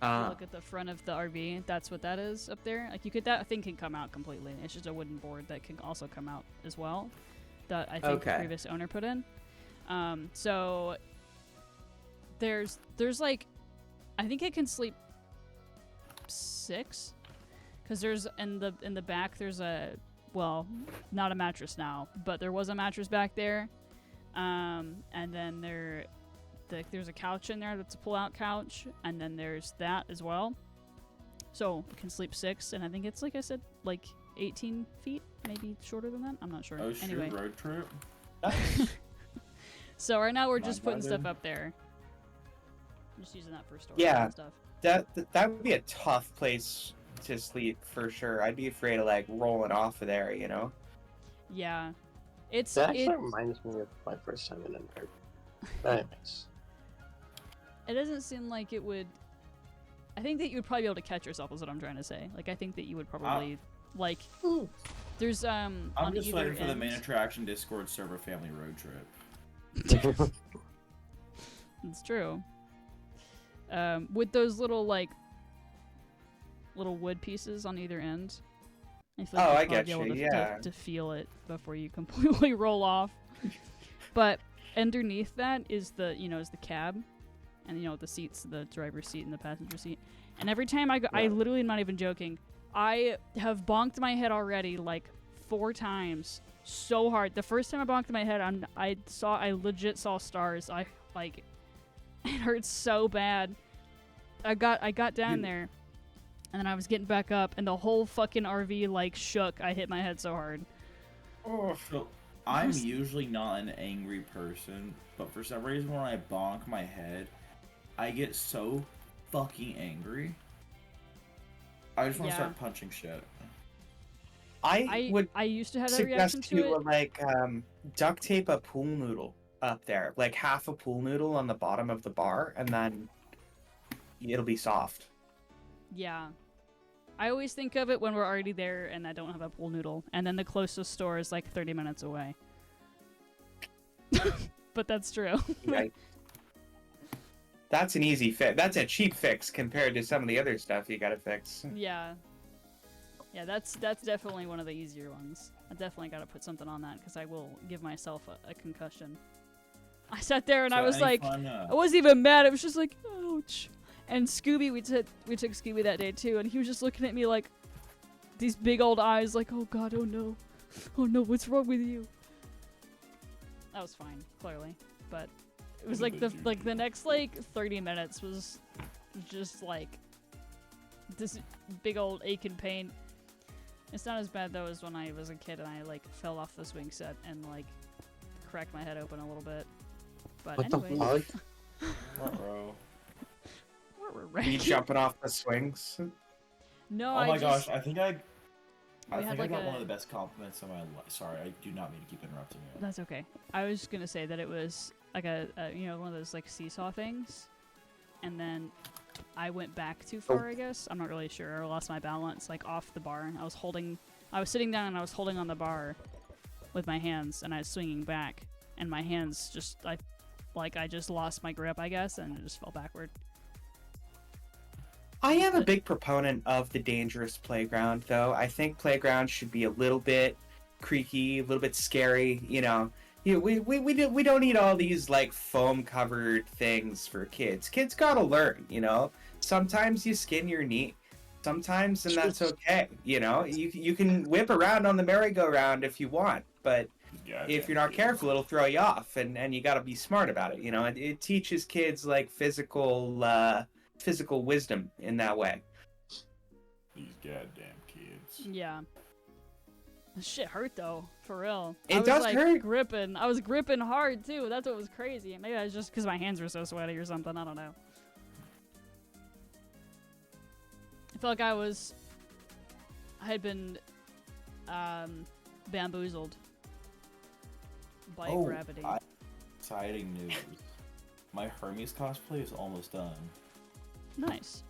if you look at the front of the RV, that's what that is up there. Like that thing can come out completely. It's just a wooden board that can also come out as well. That I think the previous owner put in. So there's like I think it can sleep 6 because there's in the back there's a well, not a mattress now, but there was a mattress back there. And then there's a couch in there that's a pull-out couch, and then there's that as well. So you can sleep 6, and I think it's, like I said, like 18 feet, maybe shorter than that. I'm not sure. Oh, Anyway, shoot, road trip. so right now we're My just putting brother. stuff up there. I'm just using that for storage Yeah. and stuff. That would be a tough place to sleep for sure. I'd be afraid of like rolling off of there, you know. Yeah, it's That actually it, reminds me of my first time in Denver. But anyways. it doesn't seem like it would. I think that you would probably be able to catch yourself, is what I'm trying to say. Like, I think that you would probably like. There's I'm on just either waiting for the end- main attraction Discord server family road trip. It's true. With those little little wood pieces on either end. I feel Oh, you'd I probably get be able you, to, yeah. to feel it before you completely roll off. But underneath that is the cab, and the seats, the driver's seat and the passenger seat. And every time I go, I literally am not even joking. I have bonked my head already like 4 times so hard. The first time I bonked my head, I legit saw stars. It hurts so bad. I got down there, and then I was getting back up, and the whole fucking RV like shook. I hit my head so hard. So, I'm usually not an angry person, but for some reason when I bonk my head, I get so fucking angry. I just want to Yeah. start punching shit. I would I used to have that reaction suggest to you it. like duct tape a pool noodle up there, like half a pool noodle on the bottom of the bar, and then it'll be soft. Yeah. I always think of it when we're already there and I don't have a pool noodle, and then the closest store is like 30 minutes away. But that's true. Right? That's an easy fix. That's a cheap fix compared to some of the other stuff you gotta fix. Yeah. Yeah, that's definitely one of the easier ones. I definitely got to put something on that because I will give myself a concussion. I sat there and So I was any like, fun, I wasn't even mad. It was just like, ouch. And Scooby, we took Scooby that day too, and he was just looking at me like these big old eyes, like, oh god, oh no, what's wrong with you? That was fine, clearly, but it was like the next 30 minutes was just like this big old ache and pain. It's not as bad though as when I was a kid and I like fell off the swing set and like cracked my head open a little bit. But What the anyways, fuck? Ruh-roh. we're You jumping off the swings? No, Oh I my just, gosh, I think I We had, think like, I got a- one of the best compliments of my life. Sorry, I do not mean to keep interrupting you. That's okay. I was just gonna say that it was like a one of those like seesaw things, and then I went back too far. I guess I'm not really sure. I lost my balance like off the bar. I was sitting down and I was holding on the bar with my hands, and I was swinging back, and my hands just I just lost my grip, I guess, and it just fell backward. I am a big proponent of the dangerous playground, though. I think playgrounds should be a little bit creaky, a little bit scary. You know, we don't need all these like foam covered things for kids. Kids gotta learn. You know, sometimes you skin your knee, sometimes, and that's okay. You know, you can whip around on the merry-go-round if you want, but if you're not careful, it'll throw you off, and you gotta be smart about it. You know, it teaches kids like physical wisdom in that way. These goddamn kids. Yeah. Shit hurt though, for real. It I was does like hurt. gripping. I was gripping hard too. That's what was crazy. Maybe it was just because my hands were so sweaty or something. I don't know. I felt like I had been bamboozled by gravity. Exciting news. My Hermes cosplay is almost done. Nice.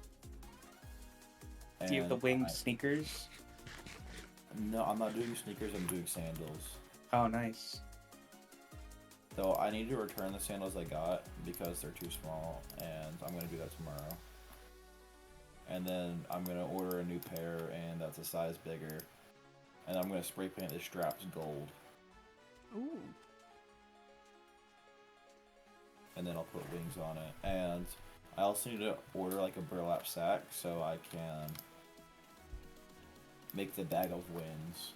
Do you have the And winged sneakers? No, I'm not doing sneakers, I'm doing sandals. Oh, nice. Though I need to return the sandals I got because they're too small, and I'm gonna do that tomorrow. And then I'm gonna order a new pair, and that's a size bigger. And I'm gonna spray paint the straps gold, Ooh. and then I'll put wings on it. And I also need to order like a burlap sack so I can make the bag of winds.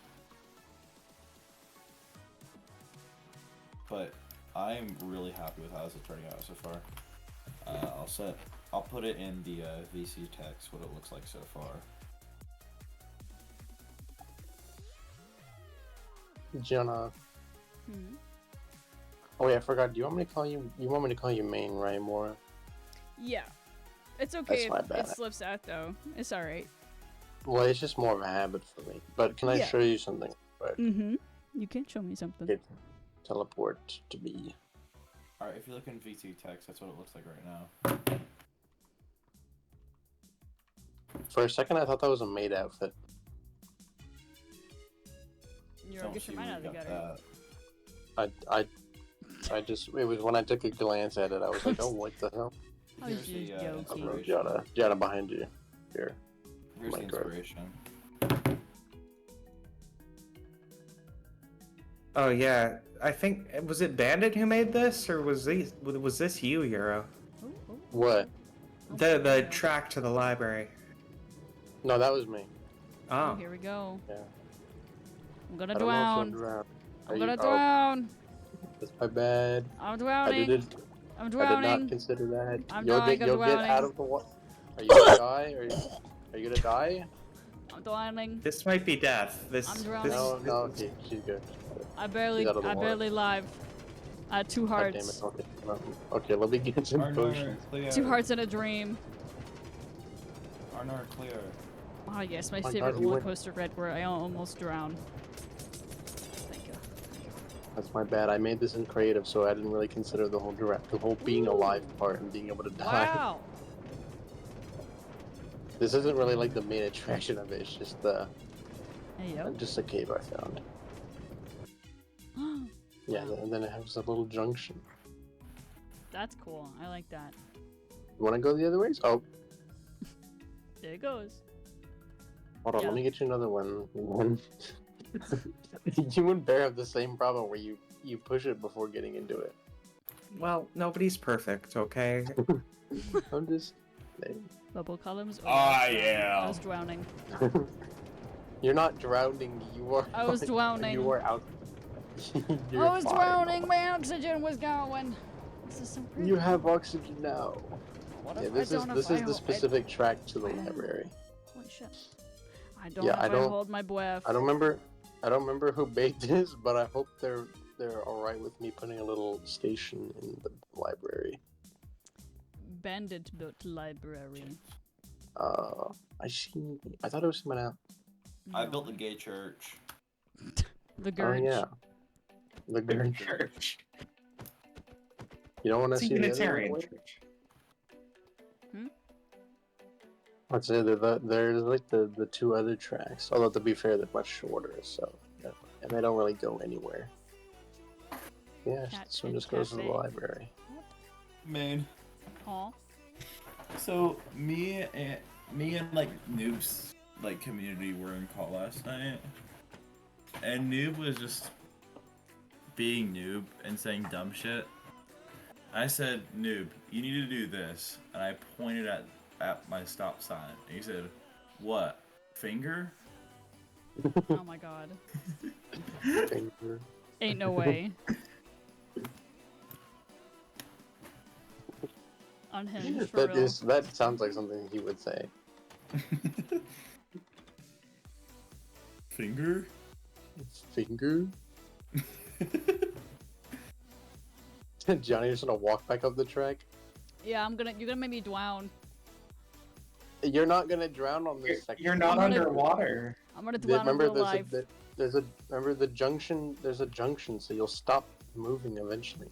but I'm really happy with how this is turning out so far. I'll put it in the VC text what it looks like so far. Gianna. Hmm. Oh wait, I forgot. Do you want me to call you? You want me to call you main, right, Mora? Yeah. It's okay That's my if bad. it slips out though. It's alright. Well, it's just more of a habit for me. But can I Yeah. show you something? Quick? Mm-hmm. You can show me something. Okay. Teleport to me. Alright, if you look in VC text, that's what it looks like right now. For a second, I thought that was a maid outfit. You're Don't get see your mind where out you of the got gutter. I just, it was when I took a glance at it, I was like, oh, what the hell? I was Here's the, just Oh, joking. bro, inspiration. Gianna behind you. Here. Here's the my God. inspiration. Oh yeah, I think was it Bandit who made this, or was this you, Euro? Oh, oh, What? The yeah. track to the library. No, that was me. Oh, Oh, here we go. Yeah. I'm gonna I don't know if drown. you'll drown. Are I'm you- gonna oh, drown. that's my bad. I'm I drowning. didn't. I'm I did drowning. not consider that. I'm you'll dying, get, I'm you'll get out drowning. of the water. Are you gonna die? Are you gonna die? I'm drowning. this might be death. This. I'm drowning. No, no. Okay, she's good. I barely, She's out of the I water. barely live. I had 2 God damn it. hearts. Okay, well, okay, let me get some Arnor, potions. clear. 2 hearts in a dream. Arnor, clear. Oh yes, my My favorite God, you roller went- coaster ride where I almost drowned. Thank you. That's my bad. I made this in creative, so I didn't really consider the whole being Ooh. alive part and being able to die. Wow. This isn't really like the main attraction of it. It's just Hey yo. just a cave I found. Yeah, Wow. and then it has a little junction. That's cool. I like that. You want to go the other ways? Oh, There it goes. hold on. Yeah. Let me get you another one. You and Bear have the same problem where you push it before getting into it. Well, nobody's perfect, okay? I'm just saying. Bubble columns. Oh, I I am. was drowning. You're not drowning. You are. I was drowning. You are out. You're I was fine. drowning. My oxygen was going. This is so pretty. You have oxygen now. What Yeah, if this I is don't this if is I the ho- specific track to the Wow. library. Holy shit. I don't Yeah, know I if don't- hold my breath. I don't remember who made this, but I hope they're all right with me putting a little station in the library. Bandit built library. I see. I thought it was someone else. I No. built the gay church. The Oh Gurge. yeah, the good. Church. You don't want to It's a see the other Unitarian one? church. I'd say there's like the 2 other tracks. Although to be fair, they're much shorter, so yeah, and they don't really go anywhere. Yeah, Cat this one and just goes to the cafe. library. Man. Aw. So me and like Noob's like community were in call last night, and Noob was just being Noob and saying dumb shit. I said, Noob, you need to do this, and I pointed at my stop sign. And he said, what? Finger? Oh my god. Finger. Ain't no way. Unhinged for real. That sounds like something he would say. Finger? Finger. Johnny just gonna walk back up the track. Yeah, you're gonna make me drown. You're not gonna drown on this section. You're not I'm gonna- underwater. I'm gonna drown in real life. Remember the junction. There's a junction, so you'll stop moving eventually.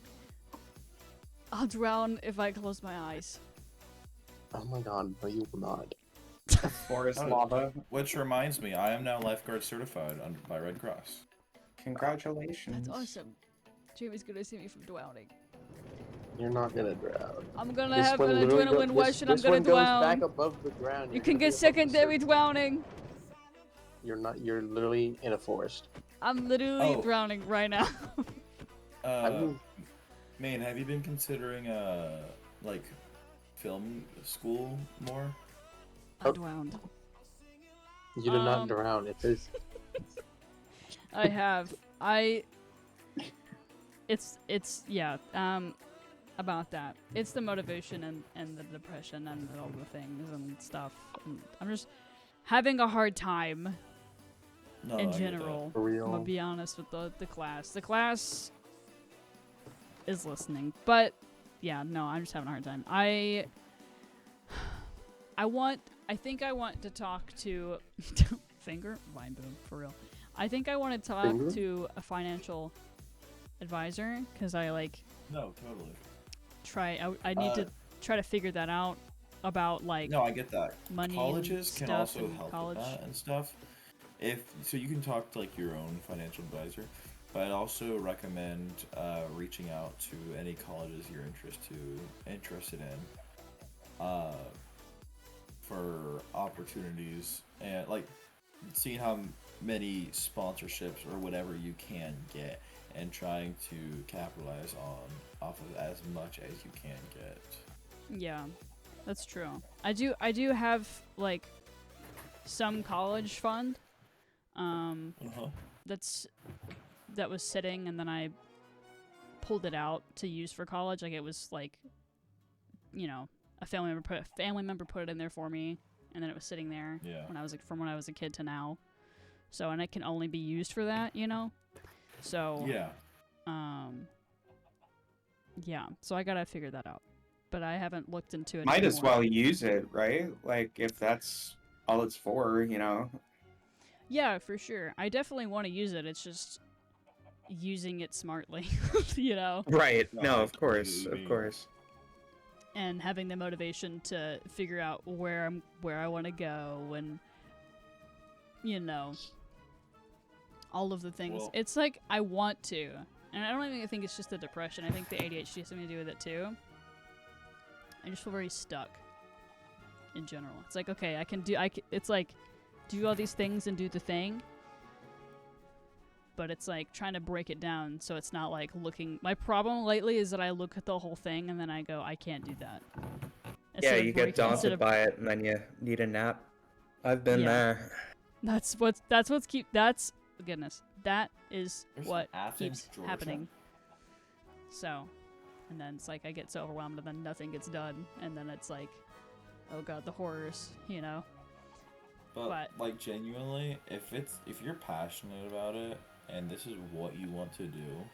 I'll drown if I close my eyes. Oh my god, no, you will not. Forest Oh. lava. Which reminds me, I am now lifeguard certified by Red Cross. Congratulations. That's awesome. Jamie's gonna save me from drowning. You're not gonna drown. I'm gonna This have one an literally adrenaline rush and I'm this gonna one goes drown. back above the ground. You You're can gonna get be above the secondary surface. drowning. You're not. You're literally in a forest. I'm literally Oh. drowning right now. I mean, Man, have you been considering like film school more? I drowned. you did not Um, drown. It is. I have. it's yeah, about that. It's the motivation and the depression and all the things and stuff. And I'm just having a hard time No, in I get that. general. For real. I'm gonna be honest with the class. The class is listening, but yeah, no, I'm just having a hard time. I think I want to talk to finger line boom for real. I think I want to talk Finger? to a financial advisor because I like No, totally. I need to try to figure that out about like No, I get that. money Colleges and can stuff also and help college. with that and stuff. If so, you can talk to like your own financial advisor, but I'd also recommend reaching out to any colleges you're interested in, for opportunities and like seeing how many sponsorships or whatever you can get, and trying to capitalize off of as much as you can get. Yeah, that's true. I do have like some college fund. Uh-huh. That was sitting, and then I pulled it out to use for college. Like it was like, you know, a family member put it in there for me, and then it was sitting there Yeah. when I was like from when I was a kid to now. So, and it can only be used for that, you know. So Yeah. yeah. So I gotta figure that out, but I haven't looked into it. Might as anymore. well use it, right? Like if that's all it's for, you know. Yeah, for sure. I definitely want to use it. It's just using it smartly, you know, Right. No, No, I of course, completely of agree. course. and having the motivation to figure out where I want to go, and you know, all of the things. Well- It's like I want to, and I don't even think it's just the depression. I think the ADHD has something to do with it too. I just feel very stuck in general. It's like, okay, it's like do all these things and do the thing, but it's like trying to break it down so it's not like looking. My problem lately is that I look at the whole thing and then I go, I can't do that. Yeah, Instead of you get breaking- instead daunted of- by it, and then you need a nap. I've been Yeah. there. That's goodness. That is There's what Athens, keeps Georgia. happening. So, and then it's like I get so overwhelmed and then nothing gets done, and then it's like, oh god, the horrors, you know. But like genuinely, if you're passionate about it and this is what you want to do,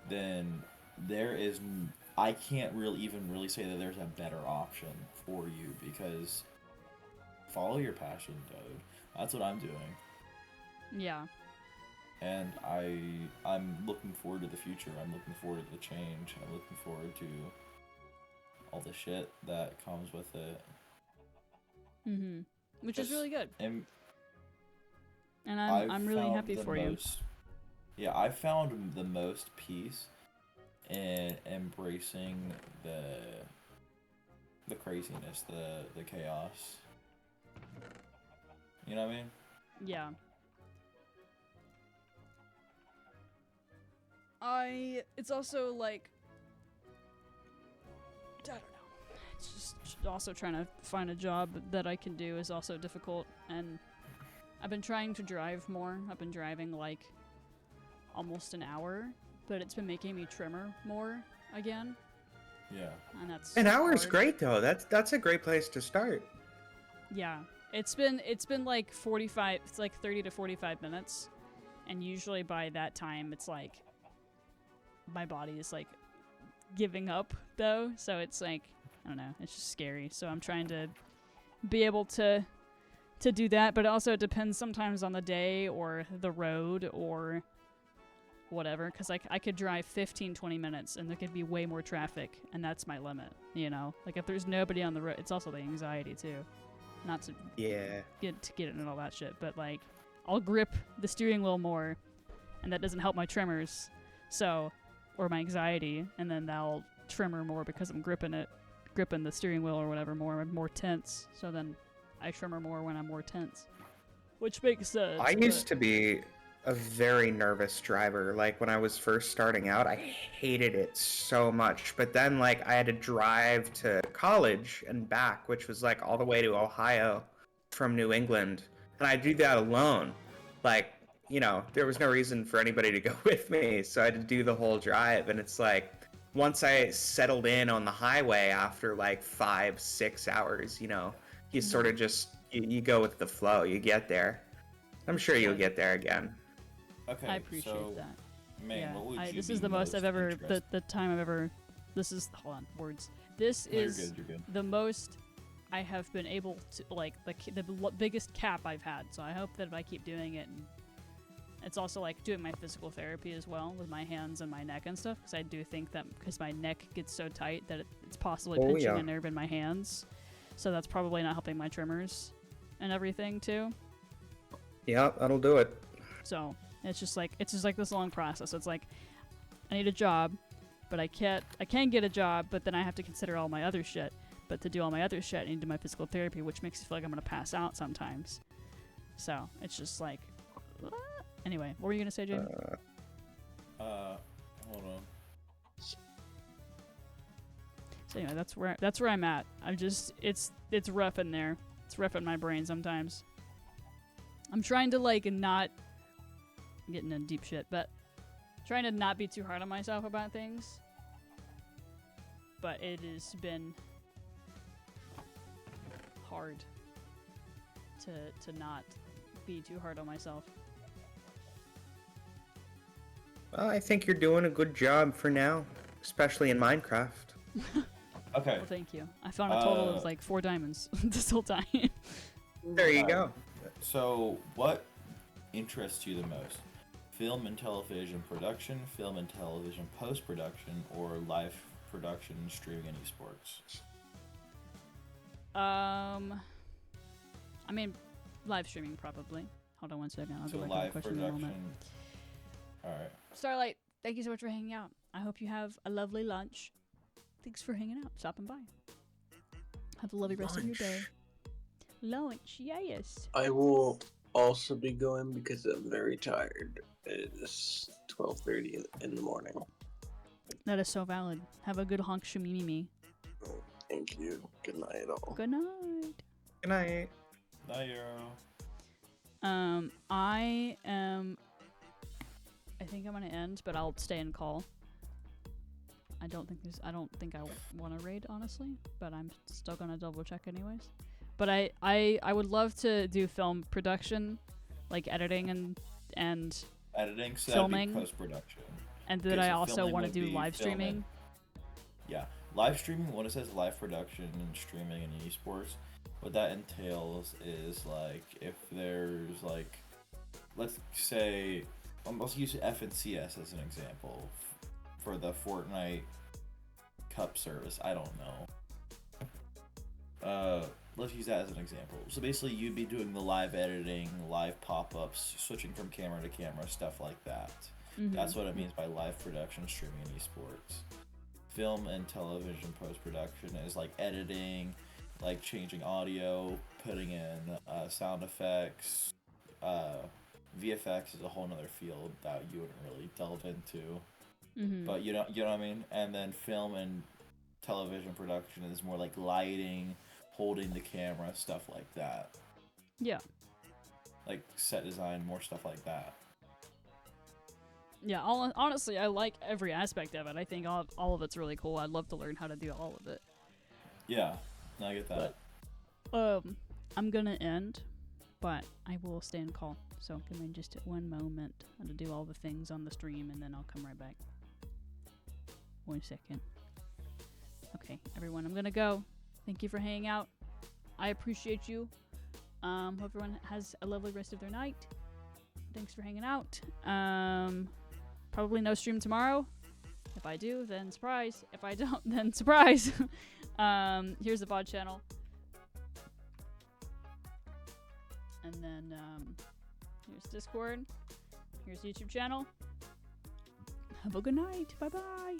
then I can't really say that there's a better option for you, because follow your passion, dude. That's what I'm doing. Yeah. And I'm looking forward to the future. I'm looking forward to the change. I'm looking forward to all the shit that comes with it. Mm-hmm. Which is Just- really good, And and I've I'm really found happy the for you. most- Yeah, I found the most peace in embracing the craziness, the chaos. You know what I mean? Yeah. It's also like, I don't know. It's just also trying to find a job that I can do is also difficult, and I've been trying to drive more. I've been driving like almost an hour, but it's been making me trimmer more again, Yeah. and that's An hour's hard. great though. That's a great place to start. Yeah, it's been like 45. It's like 30 to 45 minutes, and usually by that time, it's like my body is like giving up though. So it's like, I don't know. It's just scary. So I'm trying to be able to do that, but also it depends sometimes on the day or the road or whatever, because like I could drive 15-20 minutes and there could be way more traffic, and that's my limit, you know. Like if there's nobody on the road, it's also the anxiety too, not to Yeah. get it and all that shit, but like I'll grip the steering wheel more, and that doesn't help my tremors, so, or my anxiety, and then I'll tremor more because I'm gripping the steering wheel or whatever more. I'm more tense, so then I tremor more when I'm more tense, which makes sense. I used to be a very nervous driver. Like when I was first starting out, I hated it so much. But then like I had to drive to college and back, which was like all the way to Ohio from New England. And I do that alone. Like you know, there was no reason for anybody to go with me, so I had to do the whole drive. And it's like, once I settled in on the highway after like 5-6 hours, you know, you sort of just you go with the flow. You get there. I'm sure you'll get there again. Okay, I appreciate so, that. Maine, Yeah, what would you this be is the most I've ever, interested- the time I've ever, this is, hold on, words. This No, you're is good, you're good. the most I have been able to, like, the biggest cap I've had, so I hope that if I keep doing it, and it's also, like, doing my physical therapy as well, with my hands and my neck and stuff, because I do think that, because my neck gets so tight that it's possibly Oh, pinching yeah. a nerve in my hands, so that's probably not helping my tremors and everything, too. Yeah, that'll do it. So it's just like this long process. It's like I need a job, but I can get a job, but then I have to consider all my other shit. But to do all my other shit, I need to do my physical therapy, which makes me feel like I'm gonna pass out sometimes. So it's just like, anyway, what were you gonna say, Jay? Hold on. So anyway, that's where I'm at. I'm just it's rough in there. It's rough in my brain sometimes. I'm trying to like not getting in deep shit, but trying to not be too hard on myself about things. But it has been hard to not be too hard on myself. Well, I think you're doing a good job for now, especially in Minecraft. Okay. Well, thank you. I found a total of like 4 diamonds this whole time. There you go. So, what interests you the most? Film and television production, film and television post-production, or live production, streaming, and esports? I mean, live streaming probably. Hold on one second. I'll So go back to the live question in a production. moment. Alright. Starlight, thank you so much for hanging out. I hope you have a lovely lunch. Thanks for hanging out, stopping by. Have a lovely rest of your day. Lunch, yes. I will also be going because I'm very tired. It is 12:30 in the morning. That is so valid. Have a good honk shimimi. Thank you. Good night, all. Good night. Good night. Bye, Euro. I think I'm gonna end, but I'll stay and call. I don't think I want to raid, honestly, but I'm still gonna double check anyways. But I would love to do film production, like editing and Editing, so filming. post-production. and then Okay, I so also filming want to would do be live filming. streaming. Yeah, live streaming, when it says live production and streaming and esports, what that entails is like if there's like, let's say, let's use FNCS as an example for the Fortnite Cup service. I don't know. Let's use that as an example. So basically, you'd be doing the live editing, live pop-ups, switching from camera to camera, stuff like that. That's what it means by live production, streaming, and esports. Film and television post-production is like editing, like changing audio, putting in sound effects. VFX is a whole nother field that you wouldn't really delve into, but you know what I mean. And then film and television production is more like lighting, holding the camera, stuff like that. Yeah. Like set design, more stuff like that. Yeah, honestly, I like every aspect of it. I think all of it's really cool. I'd love to learn how to do all of it. Yeah, I get that. I'm gonna end, but I will stay and call. So give me just one moment to do all the things on the stream, and then I'll come right back. 1 second. Okay, everyone, I'm gonna go. Thank you for hanging out. I appreciate you. Hope everyone has a lovely rest of their night. Thanks for hanging out. Probably no stream tomorrow. If I do, then surprise. If I don't, then surprise. Here's the VOD channel. And then here's Discord. Here's YouTube channel. Have a good night. Bye-bye.